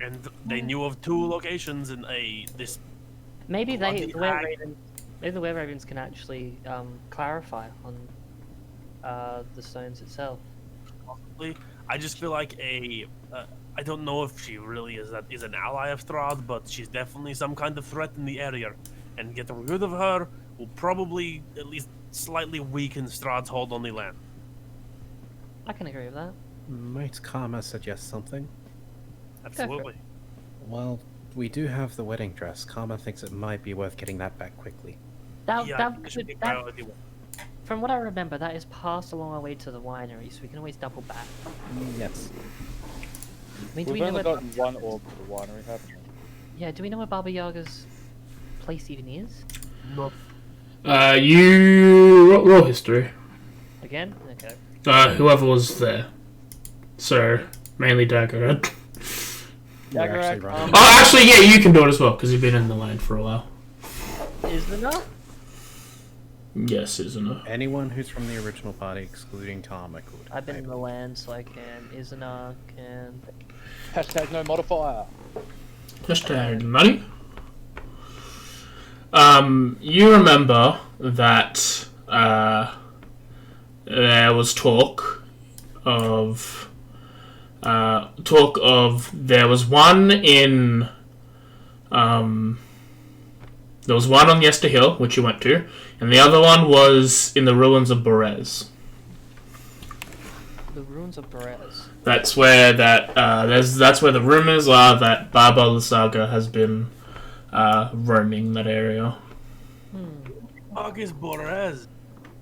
And they knew of 2 locations in this... Maybe bloody the Were Ravens can actually clarify on the stones itself. Possibly. I just feel like I don't know if she really is an ally of Strahd, but she's definitely some kind of threat in the area. And getting rid of her will probably at least slightly weaken Strahd's hold on the land. I can agree with that. Might Karma suggest something? Absolutely. Well, we do have the wedding dress. Karma thinks it might be worth getting that back quickly. That should be that, priority 1. from what I remember, that is passed along our way to the winery, so we can always double back. Yes. I mean, do we We've know only where, gotten one orb to the winery, haven't we? yeah, do we know where Baba Yaga's place even is? No. You roll history. Okay. again? Okay. Whoever was there. So, mainly Daggerhead. We're actually Daggerhead, running. Oh, actually, yeah, you can do it as well, because you've been in the land for a while. Isna? Yes, isn't it? Anyone who's from the original party, excluding Karma, could. I've been in the land, so I can. Isna can. Hashtag no modifier. Hashtag money. You remember that there was talk of there was one in there was one on Yester Hill, which you went to, and the other one was in the ruins of Berez. The ruins of Berez. That's where that's where the rumors are that Baba Lysaga has been roaming that area. August Borez.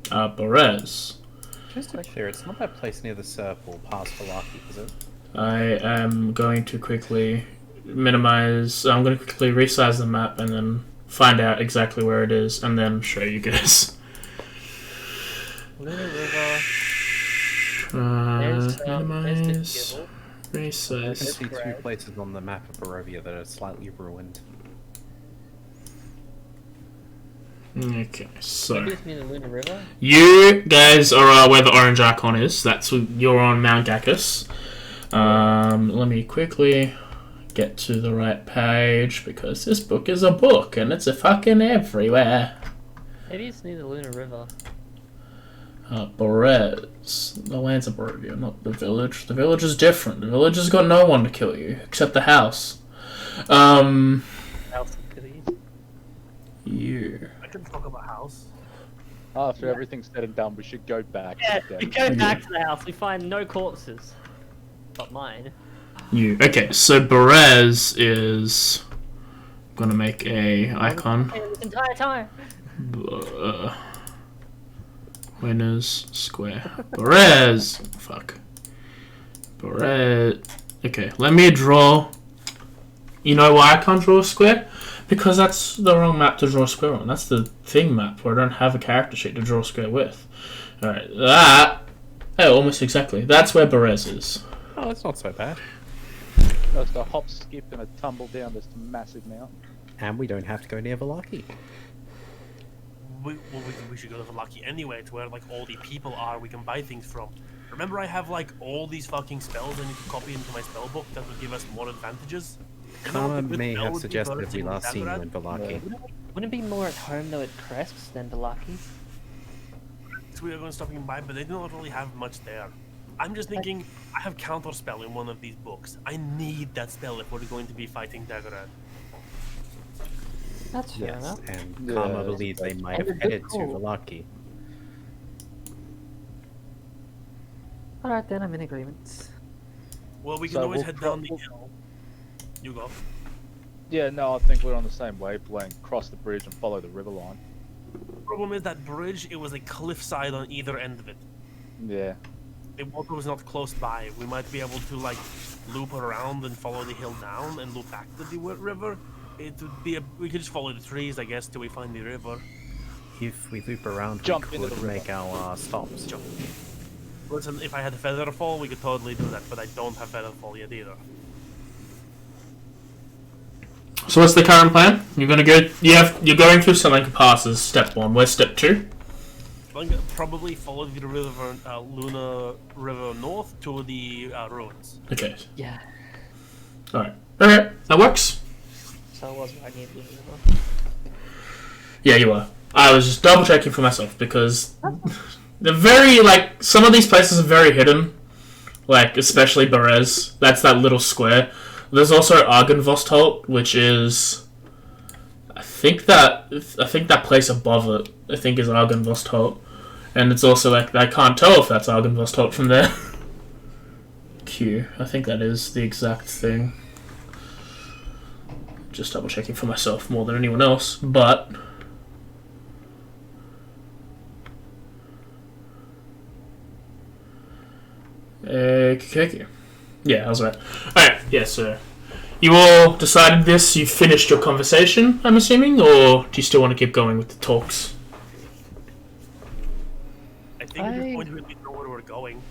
Berez. Just to be clear, it's not that place near the circle past Valaki, is it? I am going to quickly minimize. I'm going to quickly resize the map and then find out exactly where it is, and then show you guys. Luna River. There's the Minimize. Gibble. I can Resize. see two places on the map of Barovia that are slightly ruined. Okay, so Maybe it's near the Luna River. you guys are where the orange icon is. You're on Mount Gacchus. Let me quickly get to the right page because this book is a book and it's a fucking everywhere. Maybe it's near the Luna River. Berez. The lands of Barovia, not the village. The village is different. The village has got no one to kill you except the house. House of Goodies. Yeah. I can talk about house. After everything's said and done, we should go back. Yeah, to we them. go back to the house. We find no corpses. But mine. You. Okay, so Berez is... I'm gonna make a icon. This entire time. Winners Square. Berez! Fuck. Berez. Okay, let me draw... You know why I can't draw a square? Because that's the wrong map to draw a square on. That's the thing map where I don't have a character sheet to draw a square with. Alright, that... Oh, almost exactly. That's where Berez is. Oh, that's not so bad. Just a hop, skip, and a tumble down this massive mountain. And we don't have to go near Valaki. We should go to Lucky anyway, to where like all the people are we can buy things from. Remember I have like all these fucking spells I need to copy into my spell book that will give us more advantages? You know what Karma a good may spell have would be suggested for if we last seen you Daggerhead? in Valaki. Wouldn't it be more at home though at Cresps than Belaki? So we are going to stop and buy, but they do not really have much there. I'm just thinking, I have counterspell in one of these books. I need that spell if we're going to be fighting Daggerhead. That's fair Yes, enough. and Yeah, Karma that's believes they might And have a good headed to call. Valaki. Alright then, I'm in agreement. Well, we can So always we'll head down the hill. You go. Yeah, no, I think we're on the same wavelength. Cross the bridge and follow the river line. Problem is that bridge, it was a cliffside on either end of it. Yeah. The water was not close by. We might be able to like loop around and follow the hill down and loop back to the river. It would be we could just follow the trees, I guess, till we find the river. If we loop around, Jump we into could the river. make our stops. Listen, if I had a Featherfall, we could totally do that, but I don't have Featherfall yet either. So what's the current plan? You're gonna go... You're going through Selenka Passes, step 1. Where's step 2? I'm gonna probably follow the river, Luna River north to the ruins. Okay. Yeah. Alright. Alright, that works. So I was right near the river. Yeah, you are. I was just double checking for myself because they're very, like, some of these places are very hidden. Like, especially Berez. That's that little square. There's also Argynvostholt, which is... I think that place above it, I think, is Argynvostholt. And it's also, like, I can't tell if that's Argynvostholt from there. Q. I think that is the exact thing. Just double checking for myself more than anyone else, but... Okay. Yeah, I was right. Alright, yeah, so... You all decided this, you finished your conversation, I'm assuming, or do you still want to keep going with the talks? I think think at this point we know where we're going.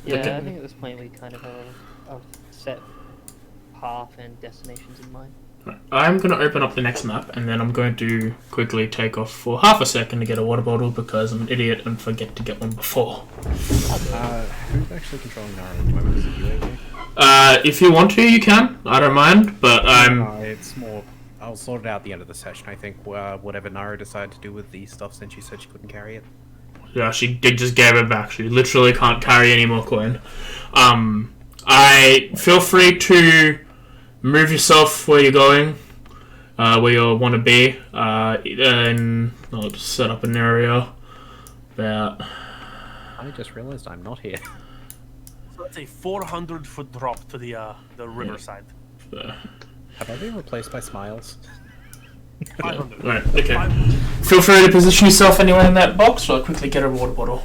Yeah, Okay. I think at this point we kind of have a set path and destinations in mind. I'm going to open up the next map, and then I'm going to quickly take off for half a second to get a water bottle because I'm an idiot and forget to get one before. Who's actually controlling Nara at the moment? Is it you, AJ? If you want to, you can. I don't mind, but I'm... No, it's more... I'll sort it out at the end of the session, I think. Whatever Nara decided to do with the stuff since she said she couldn't carry it. Yeah, she just gave it back. She literally can't carry any more coin. I feel free to move yourself where you're going, where you want to be. And I'll just set up an area about... I just realized I'm not here. So it's a 400-foot drop to the riverside. Have I been replaced by Smiles? 500. Right, okay. Feel free to position yourself anywhere in that box, or I'll quickly get a water bottle.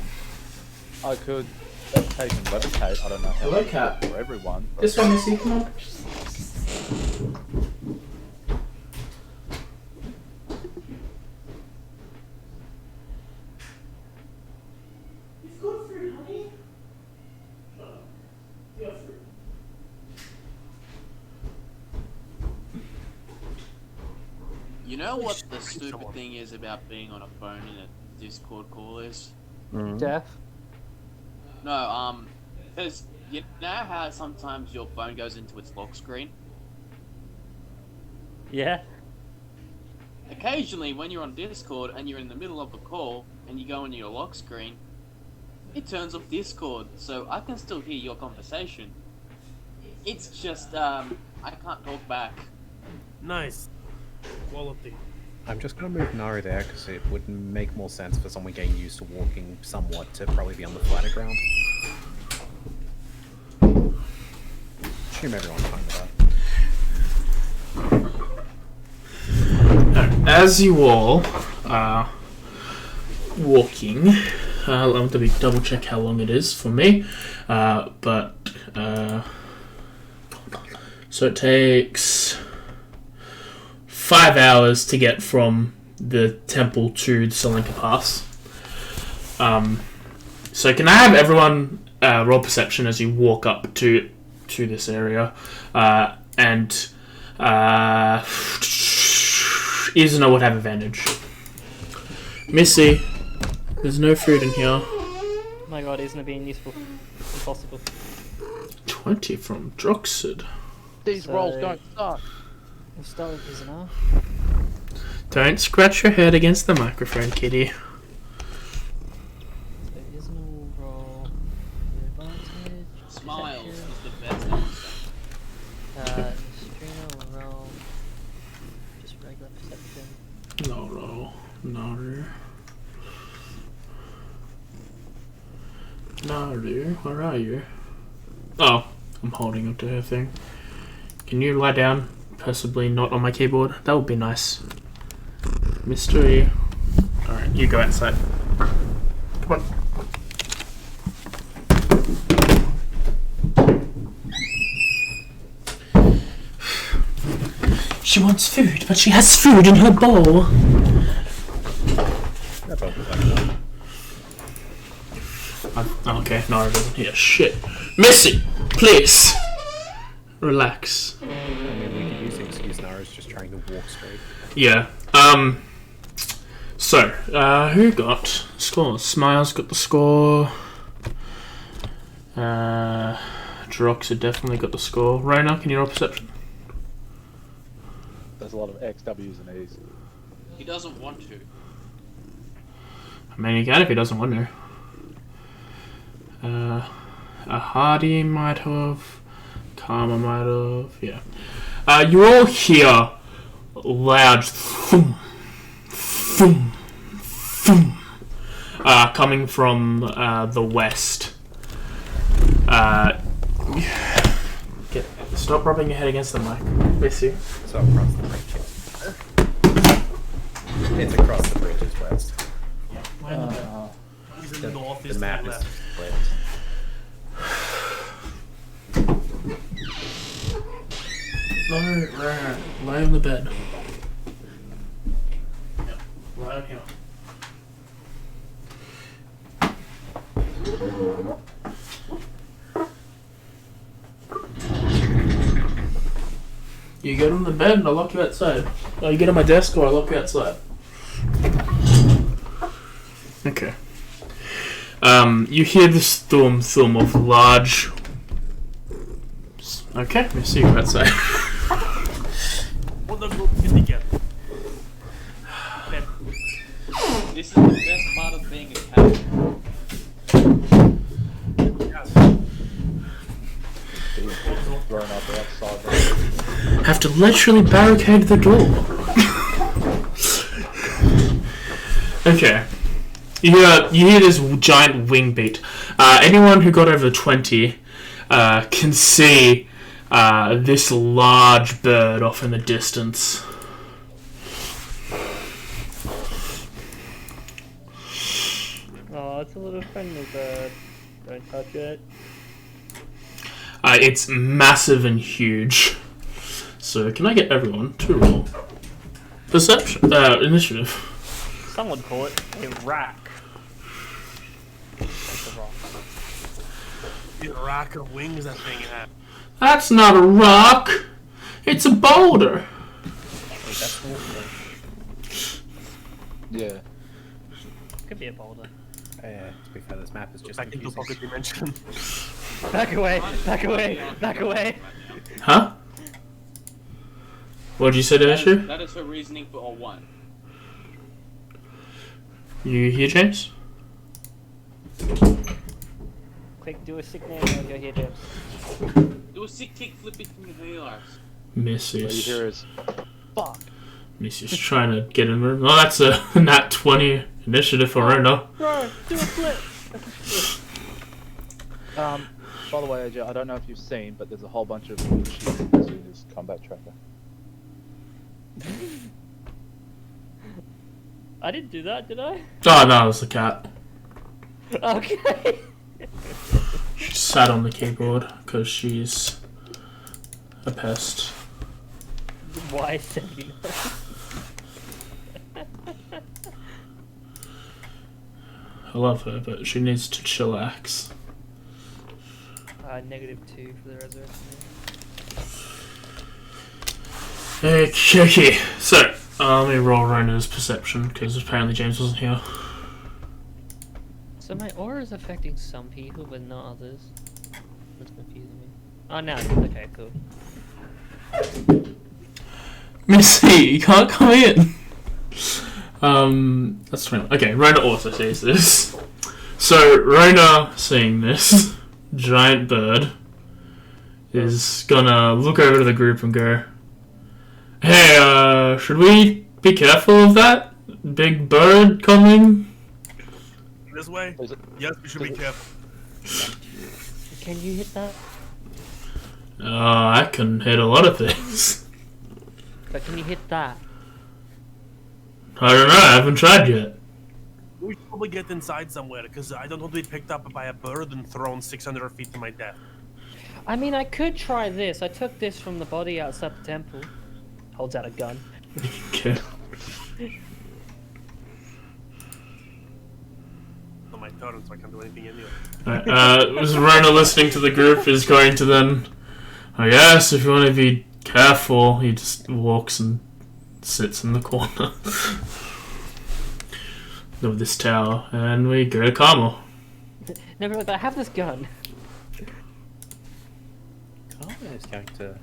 I could levitate and levitate. I don't know how Hello, to cat. for everyone. But This one, Missy, come on. You've got fruit, honey. You have fruit. You know what the stupid thing is about being on a phone in a Discord call is? Death. No, because you know how sometimes your phone goes into its lock screen? Yeah. Occasionally, when you're on Discord and you're in the middle of a call and you go into your lock screen, it turns off Discord, so I can still hear your conversation. It's just, I can't talk back. Nice. Quality. I'm just going to move Nara there because it would make more sense for someone getting used to walking somewhat to probably be on the flatter ground. Assume everyone's fine with that. As you all are walking, let me double check how long it is for me, so it takes 5 hours to get from the temple to the Solinka Pass. So can I have everyone roll perception as you walk up to this area, and Izuna would have advantage. Missy, there's no food in here. Oh my god, isn't it being useful? Impossible. 20 from Droxid. These So- rolls don't suck. We'll start with Izuna. Don't scratch your head against the microphone, kitty. So Izuna will roll the advantage. Smiles is perception. the best answer. Strina will roll just regular perception. No roll. Naru. Naru, where are you? Oh, I'm holding up to her thing. Can you lie down? Possibly not on my keyboard. That would be nice. Mystery. Alright, you go outside. Come on. She wants food, but she has food in her bowl. They're both flexible. Okay, Nara doesn't hear shit. Missy, please. Relax. I mean, we could use the excuse Nara's just trying to walk straight. Yeah. So, who got score? Smiles got the score. Droxid definitely got the score. Rona, can you roll perception? there's a lot of X, W's, and E's. He doesn't want to. I mean, he can if he doesn't want to. A Hardy might have. Karma might have. Yeah. You all hear loud thump, thump, thump, coming from the west. Stop rubbing your head against the mic. Missy. So across the bridge. It's across the bridge, it's west. He's in the north, The is to map the is left. split. Lie on the bed. Yeah, lie on here. You get on the bed and I'll lock you outside. Or you get on my desk or I'll lock you outside. Okay. You hear this thum of large... Okay, I see you outside. What the group get together? This is the best part of being a cat. Thrown up outside. Have to literally barricade the door. Okay. You hear this giant wing beat. Anyone who got over 20 can see this large bird off in the distance. Oh, it's a little friendly bird. Don't touch it. It's massive and huge. So can I get everyone to roll perception? Initiative. Some would call it a rack. That's a rock. The rack of wings that thing had. That's not a rock. It's a boulder. Wait, that's awful. Yeah. Could be a boulder. To be fair, this map is just Back into confusing. pocket dimension. Back away! Back away! Back away! Huh? What did you say, Dasher? That is her reasoning for a 1. You hear, James? Quick, do a sick name when you're here, James. Do a sick kick flip it from your ears. What you Missy's. hear is, fuck. Missy's trying to get in the room. Oh, that's a nat 20 initiative for Rona. Bro, do a flip! By the way, AJ, I don't know if you've seen, but there's a whole bunch of sheets in his combat tracker. I didn't do that, did I? Oh, no, it was the cat. Okay. She sat on the keyboard because she's a pest. Why 79? I love her, but she needs to chillax. -2 for the resurrection. Okay, so let me roll Rona's perception because apparently James wasn't here. So my aura is affecting some people, but not others. That's confusing me. Oh, now okay, cool. Missy, you can't come in. That's 20. Okay, Rona also sees this. So Rona, seeing this giant bird, is gonna look over to the group and go, "Hey, should we be careful of that big bird coming?" This way? Yes, we should be careful. Can you hit that? I can hit a lot of things. But can you hit that? I don't know, I haven't tried yet. We should probably get inside somewhere, because I don't want to be picked up by a bird and thrown 600 feet to my death. I mean, I could try this. I took this from the body outside the temple. Holds out a gun. Okay. On my turn, so I can't do anything anyway. Was Rona listening to the group is going to then, I guess if you want to be careful, he just walks and sits in the corner of this tower, and we go to Carmel. No, but I have this gun. Carmen is going to,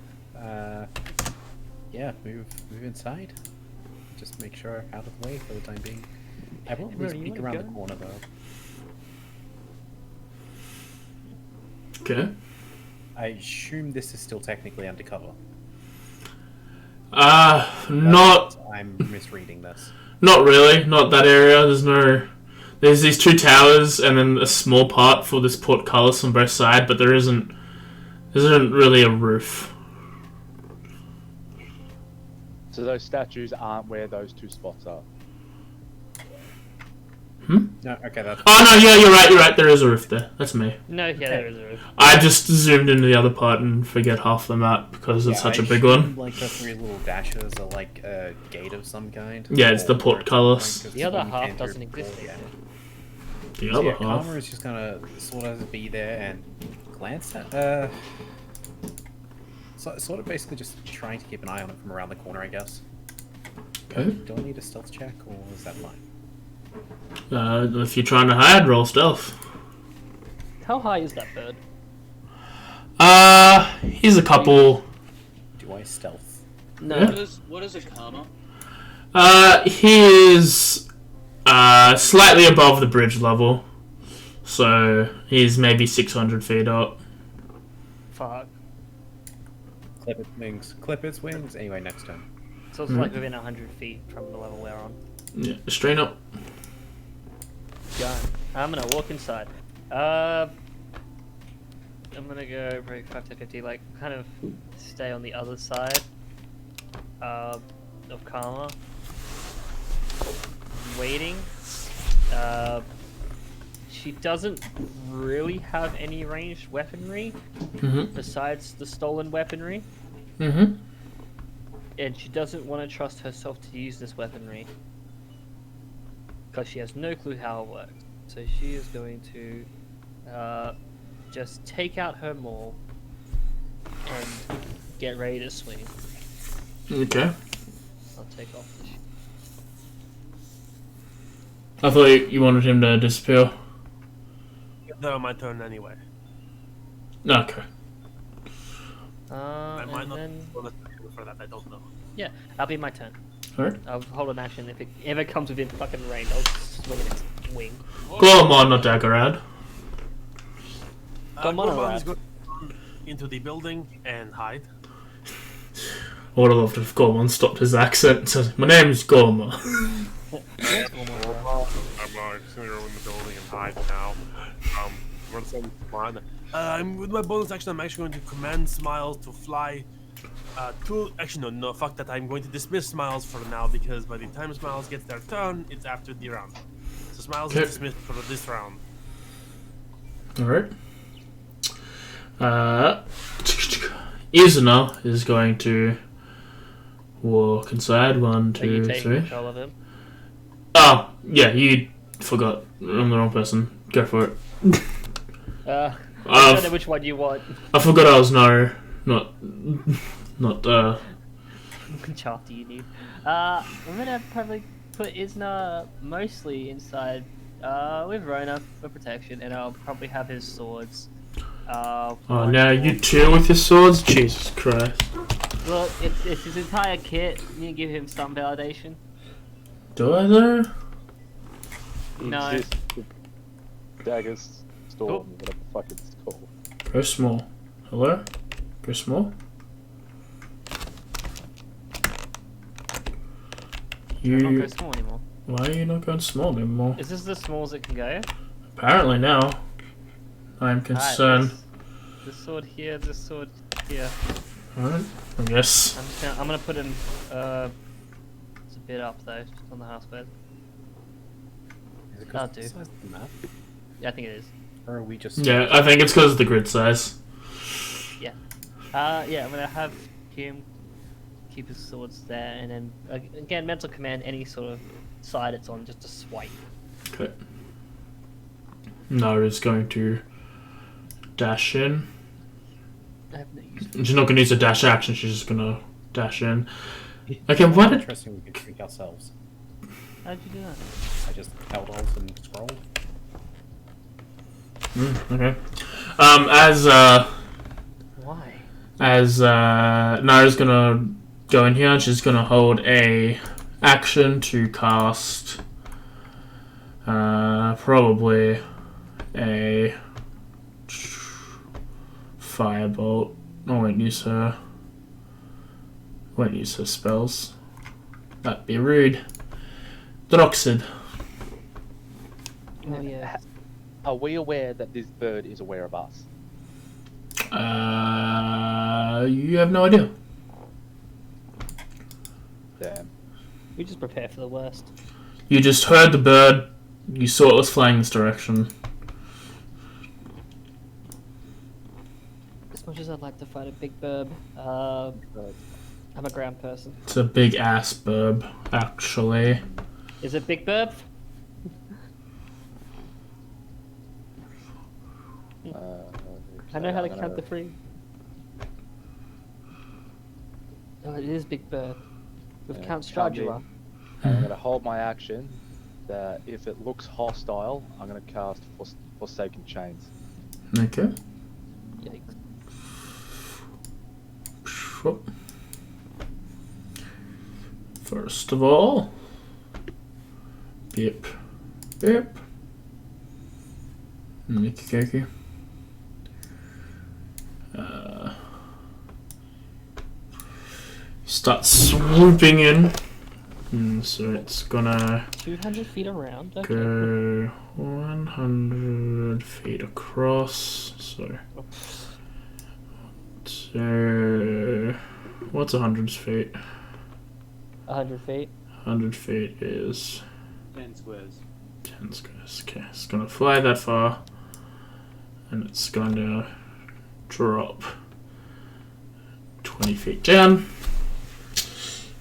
yeah, move inside. Just make sure out of the way for the time being. I will at least you peek want a around the gun? corner though. Okay. I assume this is still technically undercover. Not I'm misreading this. not really, not that area. There's these two towers and then a small part for this portcullis on both sides, but there isn't really a roof. So those statues aren't where those two spots are. No, okay, that's... Oh no, yeah, you're right, there is a roof there. That's me. No, yeah, there is a roof. I just zoomed into the other part and forget half the map because it's such a big one. Like the three little dashes are like a gate of some kind. Yeah, it's the Or- portcullis. The other you half enter doesn't exist before, yet. The So other yeah, half. Karma is just gonna sort of be there and glance at So sort of basically just trying to keep an eye on it from around the corner, I guess. Okay. Do I need a stealth check, or is that fine? If you're trying to hide, roll stealth. How high is that bird? He's a couple. Do I stealth? No. Yeah. What is a karma? He is slightly above the bridge level, so he's maybe 600 feet up. Fuck. Clip its wings. Clip its wings. Anyway, next turn. So it's like within 100 feet from the level we're on. Yeah, straight up. Gun. I'm gonna walk inside. I'm gonna go break 5 to 50, like kind of stay on the other side of Karma. Waiting. She doesn't really have any ranged weaponry besides the stolen weaponry. And she doesn't want to trust herself to use this weaponry because she has no clue how it works. So she is going to just take out her maul and get ready to swing. Okay. I'll take off the I thought you wanted him to disappear. No, my turn anyway. Okay. I might and not then, for that. I don't know. yeah, that'll be my turn. Alright. I'll hold an action. If it ever comes within fucking range, I'll swing at its wing. Gormon, not Dagarad. Gormon is going into the building and hide. I would have loved if Gormon stopped his accent and said, "My name's Gorma." I'm just gonna go in the building and hide now. What is that? I'm with my bonus action. I'm actually going to command Smiles to fly. Actually, no, fuck that. I'm going to dismiss Smiles for now because by the time Smiles gets their turn, it's after the round. So Smiles is dismissed for this round. Alright. Izuna is going to walk inside. 1, Are you 2, taking 3. control of him? Oh, yeah, you forgot. I'm the wrong person. Go for it. I don't know which one you want. I forgot I was not Which chart do you need? I'm gonna probably put Isna mostly inside with Rona for protection, and I'll probably have his swords. Oh, now you two with your swords? Jesus Christ. Well, it's his entire kit. You need to give him some validation. Do I though? No. Exist with daggers, storm, whatever the fuck it's called. Go small. Hello? Go small? I don't go small anymore. Why are you not going small anymore? Is this the smallest it can go? Apparently now. I'm concerned. Alright, this sword here, this sword here. Alright, I guess. I'm gonna put him it's a bit up though, just on the house bed. That'll do. Size of the map? Yeah, I think it is. Or are we just... Yeah, I think it's because of the grid size. Yeah. Yeah, I'm gonna have him keep his swords there, and then again, mental command any sort of side it's on, just to swipe. Okay. Nara's going to dash in. I have no use. She's not going to use a dash action, she's just going to dash in. Okay, what did... Interesting, we could drink ourselves. How'd you do that? I just held alt and scrolled. Okay. Why? As Nara's going to go in here, she's going to hold a action to cast probably a firebolt. I won't use her spells. That'd be rude. Droxid. Oh yeah. Are we aware that this bird is aware of us? You have no idea. Damn. We just prepare for the worst. You just heard the bird. You saw it was flying this direction. As much as I'd like to fight a big burb, I'm a ground person. It's a big ass burb, actually. Is it big burb? Okay, I know how to I'm count gonna- to 3. Oh, it is Big Bird. With Yeah, Count come in, Strahd. and I'm going to hold my action. That if it looks hostile, I'm going to cast Forsaken Chains. Okay. Yikes. Sure. First of all, beep, beep. Nikki. Start swooping in. So it's gonna 200 feet around. Okay. go 100 feet across. So what's 100 feet? 100 feet. 100 feet is 10 squares. 10 squares. Okay, it's gonna fly that far, and it's going to drop 20 feet down.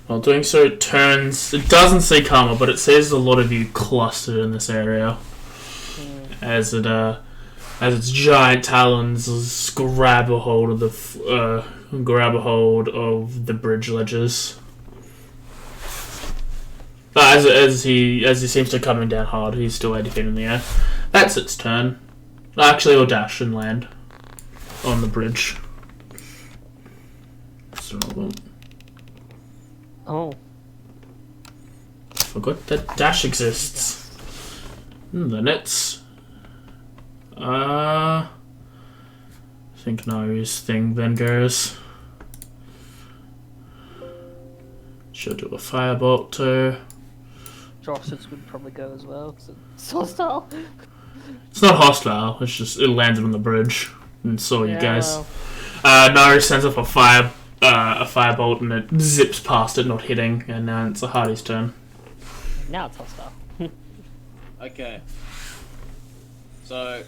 While doing so, it turns. It doesn't see Karma, but it sees a lot of you clustered in this area. As its giant talons grab a hold of the bridge ledges. But as he seems to be coming down hard, he's still 80 feet in the air. That's its turn. Actually, it'll dash and land on the bridge. So, Oh. forgot that dash exists. Then it's I think Nari's thing then goes. She'll do a firebolt too. Dropsits would probably go as well, because it's hostile. It's not hostile, it's just it landed on the bridge and saw you Yeah, guys. well. Nari sends off a firebolt and it zips past it, not hitting, and now it's a Hardy's turn. Now it's hostile. Okay. So,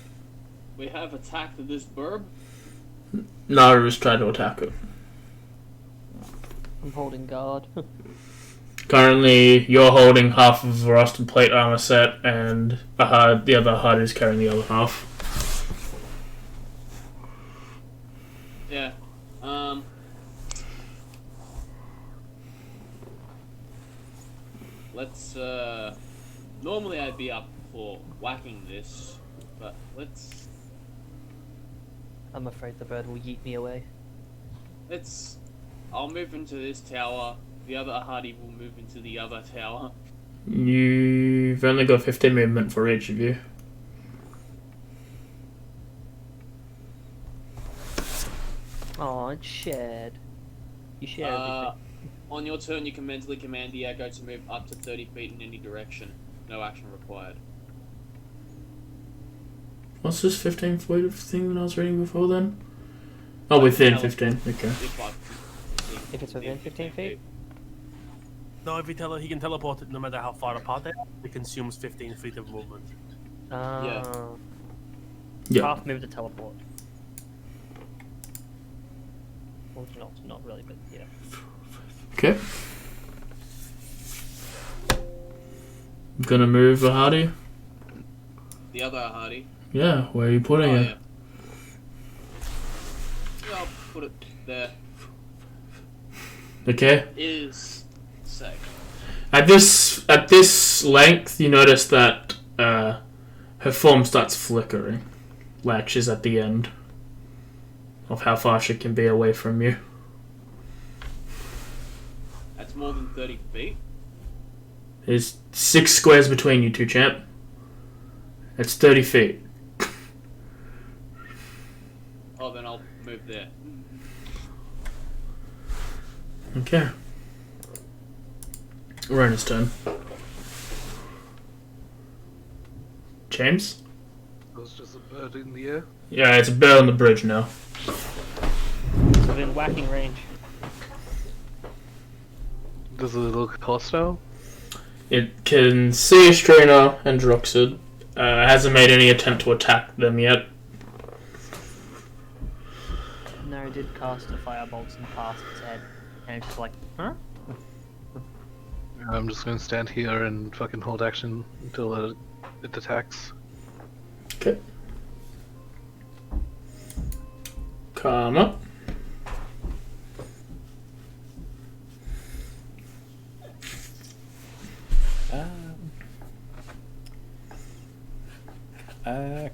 we have attacked this burb. Nari was trying to attack it. I'm holding guard. Currently, you're holding half of the rusted plate armor set, and the other Hardy's carrying the other half. Yeah. Let's, normally I'd be up for whacking this, but let's... I'm afraid the bird will yeet me away. I'll move into this tower, the other Hardy will move into the other tower. You've only got 15 movement for each of you. Oh, it's shared. You share everything. On your turn, you can mentally command the Echo to move up to 30 feet in any direction. No action required. What's this 15 foot thing that I was reading before then? Oh, within 15. Okay. If it's within 15 feet? No, if he can teleport it no matter how far apart they are, it consumes 15 feet of movement. Yeah. Yeah. Half move to teleport. Well, not really, but yeah. Okay. I'm gonna move a Hardy. The other Hardy. Yeah, where are you putting it? Yeah, I'll put it there. Okay. Is safe. At this length, you notice that her form starts flickering, like she's at the end of how far she can be away from you. That's more than 30 feet. There's 6 squares between you two, champ. It's 30 feet. Oh, then I'll move there. Okay. Rona's turn. James? There's just a bird in the air. Yeah, it's a bird on the bridge now. It's within whacking range. Does it look hostile? It can see Estrina and Droxid. Hasn't made any attempt to attack them yet. No, it did cast a firebolt and past its head. And it's just like, huh? I'm just gonna stand here and fucking hold action until it attacks. Okay. Come up.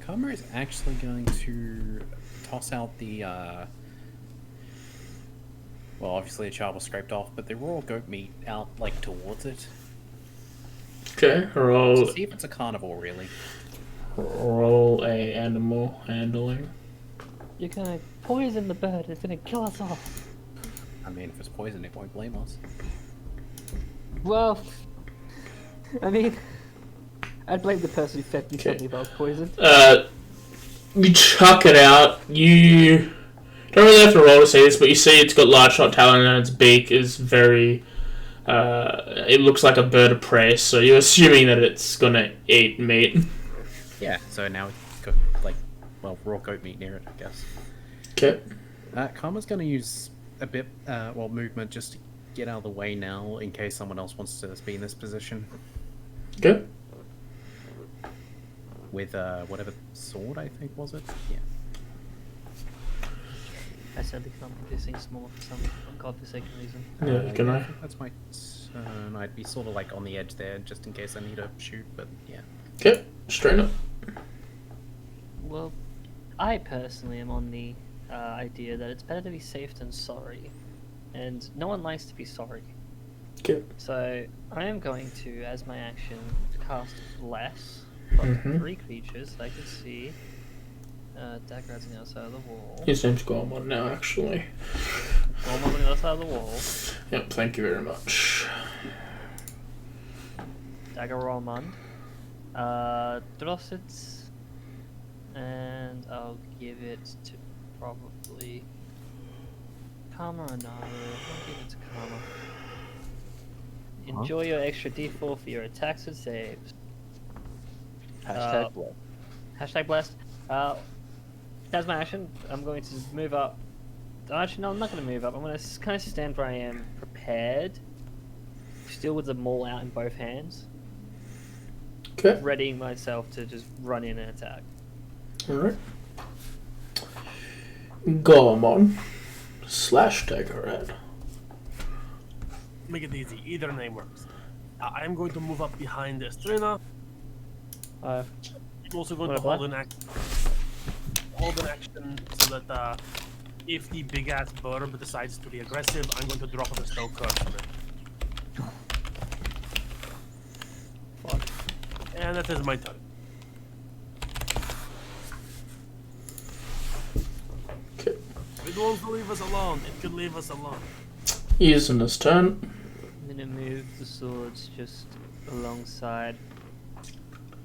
Karma is actually going to toss out the, well, obviously a child was scraped off, but the raw goat meat out, like, towards it. Okay, roll. To see if it's a carnivore, really. Roll a animal handling. You're gonna poison the bird. It's gonna kill us all. I mean, if it's poison, it won't blame us. Well, I mean, I'd blame the person who fed me something if I was poisoned. You chuck it out. You don't really have to roll to see this, but you see it's got large shot talon and its beak is very. It looks like a bird of prey, so you're assuming that it's gonna eat meat. Yeah, so now it's got, like, well, raw goat meat near it, I guess. Okay. Karma's going to use a bit, well, movement just to get out of the way now in case someone else wants to be in this position. Okay. With, whatever sword, I think, was it? Yeah. I said they can't make this thing smaller for some godforsaken reason. Yeah, can I? I think that's my turn. I'd be sort of, like, on the edge there just in case I need to shoot, but yeah. Okay, straight up. Well, I personally am on the idea that it's better to be safe than sorry. And no one likes to be sorry. Okay. So, I am going to, as my action, cast Bless on 3 creatures that I can see. Dagrad's on the other side of the wall. His name's Gormon now, actually. Gormon's on the other side of the wall. Yep, thank you very much. Dagger Romand. Drossits. And I'll give it to probably Karma or Naru. I'll give it to Karma. Enjoy your extra d4 for your attacks and saves. Hashtag blast. Hashtag blessed. That's my action. I'm going to move up. Actually, no, I'm not going to move up. I'm going to kind of stand where I am, prepared. Still with the maul out in both hands. Okay. Readying myself to just run in and attack. Alright. Gormon / Daggerhead. Make it easy. Either name works. I'm going to move up behind Estrina. I'm also going to hold an action so that if the big ass burb decides to be aggressive, I'm going to drop a bestow curse on it. Fuck. And that is my turn. Okay. It won't leave us alone. It could leave us alone. Using his turn. I'm going to move the swords just alongside,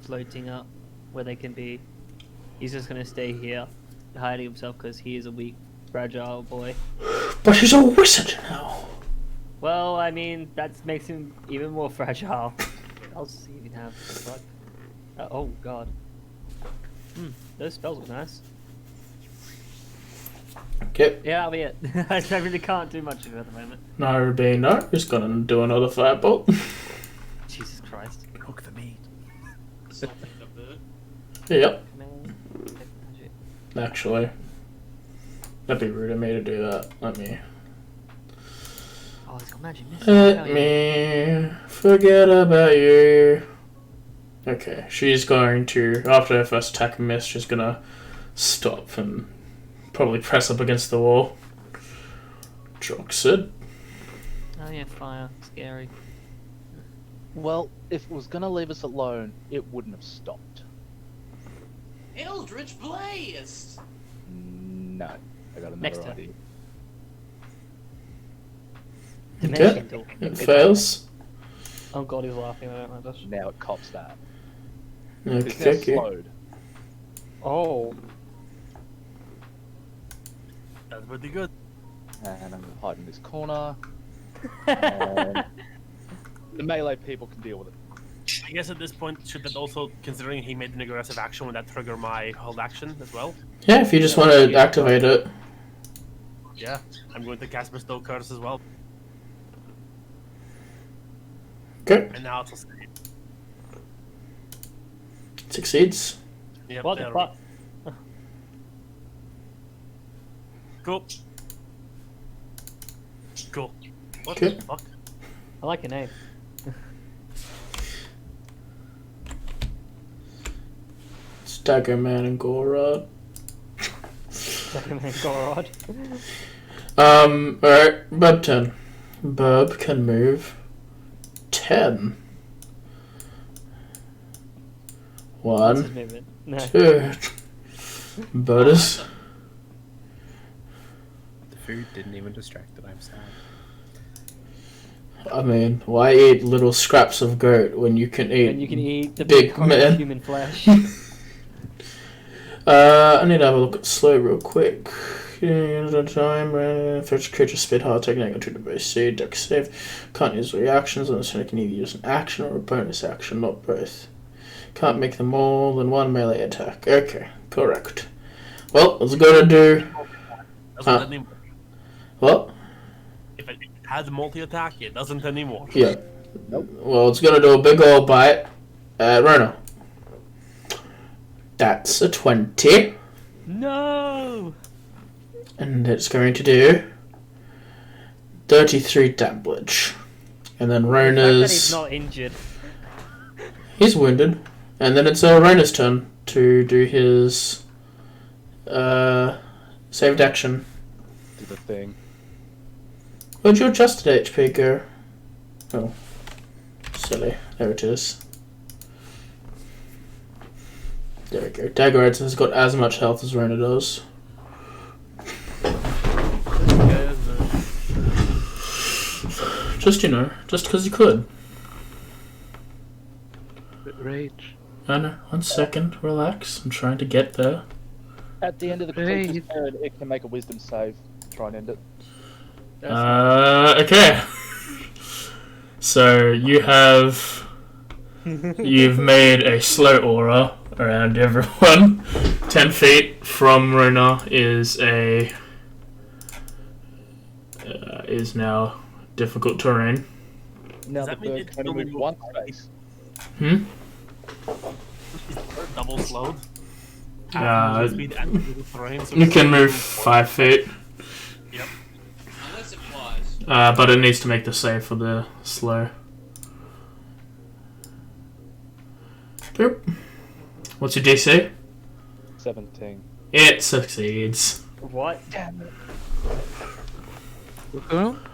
floating up where they can be. He's just going to stay here, hiding himself because he is a weak, fragile boy. But he's a wizard now. Well, I mean, that makes him even more fragile. What else does he even have? Fuck. Oh, God. Those spells look nice. Okay. Yeah, that'll be it. I really can't do much of it at the moment. Naru being no, he's gonna do another firebolt. Jesus Christ. Cook the meat. Yep. Man. Actually, that'd be rude of me to do that. Let me Oh, he's got magic missile. Let me forget about you. Okay, she's going to, after her first attack and miss, she's gonna stop and probably press up against the wall. Droxid. Oh yeah, fire. Scary. Well, if it was gonna leave us alone, it wouldn't have stopped. Eldritch Blast! No. I got another Next turn. idea. Dimension door. It fails. Oh god, he's laughing. I don't like this. Now it cops that. Okay, It's now okay. slowed. Oh. That's pretty good. And I'm gonna hide in this corner. And the melee people can deal with it. I guess at this point, should that also, considering he made an aggressive action, would that trigger my hold action as well? Yeah, if you just want to activate it. Yeah, I'm going to cast Bestow Curse as well. Okay. And now it'll stay. Succeeds. Yep, What the there fuck? we go. Cool. Cool. What Okay. the fuck? I like your name. Let's Dagger Man and Gorod. God. Alright, Burb 10. Burb can move 10. What's his 1, movement? No. 2. Butters. The food didn't even distract it. I'm sad. I mean, why eat little scraps of goat when you can eat? And you can eat the big big man. human flesh. I need to have a look at slow real quick. Time, fetch creature speed hard, take negative to the base C, deck save. Can't use reactions unless you can either use an action or a bonus action, not both. Can't make them more than one melee attack. Okay, correct. Well, it's gonna do. Doesn't anymore. What? If it had multi-attack, it doesn't anymore. Yeah. Nope. Well, it's gonna do a big old bite at Rona. That's a 20. No! And it's going to do 33 damage. And then The fact that Rona's... he's not injured. He's wounded. And then it's Rona's turn to do his saved action. Do the thing. Where'd your adjusted HP go? Oh. Silly. There it is. There we go. Dagger has got as much health as Rona does. Just, just because you could. Rage. I know. 1 second. Relax. I'm trying to get there. At the end of the creature's turn, it can make a wisdom save. Try and end it. Okay. So you've made a slow aura around everyone. 10 feet from Rona is now difficult terrain. Now Does that the mean bird it's can only still move one space. Double slowed. You can move 5 feet. Yep. Unless it flies. But it needs to make the save for the slow. Boop. What's your DC? 17. It succeeds. What? Damn it.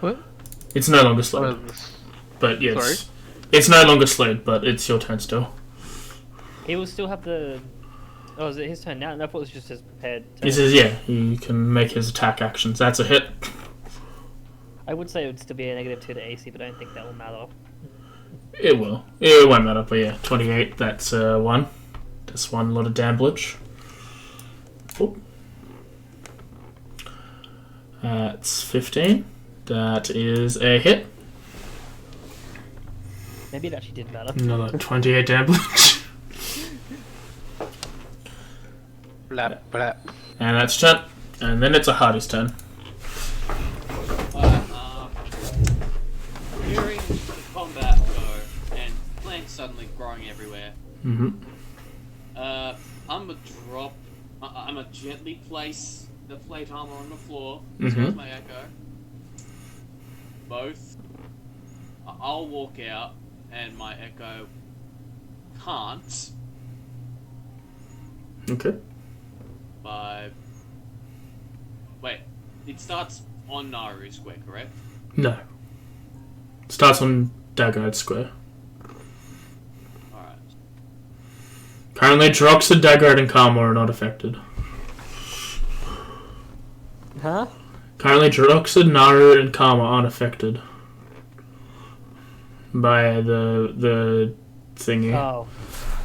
What? It's no longer slowed. But yes. It's no longer slowed, but it's your turn still. He will still have the... Oh, is it his turn now? No, I thought it was just his prepared turn. He says, yeah, he can make his attack actions. That's a hit. I would say it would still be a -2 to AC, but I don't think that will matter. It will. It won't matter, but yeah, 28, that's 1. That's 1 lot of damage. Oh. That's 15. That is a hit. Maybe it actually did matter. Another 28 damage. Blap, blap. And that's turn. And then it's a Hardy's turn. Hearing the combat go and plants suddenly growing everywhere. Mm-hmm. I'm gonna gently place the plate armor on the floor. Mhm. As well as my echo. Both. I'll walk out, and my echo can't. Okay. Wait, it starts on Naru Square, correct? No. Starts on Daggard Square. Alright. Currently, Droxa, Daggard, and Karma are not affected. Huh? Currently, Droxa, Naru, and Karma aren't affected by the thingy. Oh.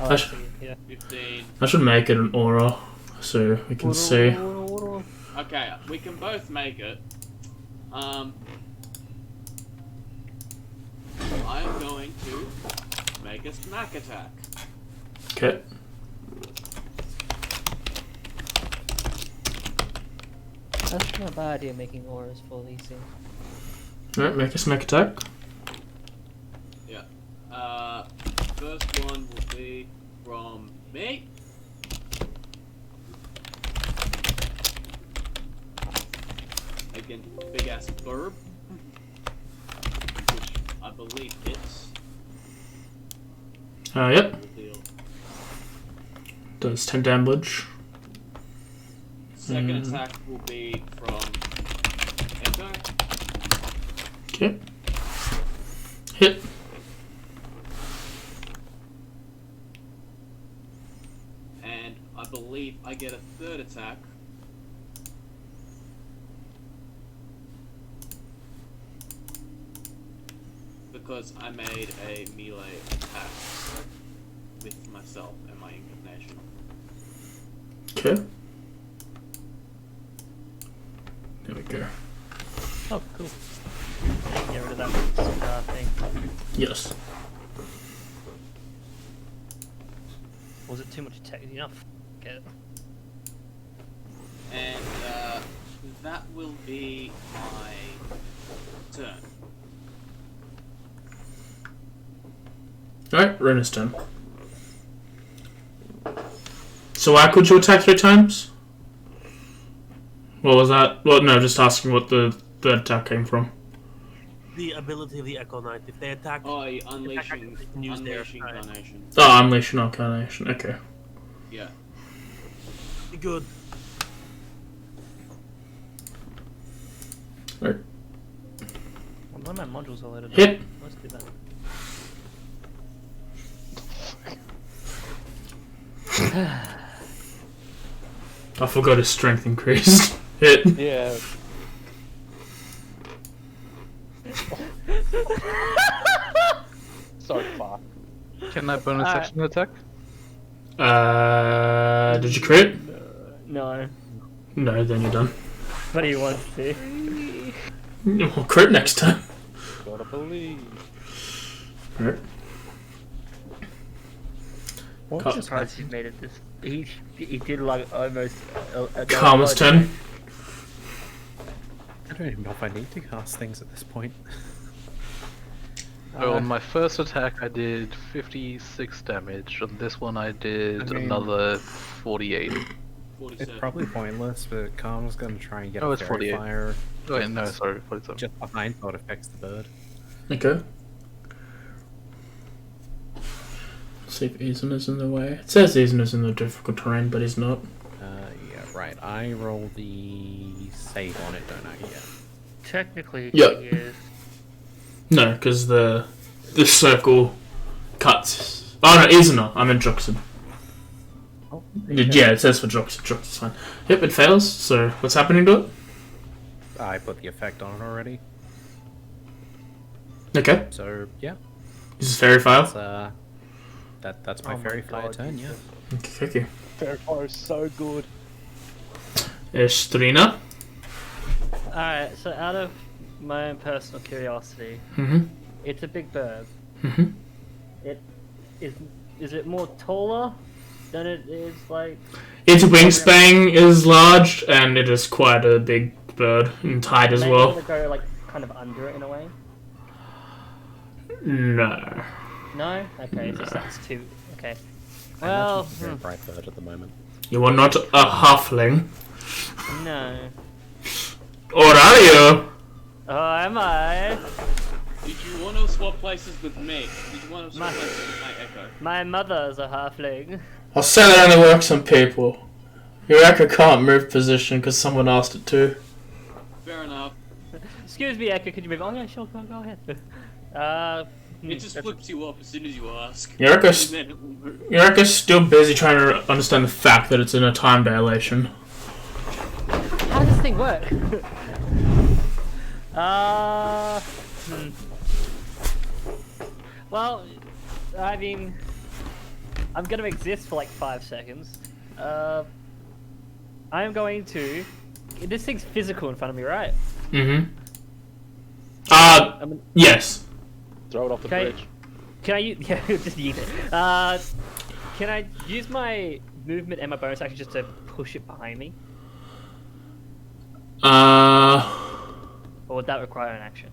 I, sh- Yeah. 15. I should make it an aura so we can see. Okay, we can both make it. I'm going to make a smack attack. Okay. That's not a bad idea, making auras for these things. Alright, make a smack attack. Yeah. First one will be from me. Again, big ass burb. Which I believe hits. Yep. Will deal Does 10 damage. Second attack will be from Echo. Okay. Hit. And I believe I get a third attack. Because I made a melee attack with myself and my incarnation. Okay. There we go. Oh, cool. Get rid of that thing. Yes. Was it too much text? Enough. Get it. And that will be my turn. Alright, Rena's turn. So why could you attack 3 times? What was that? Well, no, just asking what the attack came from. The ability of the Echo Knight. If they attack, Unleashing Carnation. Oh, Unleashing Incarnation. Okay. Yeah. Good. Right. Well, none of my modules are loaded. Hit. Let's do that. I forgot his strength increased. Hit. Yeah. So far. Can I bonus action attack? Did you crit? No. No, then you're done. But he wants to. We'll crit next time. Gotta believe. Alright. What Cut. surprised he made it this? He did like almost. Karma's turn. I don't even know if I need to cast things at this point. So on my first attack I did 56 damage, on this one I did another 48. 47. It's probably pointless, but Karma's gonna try and get Oh, a it's fairy 48. fire. Oh wait, no, sorry, 47. Just behind what affects the bird. Okay. See if Eason is in the way. It says Eason is in the difficult terrain, but he's not. Yeah, right. I roll the save on it, don't I? Yeah. Technically, Yeah. he is. No, because the circle cuts. Oh no, Eason not. I'm in Joxon. Oh, Yeah, it says for Joxon. Joxon's fine. Yep, it fails. So what's happening to it? I put the effect on it already. Okay. So yeah, This is fairy file. that's my Oh my fairy fire God, turn. Yeah. Okay. Fairy Fire is so good. Estrina. Alright, so out of my own personal curiosity, Mm-hmm. it's a big bird. Mm-hmm. It is it more taller than it is like? Its wingspan is large, and it is quite a big bird, and tight as maybe well. wanna go like kind of under it in a way? No. No? Okay, so that's too. Okay. I Well, imagine it's a very bright bird at the moment. You are not a halfling. no. Or are you? Oh, am I? Did you want to swap places with me? Did you want to swap places with my Echo? My mother's a halfling. I'll say that only works on people. Your Echo can't move position because someone asked it to. Fair enough. Excuse me, Echo, could you move? Oh yeah, sure, go ahead. It just flips you up as soon as you ask. Your Echo's, And then it will move. your Echo's still busy trying to understand the fact that it's in a time dilation. How does this thing work? Well, I mean, I'm gonna exist for like 5 seconds. I am going to. This thing's physical in front of me, right? Mm-hmm. I mean, Yes. Throw it off the Okay. bridge. can I use? Yeah, just use it. Can I use my movement and my bonus action just to push it behind me, or would that require an action?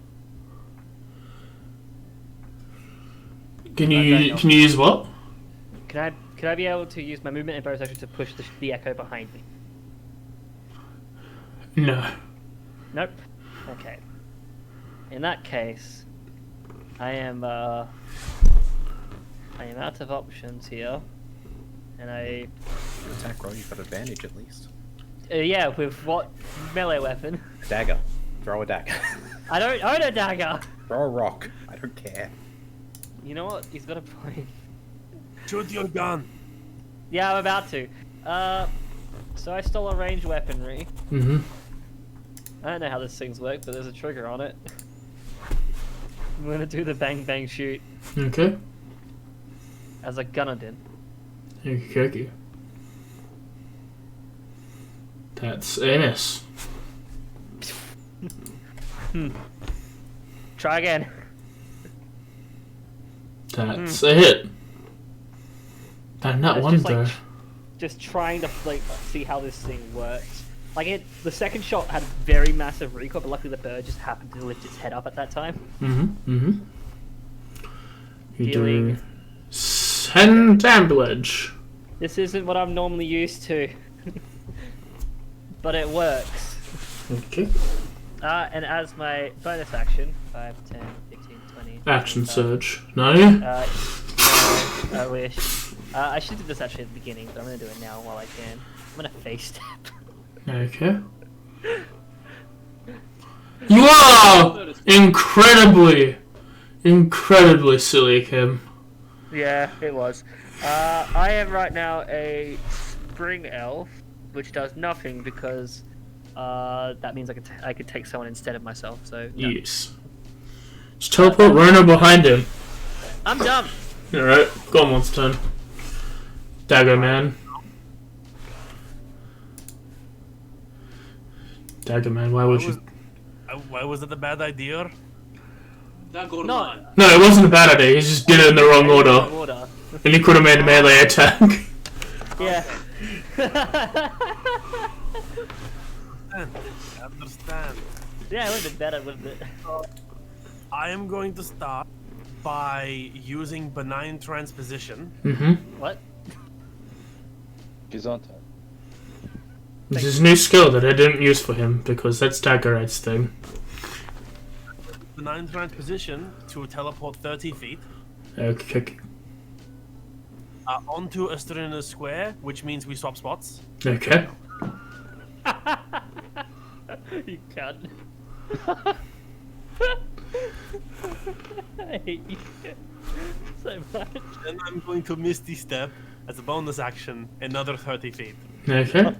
Can you use what? Can I be able to use my movement and bonus action to push the Echo behind me? No. Nope. Okay. In that case, I am out of options here, and I Attack roll, you've got advantage at least. Yeah, with what melee weapon? Dagger. Throw a dagger. I don't own a dagger! Throw a rock. I don't care. You know what? He's got a point. Shoot your gun. Yeah, I'm about to. So I stole a ranged weaponry. Mm-hmm. I don't know how this thing's work, but there's a trigger on it. I'm gonna do the bang bang shoot Okay. as a gunner did. Okay. That's a miss. Try again. That's a hit. And that It's one just, though. Just trying to like see how this thing works. Like the second shot had very massive recoil, but luckily the bird just happened to lift its head up at that time. You Dealing- do 10 damage. This isn't what I'm normally used to, but it works. Okay. And as my bonus action, 5, 10, 15, 20... Action 25, surge. No? no, I wish. I should do this actually at the beginning, but I'm going to do it now while I can. I'm going to face step. Okay. You are incredibly silly, Kim. Yeah, it was. I am right now a spring elf, which does nothing because that means I could take someone instead of myself. So no. Yes. Just teleport Rona behind him. I'm dumb. Alright, go on once turn. Dagger man. Dagger man, why would you? Why was it a bad idea? No. No, it wasn't a bad idea. He just did it in the wrong order. And he could have made a melee attack. Yeah. I understand. Yeah, it would have been better, wouldn't it? I am going to start by using benign transposition. What? He's on time. This is a new skill that I didn't use for him because that's Dagger Knight's thing. Benign transposition to teleport 30 feet. Okay. Onto a Strina square, which means we swap spots. Okay. You can't. I hate you so much. Then I'm going to Misty Step as a bonus action, another 30 feet. Okay.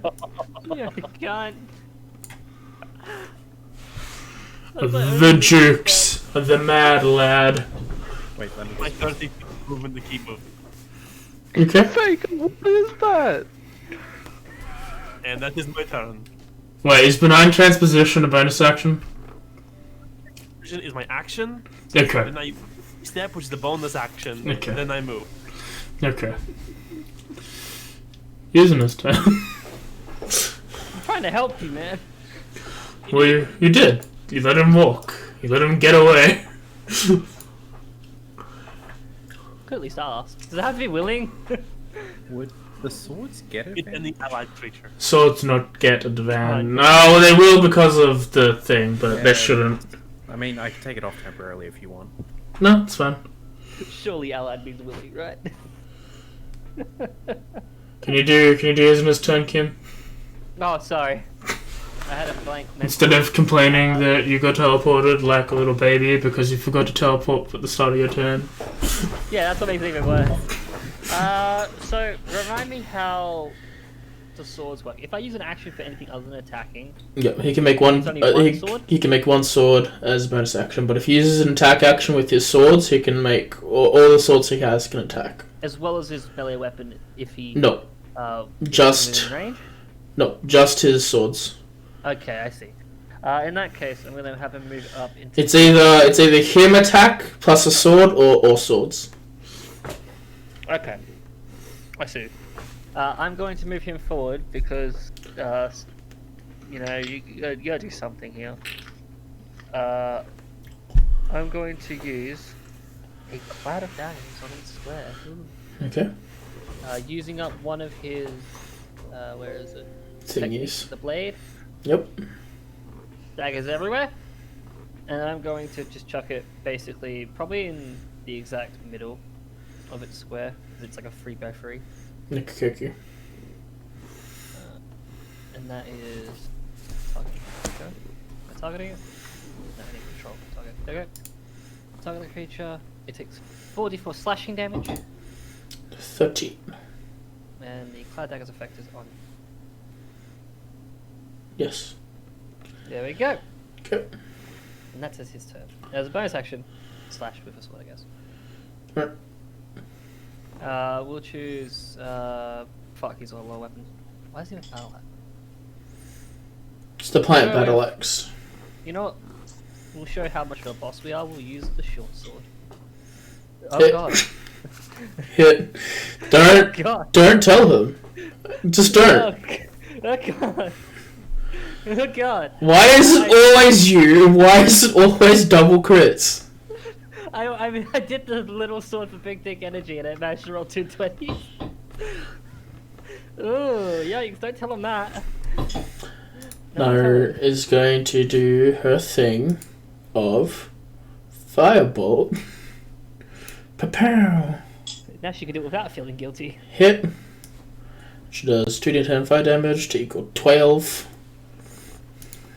You can't. The jukes. The mad lad. Wait, let me My just... 30 feet movement to keep moving. Okay. Fake, what is that? And that is my turn. Wait, is benign transposition a bonus action? Is my action. Okay. Then I step, which is the bonus action. Okay. And then I move. Okay. Using his turn. I'm trying to help you, man. Well, you did. You let him walk. You let him get away. Could at least ask. Does it have to be willing? Would the swords get it? It and the allied creature. Swords not get advantage. No, well, they will because of the thing, but Yeah. they shouldn't. I mean, I can take it off temporarily if you want. No, it's fine. Surely allied means willing, right? Can you do using his turn, Kim? Oh, sorry. I had a blank. Instead of complaining that you got teleported like a little baby because you forgot to teleport at the start of your turn. Yeah, that's what makes it even worse. So remind me how the swords work. If I use an action for anything other than attacking, Yeah, he can make one. It's only one sword? He can make one sword as a bonus action, but if he uses an attack action with his swords, he can make all the swords he has can attack. as well as his melee weapon, if he No, is just within range. no, just his swords. Okay, I see. In that case, I'm gonna have him move up into. It's either him attack plus a sword or all swords. Okay, I see. I'm going to move him forward because, you know, you gotta do something here. I'm going to use a cloud of daggers on each square. Ooh. Okay. Using up one of his, where is it? Thingies. The blade. Yep. Daggers everywhere. And I'm going to just chuck it basically, probably in the exact middle of its square, because it's like a 3x3. Okay. and that is target. Okay. Am I targeting it? No, I need control target. Okay. Target the creature. It takes 4d4 slashing damage, 13. and the Cloud Dagger's effect is on. Yes. There we go. Okay. And that says his turn. As a bonus action, slash with a sword, I guess. Right. We'll choose. Fuck, he's on a low weapon. Why is he with battle axe? It's the plant Wait, battle wait. axe. You know what? We'll show how much of a boss we are. We'll use the short sword. Oh Hit. god. Hit. Oh god. Don't tell him. Just don't. Oh god. Oh god. Why is it always you? Why is it always double crits? I mean, I did the little sword for big dick energy and I managed to roll 220s. Ooh, yikes, don't tell him that. Nar is going to do her thing of Firebolt. Papow. Now she can do it without feeling guilty. Hit. She does 2d10 fire damage to equal 12.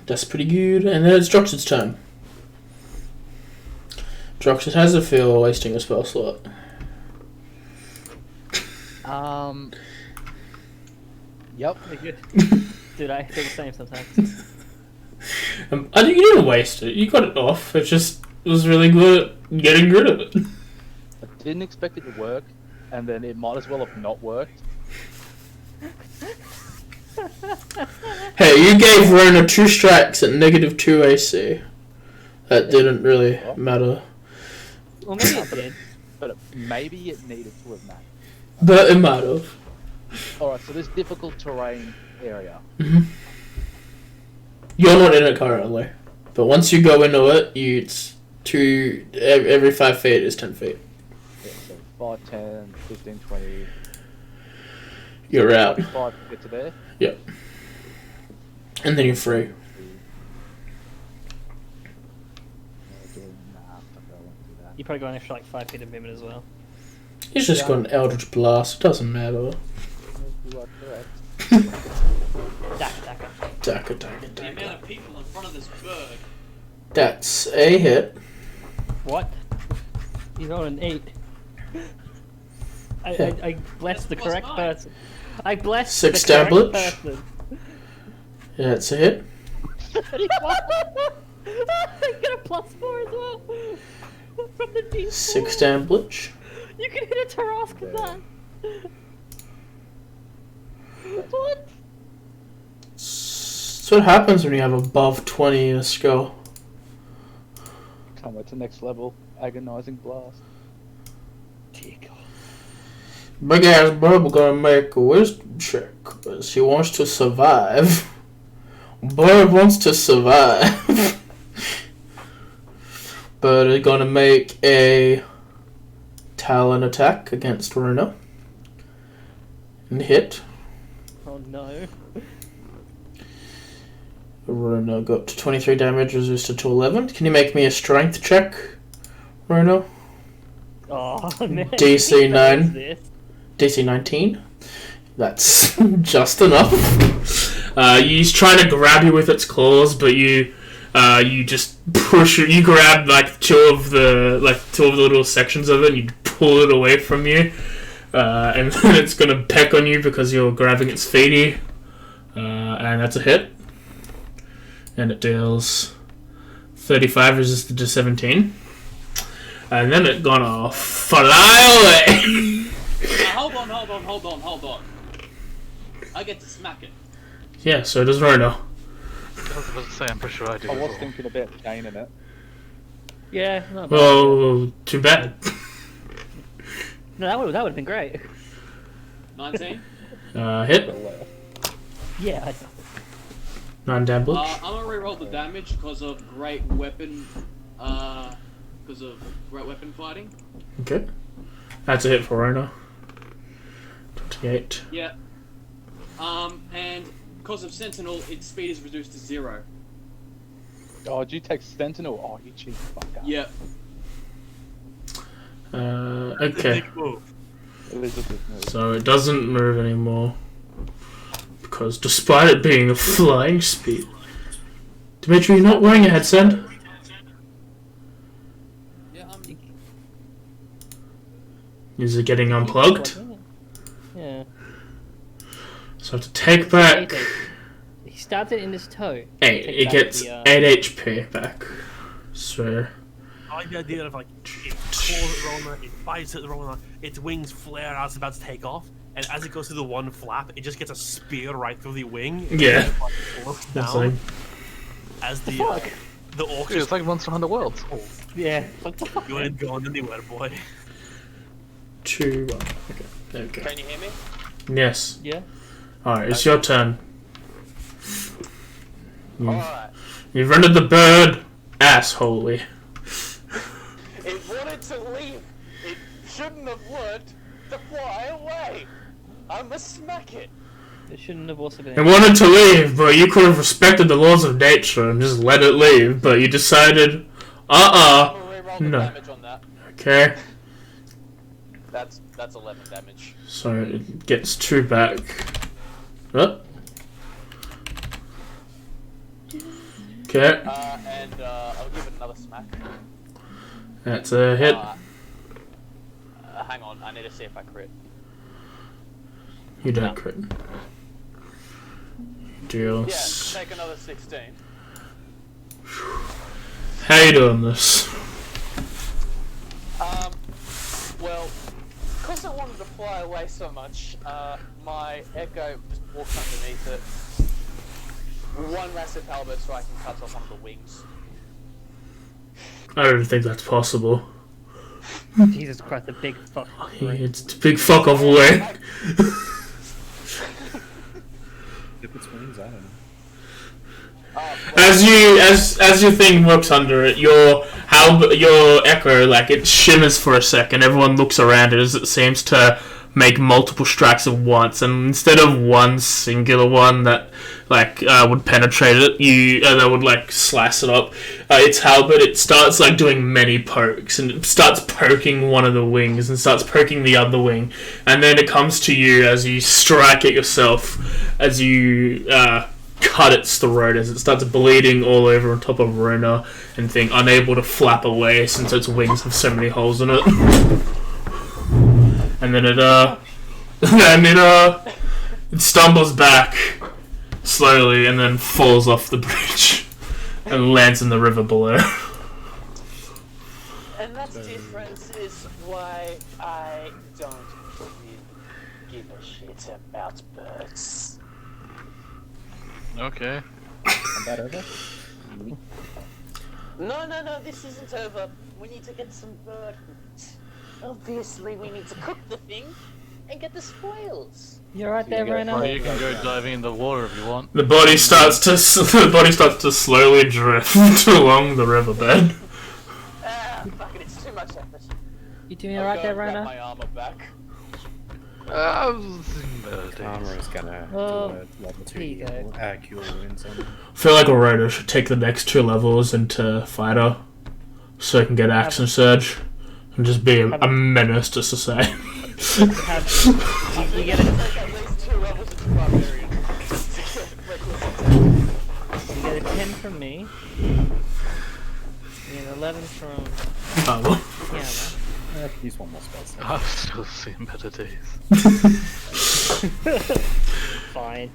That's pretty good. And then it's Drox's turn. Drox has a feel wasting a spell slot. Yep. Good. Dude, I feel the same sometimes. I think you didn't waste it. You got it off. It just was really good at getting rid of it. I didn't expect it to work, and then it might as well have not worked. Hey, you gave Rona 2 strikes at -2 AC. That didn't really matter. Well, maybe it did. But maybe it needed to have mattered. But it might have. Alright, so this difficult terrain area. You're not in it currently. But once you go into it, it's every 5 feet is 10 feet. Yeah, so 5, 10, 15, 20. You're out. 5 to get to there. Yep. And then you're free. You probably got an extra like 5 feet of movement as well. He's just got an Eldritch Blast. It doesn't matter. You are correct. Daka. The amount of people in front of this bird. That's a hit. What? You rolled an 8. I blessed the correct person. I blessed 6 the correct damage. person. Yeah, it's a hit. I got a +4 as well. From the D4. 6 damage. You can hit a Tarask with that. What? That's what happens when you have above 20 in a skill. Come on to next level. Agonizing blast. Big ass Bub gonna make a wisdom check because he wants to survive. Bird wants to survive. Bird is gonna make a Talon attack against Runa. And hit. Oh no. Runa got to 23 damage, resisted to 11. Can you make me a strength check, Runa? Oh man. DC 9. This? DC 19. That's just enough. He's trying to grab you with its claws, but you just push it. You grab like two of the little sections of it, and you pull it away from you, and then it's gonna peck on you because you're grabbing its feety, and that's a hit. And it deals 35 resisted to 17, and then it's gonna fly away. Hold on. I get to smack it. Yeah, so does Rhino. I was about to say, I'm pretty sure I do. I was thinking about chaining it. Yeah, not bad. Well, too bad. No, that would have been great. 19. Hit. Yeah. 9 damage. I'm gonna reroll the damage because of great weapon fighting. Okay. That's a hit for Rhino. 28. Yeah. And because of Sentinel, its speed is reduced to 0. Oh, did you take Sentinel? Oh, you cheeky fucker. Yep. Okay. Elizabeth move. So it doesn't move anymore. because despite it being a flying speed... Dimitri, you're not wearing a headset? Yeah, Is it getting unplugged? Yeah. So I have to take back... He stabs it in his toe. 8. It gets 8 HP back. So... I like the idea of like it claws at Rona, it bites at Rona, its wings flare as it's about to take off, and as it goes through the one flap, it just gets a spear right through the wing. Yeah. And, like, looks That's down like... as the orc. It's like Monster Hunter World. Yeah. You ain't going anywhere, boy. 2, 1. Okay, there we go. Can you hear me? Yes. Yeah. Alright, it's your turn. Alright. You've rendered the bird assholey. It wanted to leave. It shouldn't have learned to fly away. I must smack it. It shouldn't have also been. It wanted to leave, but you could have respected the laws of nature and just let it leave, but you decided, I'm gonna reroll the no. damage on that. Okay. That's 11 damage. So it gets 2 back. Oh. Okay. And I'll give it another smack. That's a hit. Hang on, I need to see if I crit. You don't crit. Deal. Yeah, take another 16. How you doing this? Well, because I wanted to fly away so much, my echo just walked underneath it. One massive halberd so I can cut off one of the wings. I don't think that's possible. Jesus Christ, a big fuck. It's a big fuck off away. If it's wings, I don't know. As your thing works under it, your echo, like, it shimmers for a second. Everyone looks around it as it seems to make multiple strikes at once, and instead of one singular one that would penetrate it, that would like slice it up. Its halberd, it starts like doing many pokes, and it starts poking one of the wings and starts poking the other wing, and then it comes to you as you strike it yourself, as you cut its throat, as it starts bleeding all over on top of Rona and thing, unable to flap away since its wings have so many holes in it. And then it stumbles back slowly and then falls off the bridge and lands in the river below. And that's difference is why I don't really give a shit about birds. Okay. Is that over? No, this isn't over. We need to get some bird meat. Obviously, we need to cook the thing and get the spoils. You're right there, Rona. Well, you can go diving in the water if you want. The body starts to slowly drift along the riverbed. Fuck it, it's too much effort. You doing alright there, Grab Rona? my armor back. I was thinking better days. Armor is gonna do a level 2 here you go. cure wounds on. I feel like a Rona should take the next 2 levels into fighter so it can get action surge and just be a menace to society. You get it. At least 2 levels into barbarian. You get a 10 from me. You get an 11 from Oh. Tiana. Use one more spell slot. I've still seen better days. Fine.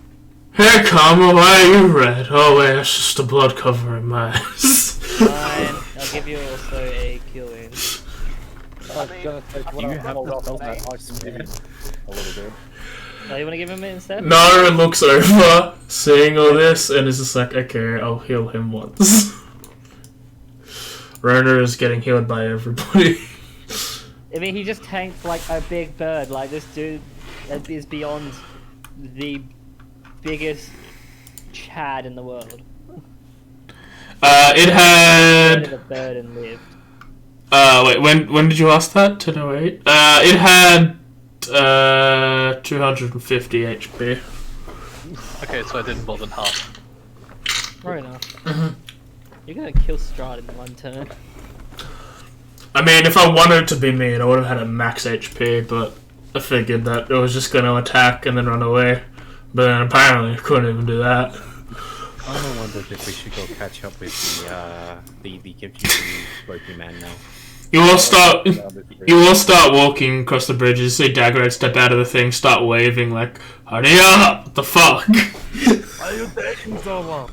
Hey, Karma, why are you red? Oh wait, that's just the blood covering my eyes. Fine. I'll give you also a kill wound. I was gonna say, Do you have the spell that I can give you a little bit? Oh, you want to give him it instead? Nara looks over, seeing all this, and is just like, okay, I'll heal him once. Rona is getting healed by everybody. I mean, he just tanked like a big bird. Like, this dude is beyond the biggest Chad in the world. It had... The bird and lived. Wait, when did you ask that? 1008? It had 250 HP. Okay, so I did more than half. Fair enough. You're gonna kill Strahd in 1 turn. I mean, if I wanted it to be mean, I would have had a max HP, but I figured that it was just going to attack and then run away. But then apparently I couldn't even do that. I wondered if we should go catch up with the gift you smoky man now. You all start walking across the bridge. You see Daggerhead step out of the thing, start waving like, hurry up! What the fuck? Why are you taking so long?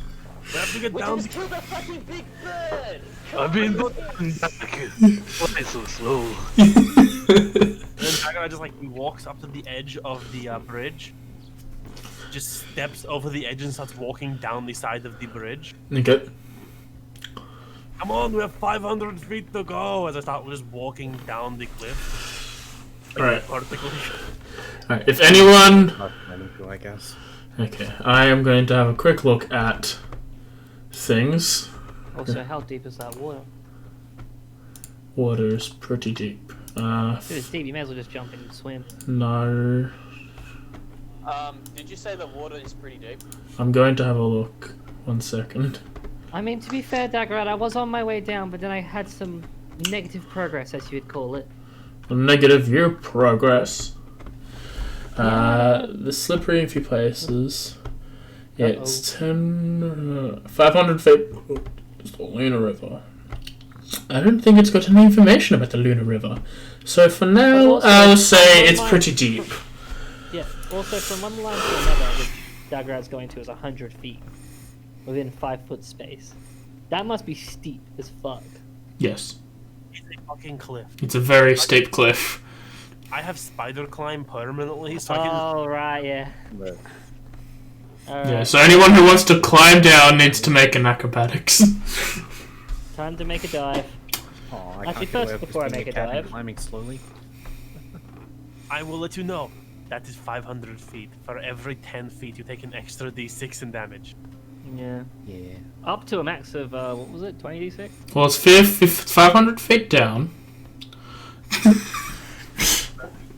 We have to get down. Just killed a fucking big bird! I've been back. Why so slow? And Daggerhead just he walks up to the edge of the bridge. Just steps over the edge and starts walking down the side of the bridge. Okay. Come on, we have 500 feet to go. As I start just walking down the cliff. Alright. Vertically. Alright, if anyone... Not many to, I guess. Okay, I am going to have a quick look at things. Also, how deep is that water? Water is pretty deep. If it's deep, you may as well just jump in and swim. No. Did you say the water is pretty deep? I'm going to have a look. 1 second. I mean, to be fair, Daggerhead, I was on my way down, but then I had some negative progress, as you would call it. Negative view progress. The slippery in a few places. Yeah, it's 500 feet. It's the Lunar River. I don't think it's got any information about the Lunar River. So for now, also, I'll say it's pretty deep. Yeah, also from one line to another, which Daggerhead's going to is 100 feet. Within 5-foot space. That must be steep as fuck. Yes. It's a fucking cliff. It's a very steep cliff. I have spider climb permanently, so I can. Oh, right, yeah. But Yeah, so anyone who wants to climb down needs to make an acrobatics. Time to make a dive. oh, I Actually, can't get first, away with before I being make a cat and dive. climbing slowly. I will let you know. That is 500 feet. For every 10 feet, you take an extra d6 in damage. Yeah. Yeah. Up to a max of, what was it, 20d6? Well, it's 500 feet down.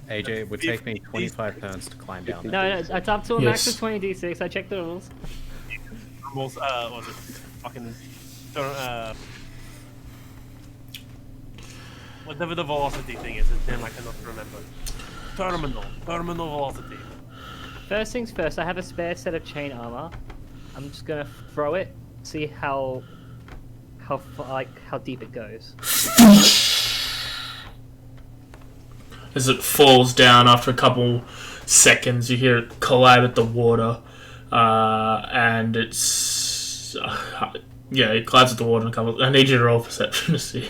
AJ, it would take me 25 turns to climb down. No, it's up to a max Yes. of 20d6. I checked the rules. Almost, was it fucking. Whatever the velocity thing is, his name I cannot remember. Terminal velocity. First things first, I have a spare set of chain armor. I'm just gonna throw it, see how deep it goes. As it falls down after a couple seconds, you hear it collide with the water, and it's it collides with the water in a couple. I need you to roll perception to see.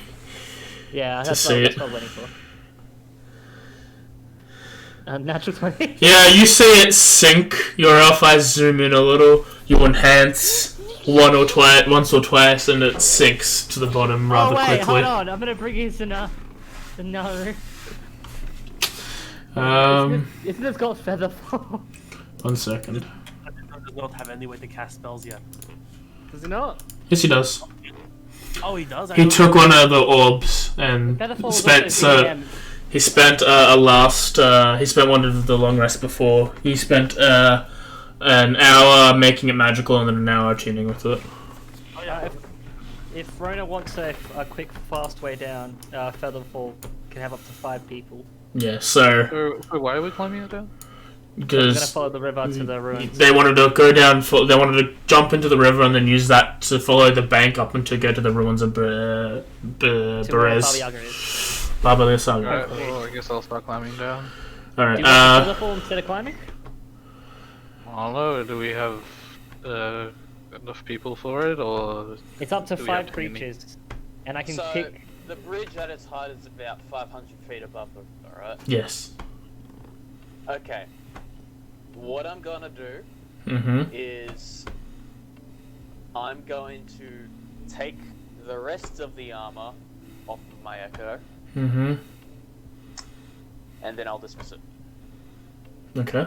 Yeah, To that's see what it. I was waiting for. Natural 20. Yeah, you see it sink. Your elf eyes zoom in a little. You enhance once or twice, and it sinks to the bottom rather oh wait, quickly. hold on. I'm gonna bring in the no. Isn't it called Featherfall? 1 second. It does not have any way to cast spells yet. Does it not? Yes, he does. Oh, he does? He took one of the orbs and Featherfall is spent. also DM. He spent he spent one of the long rest before. He spent an hour making it magical and then an hour tuning with it. Oh, yeah. If Rona wants a quick, fast way down, Featherfall can have up to 5 people. Yeah, so So why are we climbing it down? We're gonna because follow the river to the ruins. they wanted to go down. They wanted to jump into the river and then use that to follow the bank up and to go to the ruins of To where Berez. Baba Yaga is. Baba the Saga. Alright, well, I guess I'll start climbing down. Do Alright. you want Featherfall instead of climbing? I don't know, do we have enough people for it, or... It's up to Do we have 5 too many? creatures, and I can So, pick. the bridge at its height is about 500 feet above the river, right? Yes. Okay. What I'm gonna do Mm-hmm. is I'm going to take the rest of the armor off of my Echo, Mm-hmm. and then I'll dismiss it. Okay.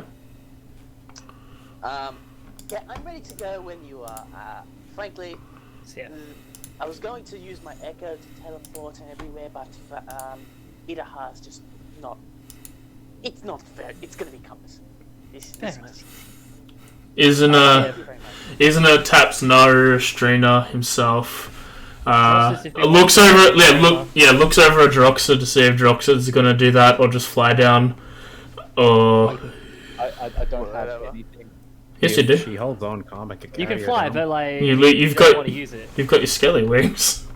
Yeah, I'm ready to go when you are. Frankly, Yeah. I was going to use my Echo to teleport and everywhere, but Itaha is just not. It's not fair. It's gonna be cumbersome. This much. Isn't Thank you very much. isn't a Taps no Strina himself? Plus, if you Looks want over to- looks over at Droxa to see if Droxa's gonna do that or just fly down, or I don't have Whatever. anything Yes, you do. She holds on, Karma can You can carry her fly, down. but like You've you got don't want to use it. You've got your skelly wings.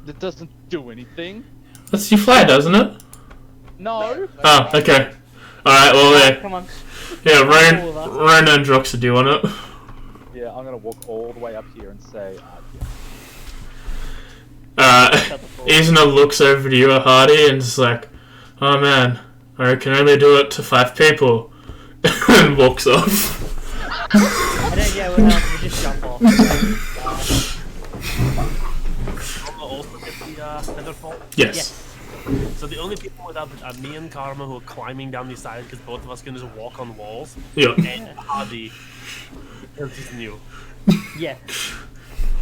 It doesn't do anything. That's you fly, doesn't it? No. Oh, okay. Alright, well, yeah. Come on. Yeah, Rona and Droxa do on it. Yeah, I'm gonna walk all the way up here and say, Isna looks over to you, Hardy, and is like, oh man, I can only do it to 5 people. And walks off. And then, yeah, we'll just jump off. Also get the featherfall. Yes. So the only people without it are me and Karma who are climbing down the side because both of us can just walk on walls. Yep. And Hardy, because he's new. Yeah.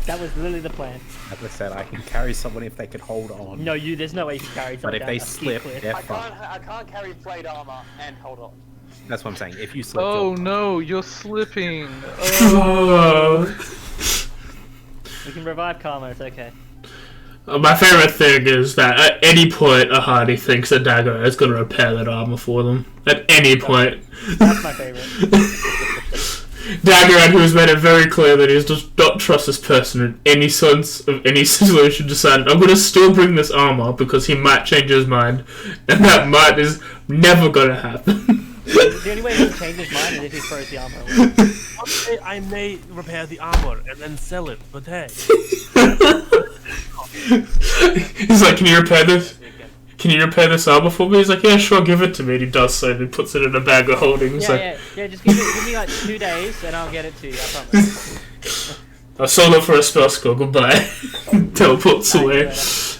That was literally the plan. As I said, I can carry someone if they can hold on. No, there's no way you can carry But someone if down they a steep slip, cliff. they're fucked. I can't carry plate armor and hold on. That's what I'm saying. If you slip, Oh you're no, you're slipping. We can revive Karma, it's okay. My favourite thing is that at any point a Hardy thinks a dagger is going to repair that armor for them. At any point. That's my favourite. Daggerad, who has made it very clear that he does not trust this person in any sense of any situation, decided, I'm going to still bring this armor because he might change his mind. And that might is never going to happen. The only way he can change his mind is if he throws the armor away. Okay, I may repair the armor and then sell it, but hey. He's like, can you repair this? Can you repair this armor for me? He's like, yeah, sure, give it to me. And he does so, and he puts it in a bag of holding. Yeah, just give me like 2 days and I'll get it to you, I promise. I sold it for a spell score, goodbye. Teleports away.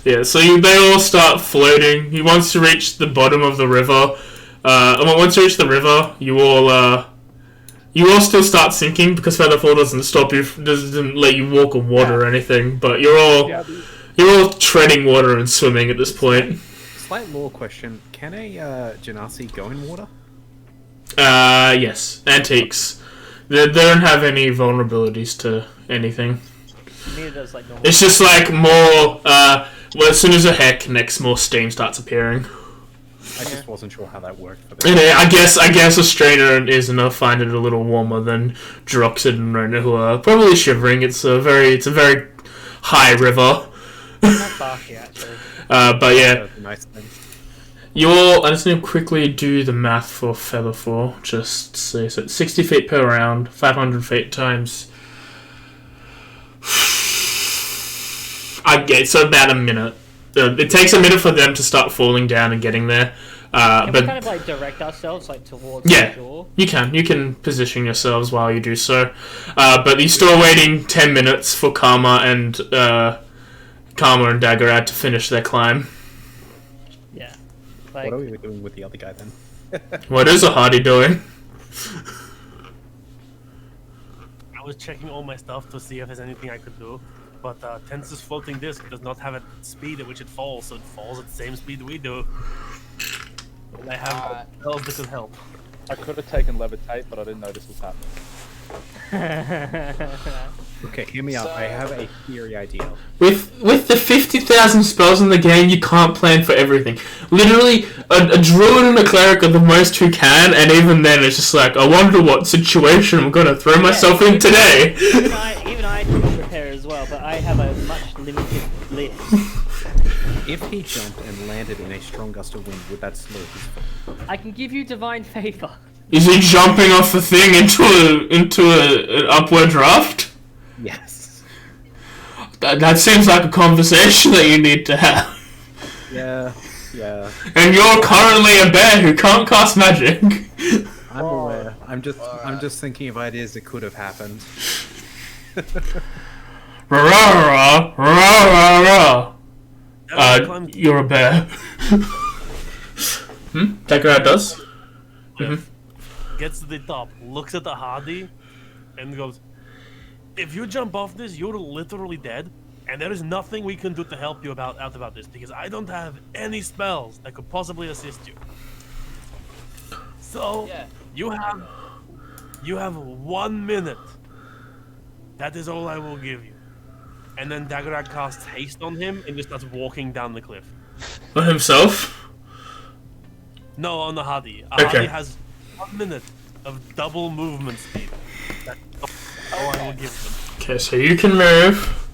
Yeah, so they all start floating. He wants to reach the bottom of the river. Once you reach the river, you all still start sinking because Featherfall doesn't stop you, doesn't let you walk on water or anything. But you're all treading water and swimming at this point. Slight lore question: can a Genasi go in water? Yes, antiques. They don't have any vulnerabilities to anything. Neither does like normal. It's just like more. Well, as soon as a hair connects, more steam starts appearing. I just wasn't sure how that worked for them. And I guess Australia and Isna find it a little warmer than Droxid and Rona, who are probably shivering. It's a very high river. Not far here, actually. But yeah, That's a nice thing. I just need to quickly do the math for Featherfall. Just say so it's 60 feet per round, 500 feet times. So about a minute. It takes a minute for them to start falling down and getting there. Can But we kind of like direct ourselves like towards the shore? you can position yourselves while you do so. But you're still waiting 10 minutes for Karma and Daggerad to finish their climb. Yeah. What are we doing with the other guy then? What is a Hardy doing? I was checking all my stuff to see if there's anything I could do. But Tense's floating disc does not have a speed at which it falls, so it falls at the same speed we do. And I have spells that could help. I could have taken levitate, but I didn't know this was happening. Okay, hear me out. I have a theory idea. With the 50,000 spells in the game, you can't plan for everything. Literally, a druid and a cleric are the most who can, and even then it's just like, I wonder what situation I'm gonna throw myself in today. Even I can prepare as well, but I have a much limited list. If he jumped and landed in a strong gust of wind, would that slow his fall? I can give you divine favor. Is he jumping off the thing into an upward draft? Yes. That seems like a conversation that you need to have. Yeah. And you're currently a bear who can't cast magic. I'm aware. I'm just thinking of ideas that could have happened. You're a bear. Daggerad does? Gets to the top, looks at the Hardy, and goes, if you jump off this, you're literally dead, and there is nothing we can do to help you out about this, because I don't have any spells that could possibly assist you. So, you have 1 minute. That is all I will give you. And then Daggerad casts haste on him and just starts walking down the cliff. On himself? No, on the Hardy. Okay. Hardy has 1 minute of double movement speed. That's all I will give them. Okay, so you can move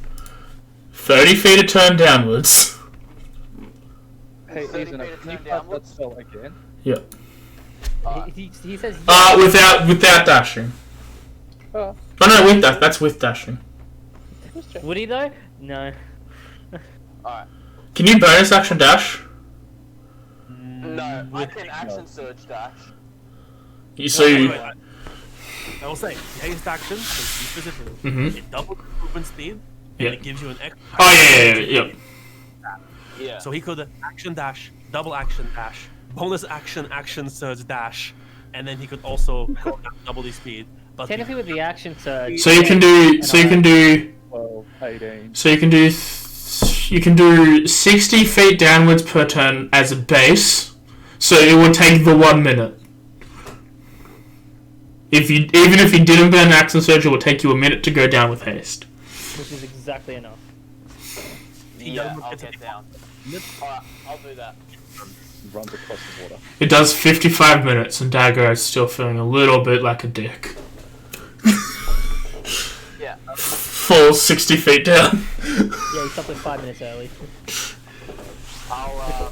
30 feet a turn downwards. Hey, 30 Ethan, feet of can you turn cast that downwards? spell again? Yep. He says Without dashing. Oh, Oh no, with that. That's with dashing. just check. would he though? No. Alright. Can you bonus action dash? No, I can action surge dash. So you. Wait, I will say, haste action, so specifically, Mhm. it doubles movement speed, and Yeah. it gives you an extra. Oh yeah. Yeah. So he could action dash, double action dash, bonus action surge dash, and then he could also go down double the speed. But Technically, with the action surge. So you can do. So you can do. 12, 18. So you can do. You can do 60 feet downwards per turn as a base. So it would take the 1 minute. Even if you didn't burn action surge, it would take you a minute to go down with haste. Which is exactly enough. Yeah, I'll get down. Alright, I'll do that. Runs across the water. It does 55 minutes, and Dagger is still feeling a little bit like a dick. Yeah. Falls 60 feet down. Yeah, he's something 5 minutes early. I'll,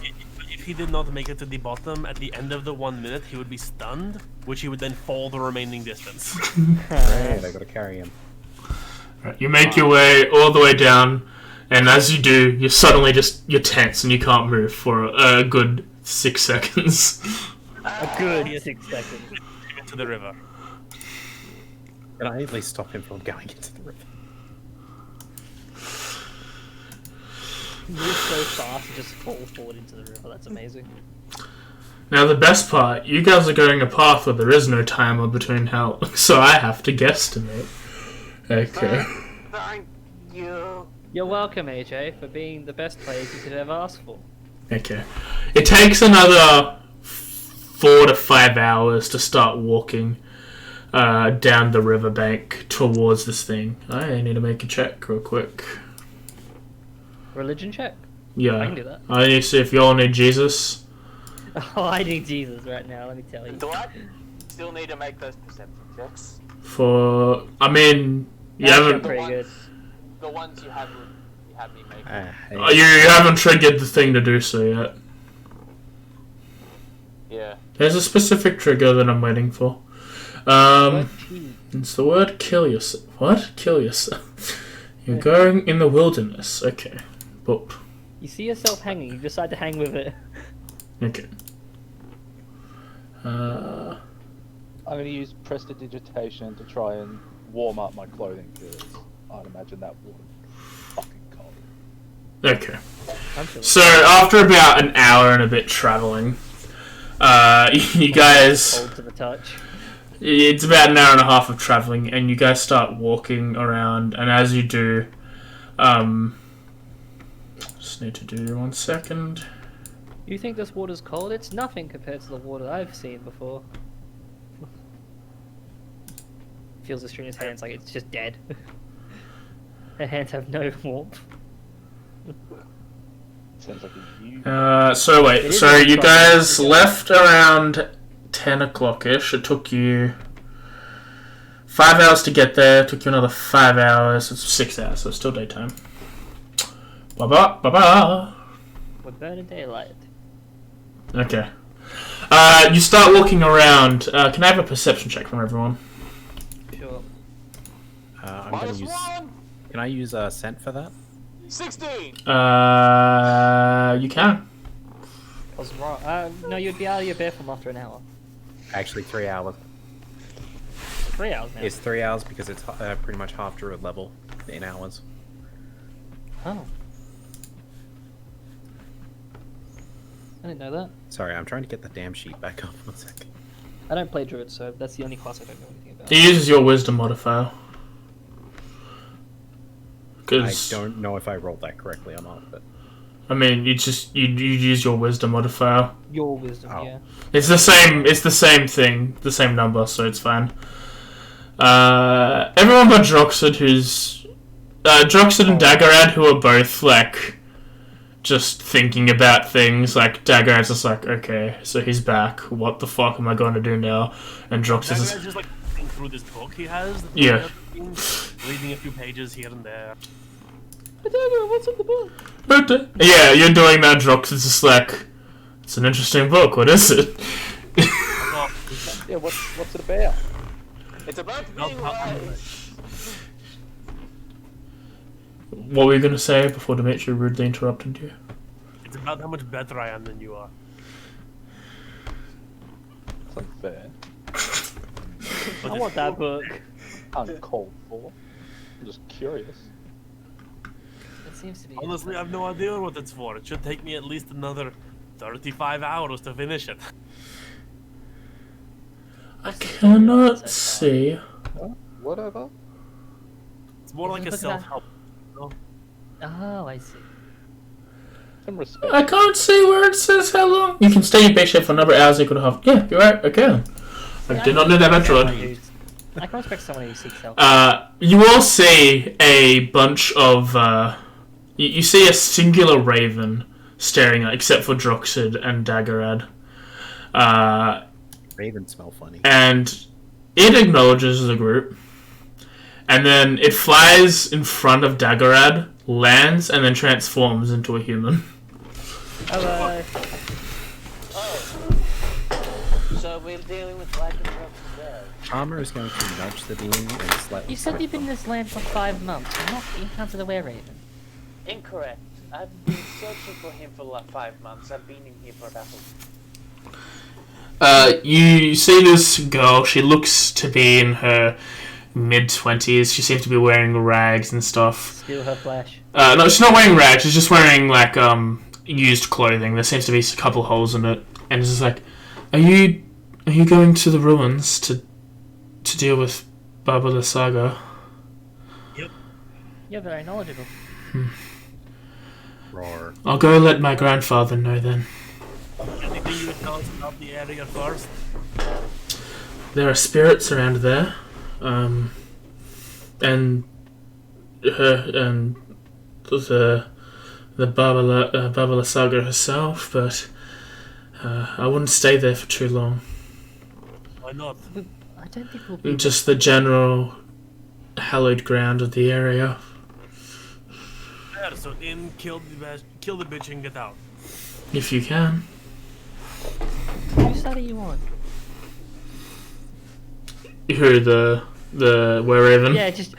if he did not make it to the bottom at the end of the 1 minute, he would be stunned, which he would then fall the remaining distance. Right, I gotta carry him. Right, you make your way all the way down, and as you do, you're suddenly you're tense and you can't move for a good 6 seconds. A good 6 seconds. Into the river. Can I at least stop him from going into the river? Move so fast and just fall forward into the river. That's amazing. Now the best part, you guys are going a path where there is no timer between how, so I have to guesstimate. Okay. thank you. You're welcome, AJ, for being the best players you could ever ask for. Okay. It takes another 4 to 5 hours to start walking down the riverbank towards this thing. I need to make a check real quick. Religion check? Yeah. I can do that. I need to see if y'all need Jesus. Oh, I need Jesus right now, let me tell you. Do I still need to make those perception checks? I mean, you Actually, haven't. pretty good. The ones you have me make. You haven't triggered the thing to do so yet. Yeah. There's a specific trigger that I'm waiting for. It's the word kill yourself. What? Kill yourself. You're going in the wilderness. Okay. Boop. You see yourself hanging, you decide to hang with it. Okay. I'm going to use prestidigitation to try and warm up my clothing because I'd imagine that would fucking cold. Okay. I'm sure. So after about an hour and a bit traveling, you guys. Cold to the touch. It's about an hour and a half of traveling, and you guys start walking around. And as you do, just need to do 1 second. You think this water's cold? It's nothing compared to the water I've seen before. Feels the string in his hands like it's just dead. Her hands have no warmth. Sounds like a you. So wait, It is so really you trouble. guys left around 10 o'clock-ish. It took you 5 hours to get there. It took you another 5 hours. It's 6 hours, so it's still daytime. Ba-ba, ba-ba. We're burning daylight. Okay. You start walking around. Can I have a perception check from everyone? Sure. I'm gonna use. Can I use scent for that? 16! You can. I was wrong. No, you'd be out of your bathroom after an hour. Actually, 3 hours. 3 hours now. It's 3 hours because it's pretty much half druid level in hours. Oh. I didn't know that. Sorry, I'm trying to get the damn sheet back up. 1 sec. I don't play druid, so that's the only class I don't know anything about. It uses your wisdom modifier. I don't know if I rolled that correctly or not, but I mean, you use your wisdom modifier. Your wisdom, Oh. yeah. It's the same thing, the same number, so it's fine. Everyone but Droxid, who's Droxid and Daggerad, who are both like just thinking about things. Like Daggerad's just like, okay, so he's back. What the fuck am I going to do now? And Drox is Daggerad's just like looking through this book he has. Yeah. Reading a few pages here and there. Daggerad, what's in the book? Yeah, you're doing that. Drox is just like, it's an interesting book. What is it? Yeah, what's it about? It's about being wise. What were you going to say before Dimitri rudely interrupted you? It's about how much better I am than you are. It's like fair. I want that book. Uncalled for. I'm just curious. It seems to be. Honestly, I have no idea what it's for. It should take me at least another 35 hours to finish it. I cannot see. Whatever. It's more like a self-help. Oh, I see. Some respect. I can't see where it says how long. You can stay in base for a number of hours equal to half. Yeah, you're right. Okay. I did not know that about Droid. I can respect someone who seeks help. You all see a bunch of. You see a singular raven staring at, except for Droxid and Daggerad. Ravens smell funny. And it acknowledges the group. And then it flies in front of Daggerad, lands, and then transforms into a human. Hello. Oh. So we're dealing with lack of today. Charmer is going to nudge the being and slightly. You said you've been in this land for 5 months. You're not encountered the were-raven. Incorrect. I've been searching for him for like 5 months. I've been in here for about You see this girl. She looks to be in her mid-20s. She seems to be wearing rags and stuff. Steal her flesh. No, she's not wearing rags. She's just wearing like used clothing. There seems to be a couple holes in it, and it's just like, are you going to the ruins to deal with Baba the Saga? Yep. You're very knowledgeable. Roar. I'll go let my grandfather know then. Anything you would tell us about the area first? There are spirits around there, and the Baba Saga herself, but I wouldn't stay there for too long. Why not? I don't think we'll be. Just the general hallowed ground of the area. Yeah, so in, kill the bitch and get out. If you can. Whose side are you on? Who, the were-raven? Yeah, just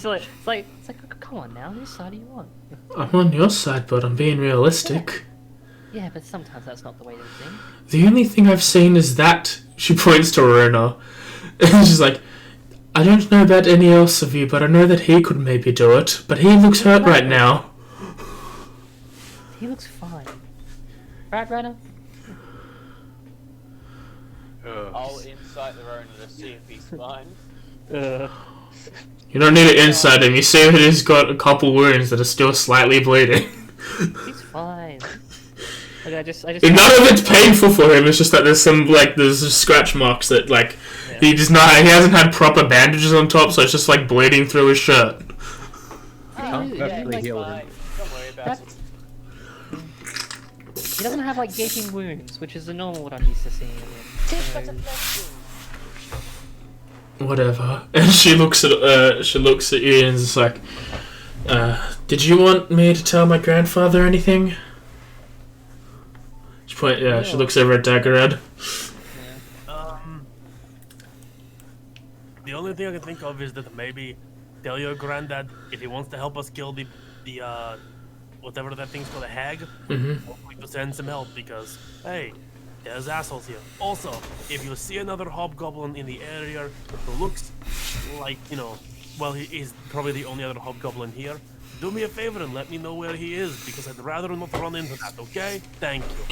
like it's like come on now, whose side are you on? I'm on your side, but I'm being realistic. Yeah, but sometimes that's not the way to think. The only thing I've seen is that. She points to Runa. And she's like, I don't know about any else of you, but I know that he could maybe do it. But he looks hurt right now. He looks fine. Right, Rana? I'll insight the Rona to see if he's fine. You don't need to insight him. You see that he's got a couple wounds that are still slightly bleeding. He's fine. Like, I just. None of it's painful for him. It's just that there's scratch marks that he hasn't had proper bandages on top, so it's just like bleeding through his shirt. Perfectly healed him. Don't worry about it. He doesn't have like gaping wounds, which is the normal what I'm used to seeing in him. Whatever. And she looks at you and is like, did you want me to tell my grandfather anything? She looks over at Daggerad. The only thing I can think of is that maybe tell your granddad if he wants to help us kill the whatever that thing's called, a hag. Hopefully to send some help because hey, there's assholes here. Also, if you see another hobgoblin in the area who looks like he is probably the only other hobgoblin here. Do me a favor and let me know where he is because I'd rather not run into that. Okay? Thank you.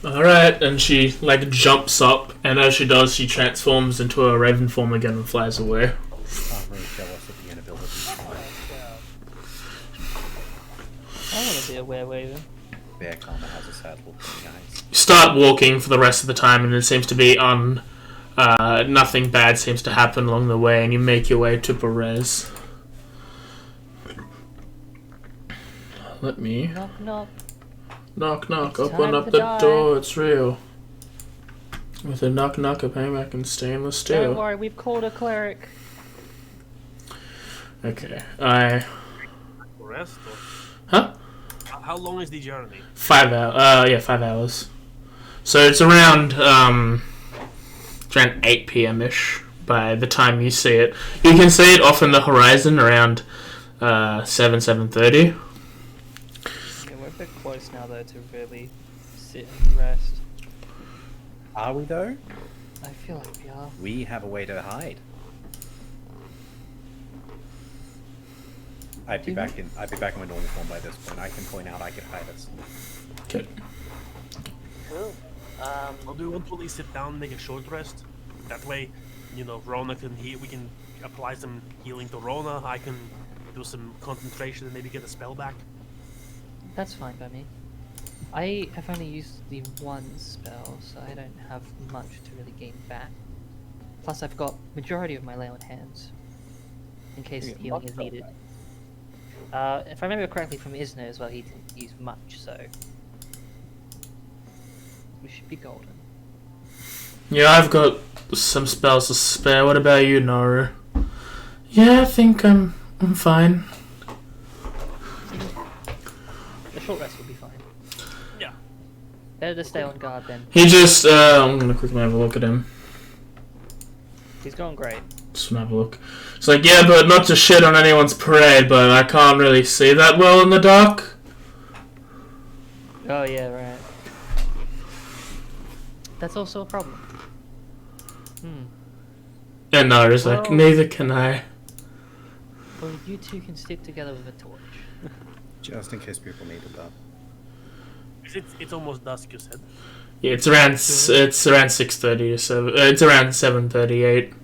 Alright, and she jumps up, and as she does, she transforms into a raven form again and flies away. I'm really jealous of the inability to fly. I want to be a were-raven. Bear Karma has a sad look in the eyes. You start walking for the rest of the time, and it seems to be nothing bad seems to happen along the way, and you make your way to Perez. Let me... Knock knock. Knock, knock, It's open time up to the die. door, it's real. With a knock, knock, a payback and stainless Don't steel. worry, we've called a cleric. Okay, Rest? Or... Huh? How long is the journey? 5 hours. Yeah, 5 hours. So it's around 8 p.m.-ish by the time you see it. You can see it off in the horizon around 7:30. Yeah, we're a bit close now though to really sit and rest. Are we though? I feel like we are. We have a way to hide. I'd be back in my normal form by this point. I can point out I can hide us. Okay. Cool. Well, do we want to at least sit down and make a short rest? That way, Rona can we can apply some healing to Rona. I can do some concentration and maybe get a spell back. That's fine by me. I have only used the one spell, so I don't have much to really gain back. Plus, I've got majority of my lay on hands, in case healing is needed. If I remember correctly from Isna as well, he didn't use much, so we should be golden. Yeah, I've got some spells to spare. What about you, Naru? Yeah, I think I'm fine. The short rest will be fine. Yeah. Better to stay on guard then. He just, I'm gonna quickly have a look at him. He's going great. Just have a look. It's like, yeah, but not to shit on anyone's parade, but I can't really see that well in the dark. Oh yeah, right. That's also a problem. And Naru's like, neither can I. Well, you two can stick together with a torch. Just in case people needed that. It's almost dusk, you said. Yeah, it's around 6:30 or so. It's around 7:38.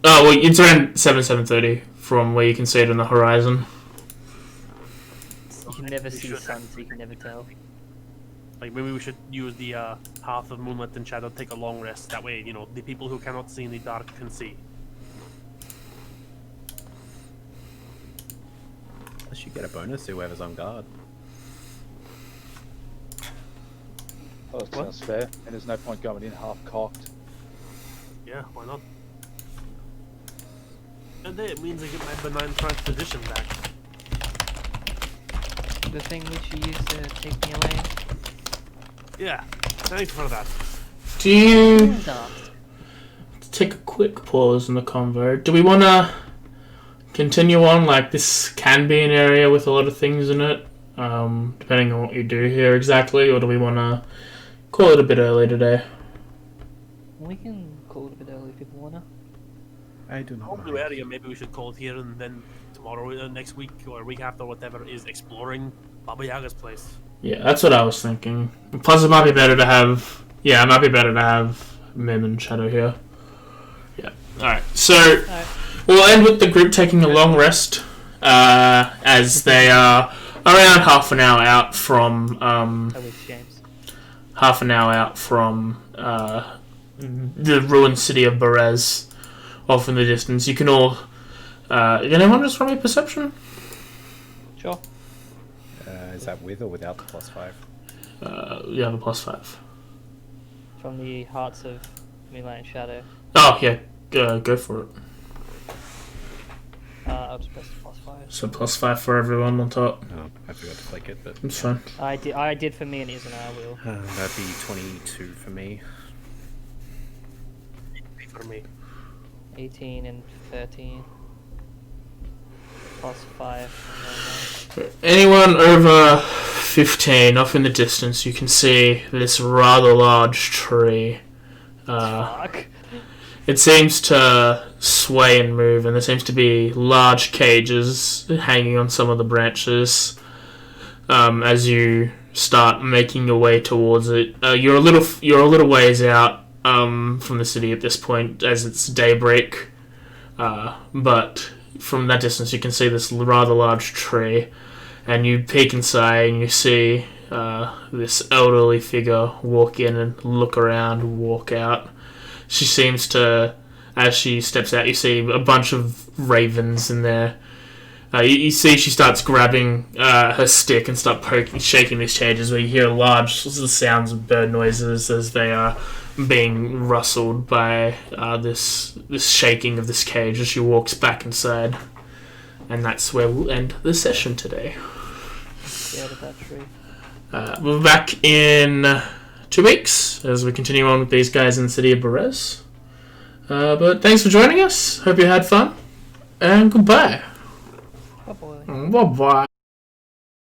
Oh well, it's around 7:30 from where you can see it on the horizon. You can never see the sun, so you can never tell. Like maybe we should use the half of moonlight and shadow, take a long rest. That way, the people who cannot see in the dark can see. Unless you get a bonus to whoever's on guard. Oh, that sounds fair. And there's no point going in half cocked. Yeah, why not? And then it means I get my benign transposition back. The thing which you used to take me away. Yeah, thanks for that. Do you take a quick pause in the convo? Do we want to continue on? Like, this can be an area with a lot of things in it, depending on what you do here exactly, or do we want to call it a bit early today? We can call it a bit early if people wanna. I do not. Whole new area, maybe we should call it here, and then tomorrow, next week, or a week after, whatever, is exploring Baba Yaga's place. Yeah, that's what I was thinking. Plus, it might be better to have... Yeah, it might be better to have Mim and Shadow here. Yeah. Alright, so we'll end with the group taking a long rest, as they are around half an hour out from... half an hour out from the ruined city of Berez, off in the distance. You can all... can anyone just roll me perception? Sure. Is that with or without the +5? You have a +5. From the hearts of Moonlight and Shadow. Oh, yeah. Go for it. I'll just press the +5. So +5 for everyone on top. Oh, I forgot to click it, but... It's fine. I did for me and Isn't I will. That'd be 22 for me. For me. 18 and 13. +5. Anyone over 15, off in the distance, you can see this rather large tree. It seems to sway and move, and there seems to be large cages hanging on some of the branches. As you start making your way towards it, you're a little ways out from the city at this point, as it's daybreak. But from that distance, you can see this rather large tree, and you peek inside, and you see this elderly figure walk in and look around, walk out. She seems to, as she steps out, you see a bunch of ravens in there, You see she starts grabbing her stick and start shaking these cages, where you hear large sounds of bird noises as they are being rustled by this shaking of this cage as she walks back inside. And that's where we'll end the session today. Yeah, the battery. We'll be back in 2 weeks as we continue on with these guys in the city of Berez. But thanks for joining us. Hope you had fun. And goodbye. Bye-bye. Bye-bye.